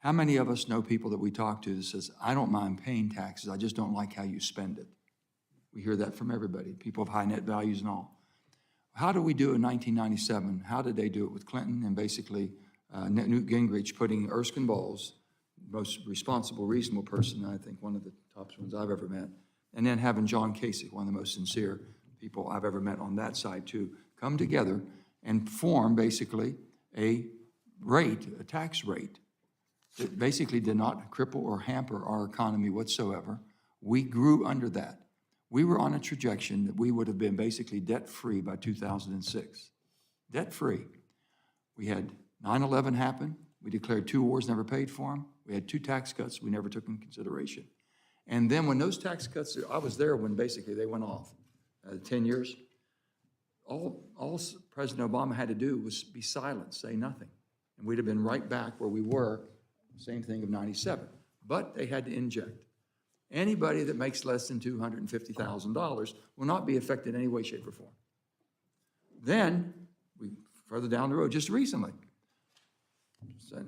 How many of us know people that we talk to that says, I don't mind paying taxes, I just don't like how you spend it? We hear that from everybody, people of high net values and all. How do we do it in 1997? How did they do it with Clinton and basically Newt Gingrich putting Erskine Bowles, most responsible, reasonable person, I think one of the top ones I've ever met, and then having John Kasich, one of the most sincere people I've ever met on that side too, come together and form basically a tax rate that basically did not cripple or hamper our economy whatsoever. We grew under that. We were on a trajectory that we would have been basically debt-free by 2006. Debt-free. We had 9/11 happen. We declared 2 wars, never paid for them. We had 2 tax cuts we never took in consideration. And then when those tax cuts, I was there when basically they went off, 10 years. All President Obama had to do was be silent, say nothing. And we'd have been right back where we were, same thing of 97. But they had to inject. Anybody that makes less than $250,000 will not be affected in any way, shape, or form. Then, further down the road, just recently,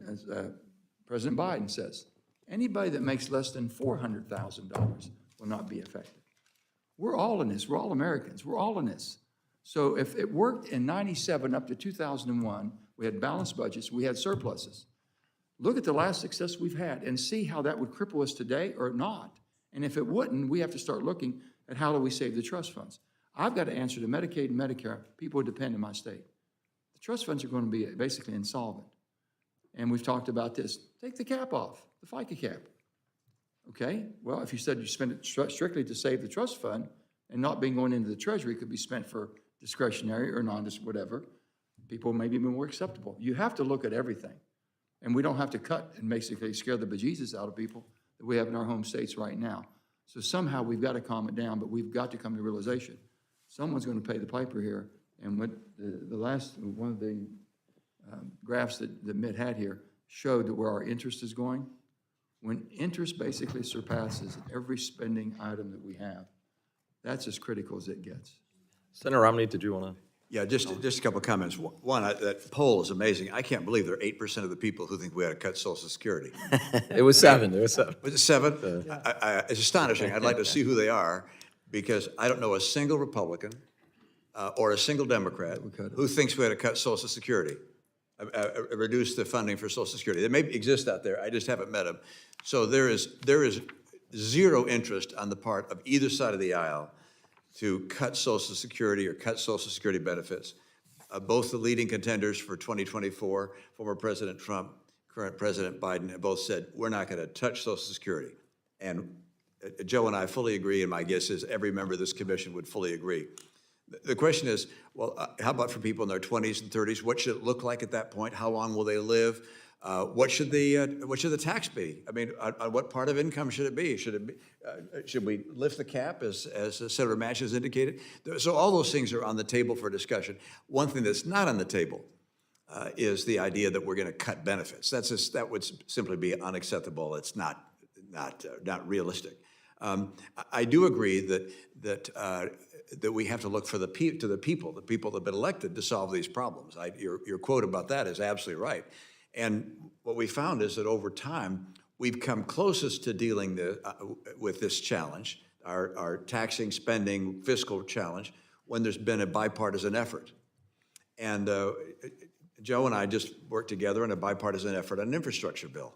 as President Biden says, anybody that makes less than $400,000 will not be affected. We're all in this. We're all Americans. We're all in this. So if it worked in 97 up to 2001, we had balanced budgets, we had surpluses. Look at the last success we've had and see how that would cripple us today or not. And if it wouldn't, we have to start looking at how do we save the trust funds. I've got to answer to Medicaid and Medicare, people who depend on my state. The trust funds are going to be basically insolvent. And we've talked about this. Take the cap off, the FICA cap. Okay, well, if you said you spend it strictly to save the trust fund and not being going into the treasury, it could be spent for discretionary or whatever, people may be more acceptable. You have to look at everything. And we don't have to cut and basically scare the bejesus out of people that we have in our home states right now. So somehow we've got to calm it down, but we've got to come to realization. Someone's going to pay the piper here. And what the last, one of the graphs that Mitt had here showed that where our interest is going. When interest basically surpasses every spending item that we have, that's as critical as it gets. Senator Romney, did you want to? Yeah, just a couple of comments. One, that poll is amazing. I can't believe there are 8% of the people who think we ought to cut Social Security. It was 7. It was 7. Was it 7? It's astonishing. I'd like to see who they are because I don't know a single Republican or a single Democrat who thinks we ought to cut Social Security, reduce the funding for Social Security. They may exist out there. I just haven't met them. So there is zero interest on the part of either side of the aisle to cut Social Security or cut Social Security benefits. Both the leading contenders for 2024, former President Trump, current President Biden, have both said, we're not going to touch Social Security. And Joe and I fully agree, and my guess is every member of this commission would fully agree. The question is, well, how about for people in their 20s and 30s? What should it look like at that point? How long will they live? What should the tax be? I mean, on what part of income should it be? Should we lift the cap, as Senator Manchin has indicated? So all those things are on the table for discussion. One thing that's not on the table is the idea that we're going to cut benefits. That would simply be unacceptable. It's not realistic. I do agree that we have to look to the people that have been elected to solve these problems. Your quote about that is absolutely right. And what we found is that over time, we've come closest to dealing with this challenge, our taxing, spending, fiscal challenge, when there's been a bipartisan effort. And Joe and I just worked together on a bipartisan effort on an infrastructure bill,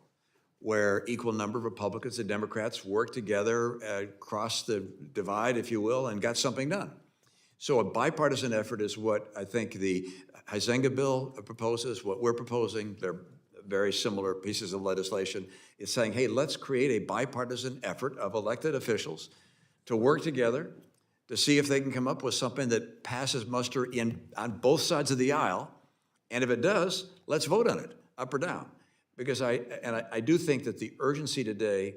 where equal number of Republicans and Democrats worked together, across the divide, if you will, and got something done. So a bipartisan effort is what I think the Huizenga bill proposes, what we're proposing. They're very similar pieces of legislation. It's saying, hey, let's create a bipartisan effort of elected officials to work together to see if they can come up with something that passes muster on both sides of the aisle. And if it does, let's vote on it, up or down. Because I do think that the urgency today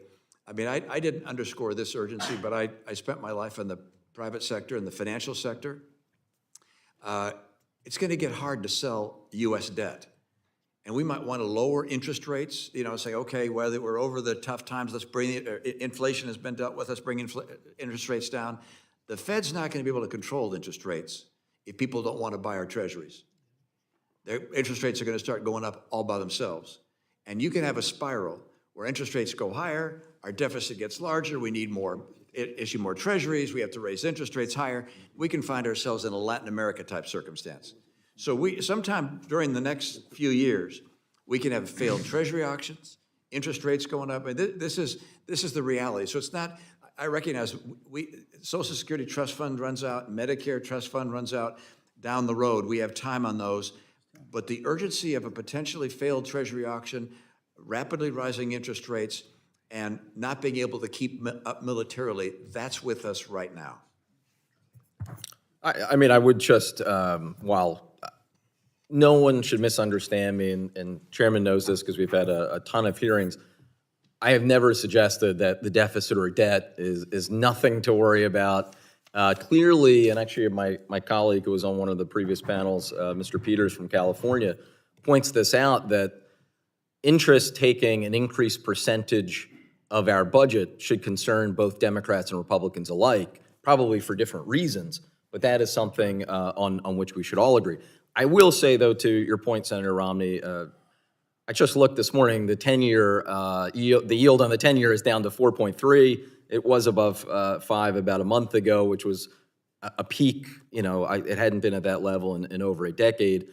I mean, I didn't underscore this urgency, but I spent my life in the private sector, in the financial sector. It's going to get hard to sell U.S. debt. And we might want to lower interest rates, you know, say, okay, whether we're over the tough times, let's bring it, inflation has been dealt with, let's bring interest rates down. The Fed's not going to be able to control interest rates if people don't want to buy our treasuries. Their interest rates are going to start going up all by themselves. And you can have a spiral where interest rates go higher, our deficit gets larger, we need more, issue more treasuries, we have to raise interest rates higher. We can find ourselves in a Latin America type circumstance. So sometime during the next few years, we can have failed treasury auctions, interest rates going up, and this is the reality. So it's not, I recognize Social Security Trust Fund runs out, Medicare Trust Fund runs out down the road. We have time on those. But the urgency of a potentially failed treasury auction, rapidly rising interest rates, and not being able to keep up militarily, that's with us right now. I mean, I would just, while no one should misunderstand me, and Chairman knows this because we've had a ton of hearings, I have never suggested that the deficit or debt is nothing to worry about. Clearly, and actually my colleague who was on one of the previous panels, Mr. Peters from California, points this out, that interest taking an increased percentage of our budget should concern both Democrats and Republicans alike, probably for different reasons, but that is something on which we should all agree. I will say, though, to your point, Senator Romney, I just looked this morning, the 10-year yield, the yield on the 10-year is down to 4.3. It was above 5 about a month ago, which was a peak. You know, it hadn't been at that level in over a decade.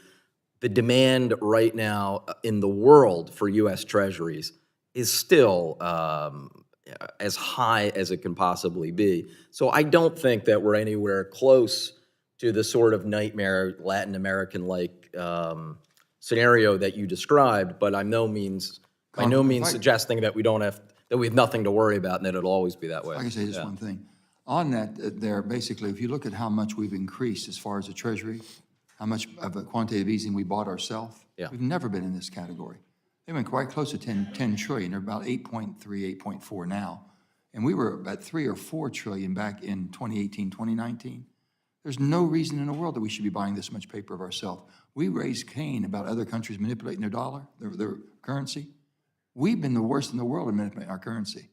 The demand right now in the world for U.S. Treasuries is still as high as it can possibly be. So I don't think that we're anywhere close to the sort of nightmare Latin American-like scenario that you described, but by no means suggesting that we have nothing to worry about and that it'll always be that way. I can say just one thing. On that, there basically, if you look at how much we've increased as far as the Treasury, how much of a quantitative easing we bought ourselves, we've never been in this category. They've been quite close to 10 trillion. They're about 8.3, 8.4 now. And we were about 3 or 4 trillion back in 2018, 2019. There's no reason in the world that we should be buying this much paper of ourselves. We raised Cain about other countries manipulating their dollar, their currency. We've been the worst in the world at manipulating our currency.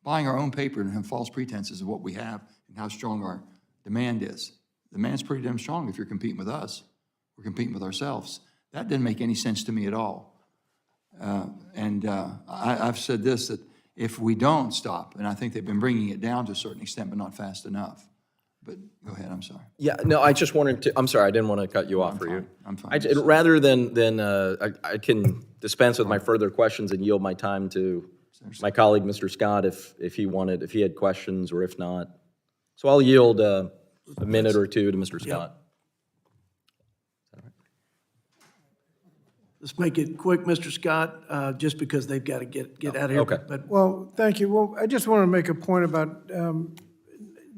Buying our own paper and having false pretenses of what we have and how strong our demand is. The demand's pretty damn strong if you're competing with us. We're competing with ourselves. That didn't make any sense to me at all. I've said this, that if we don't stop, and I think they've been bringing it down to a certain extent, but not fast enough. But go ahead, I'm sorry. Yeah, no, I just wanted to, I'm sorry, I didn't want to cut you off for you. I'm fine. Rather than I can dispense with my further questions and yield my time to my colleague, Mr. Scott, if he had questions, or if not. So I'll yield a minute or two to Mr. Scott. Let's make it quick, Mr. Scott, just because they've got to get out of here. Okay. But Well, thank you. Well, I just want to make a point about,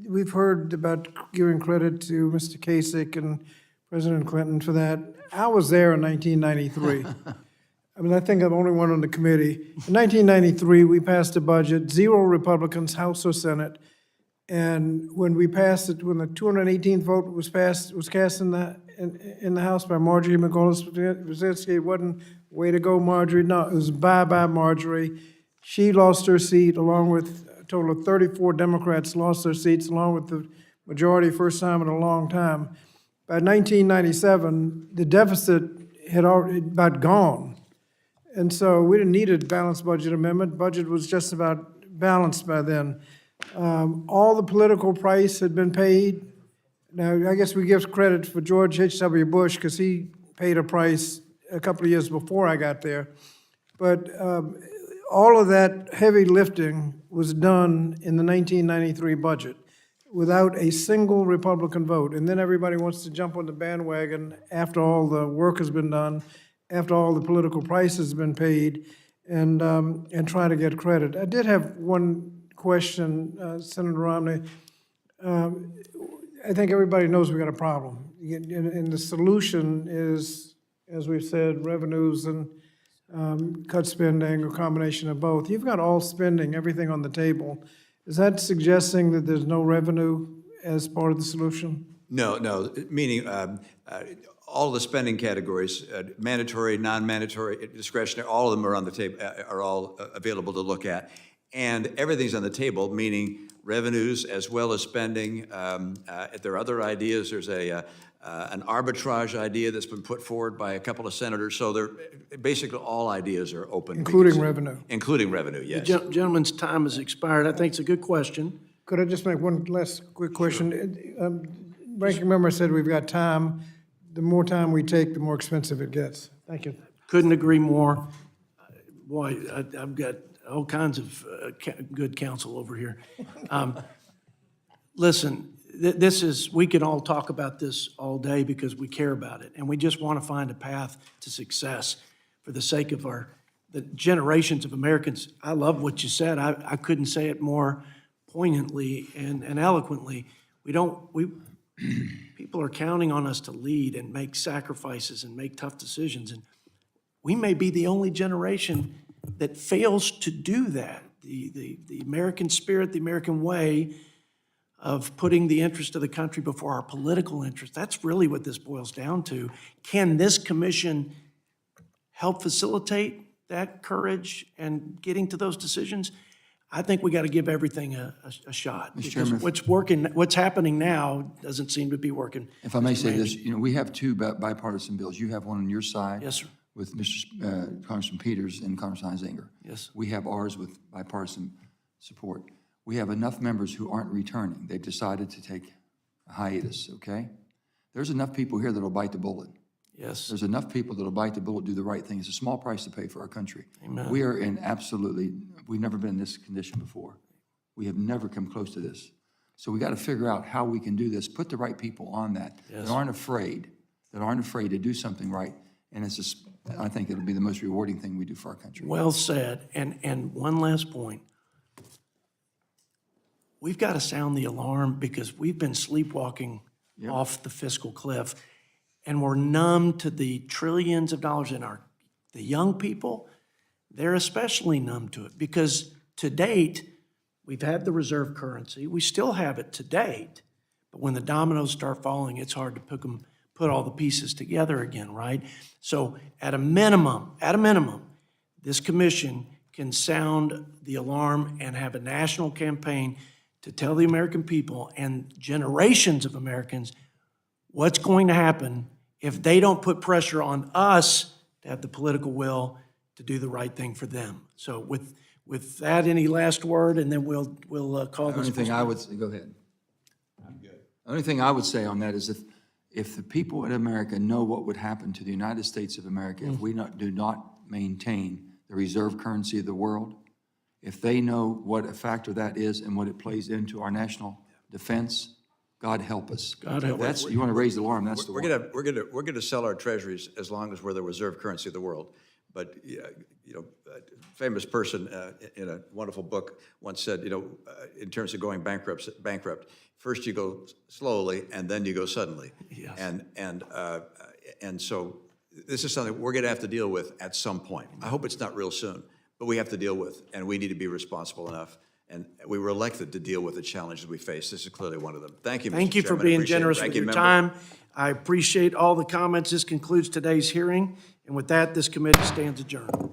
we've heard about giving credit to Mr. Kasich and President Clinton for that. I was there in 1993. I mean, I think I'm the only one on the committee. In 1993, we passed a budget, 0 Republicans, House or Senate. And when we passed it, when the 218th vote was cast in the House by Marjorie McGuinness-Brzezinski, it wasn't way to go, Marjorie. No, it was bye-bye, Marjorie. She lost her seat, along with a total of 34 Democrats lost their seats, along with the majority, first time in a long time. By 1997, the deficit had already about gone. And so we didn't need a balanced budget amendment. Budget was just about balanced by then. All the political price had been paid. Now, I guess we give credit for George H.W. Bush because he paid a price a couple of years before I got there. But all of that heavy lifting was done in the 1993 budget without a single Republican vote. And then everybody wants to jump on the bandwagon after all the work has been done, after all the political price has been paid, and try to get credit. I did have one question, Senator Romney. I think everybody knows we got a problem. And the solution is, as we've said, revenues and cut spending, or combination of both. You've got all spending, everything on the table. Is that suggesting that there's no revenue as part of the solution? No, meaning all the spending categories, mandatory, non-mandatory, discretionary, all of them are on the table, are all available to look at. And everything's on the table, meaning revenues as well as spending. There are other ideas. There's an arbitrage idea that's been put forward by a couple of senators. So basically all ideas are open. Including revenue? Including revenue, yes. The gentleman's time has expired. I think it's a good question. Could I just make one last quick question? Ranking member said we've got time. The more time we take, the more expensive it gets. Thank you. Couldn't agree more. Boy, I've got all kinds of good counsel over here. Listen, we can all talk about this all day because we care about it, and we just want to find a path to success for the sake of the generations of Americans. I love what you said. I couldn't say it more poignantly and eloquently. People are counting on us to lead and make sacrifices and make tough decisions, and we may be the only generation that fails to do that. The American spirit, the American way of putting the interest of the country before our political interest, that's really what this boils down to. Can this commission help facilitate that courage and getting to those decisions? I think we got to give everything a shot. Mr. Chairman, What's happening now doesn't seem to be working. if I may say this, we have two bipartisan bills. You have one on your side. Yes, sir. With Congressman Peters and Congressman Heinzinger. Yes. We have ours with bipartisan support. We have enough members who aren't returning. They've decided to take a hiatus, okay? There's enough people here that'll bite the bullet. Yes. There's enough people that'll bite the bullet, do the right thing. It's a small price to pay for our country. Amen. We are we've never been in this condition before. We have never come close to this. So we got to figure out how we can do this, put the right people on that aren't afraid to do something right. And I think it'll be the most rewarding thing we do for our country. Well said. And one last point. We've got to sound the alarm because we've been sleepwalking off the fiscal cliff, and we're numb to the trillions of dollars in the young people. They're especially numb to it because to date, we've had the reserve currency. We still have it to date, but when the dominoes start falling, it's hard to put all the pieces together again, right? So at a minimum, this commission can sound the alarm and have a national campaign to tell the American people and generations of Americans what's going to happen if they don't put pressure on us to have the political will to do the right thing for them. So with that, any last word, and then we'll call this. The only thing I would say, go ahead. I'm good. The only thing I would say on that is if the people in America know what would happen to the United States of America if we do not maintain the reserve currency of the world, if they know what a factor that is and what it plays into our national defense, God help us. God help us. You want to raise the alarm, that's the one. We're gonna sell our treasuries as long as we're the reserve currency of the world. But a famous person in a wonderful book once said, in terms of going bankrupt, first you go slowly and then you go suddenly. Yes. And so this is something we're going to have to deal with at some point. I hope it's not real soon, but we have to deal with, and we need to be responsible enough. And we were elected to deal with the challenges we face. This is clearly one of them. Thank you, Mr. Thank you for Chairman. being generous with your time. I appreciate all the comments. This concludes today's hearing. And with that, this committee stands adjourned.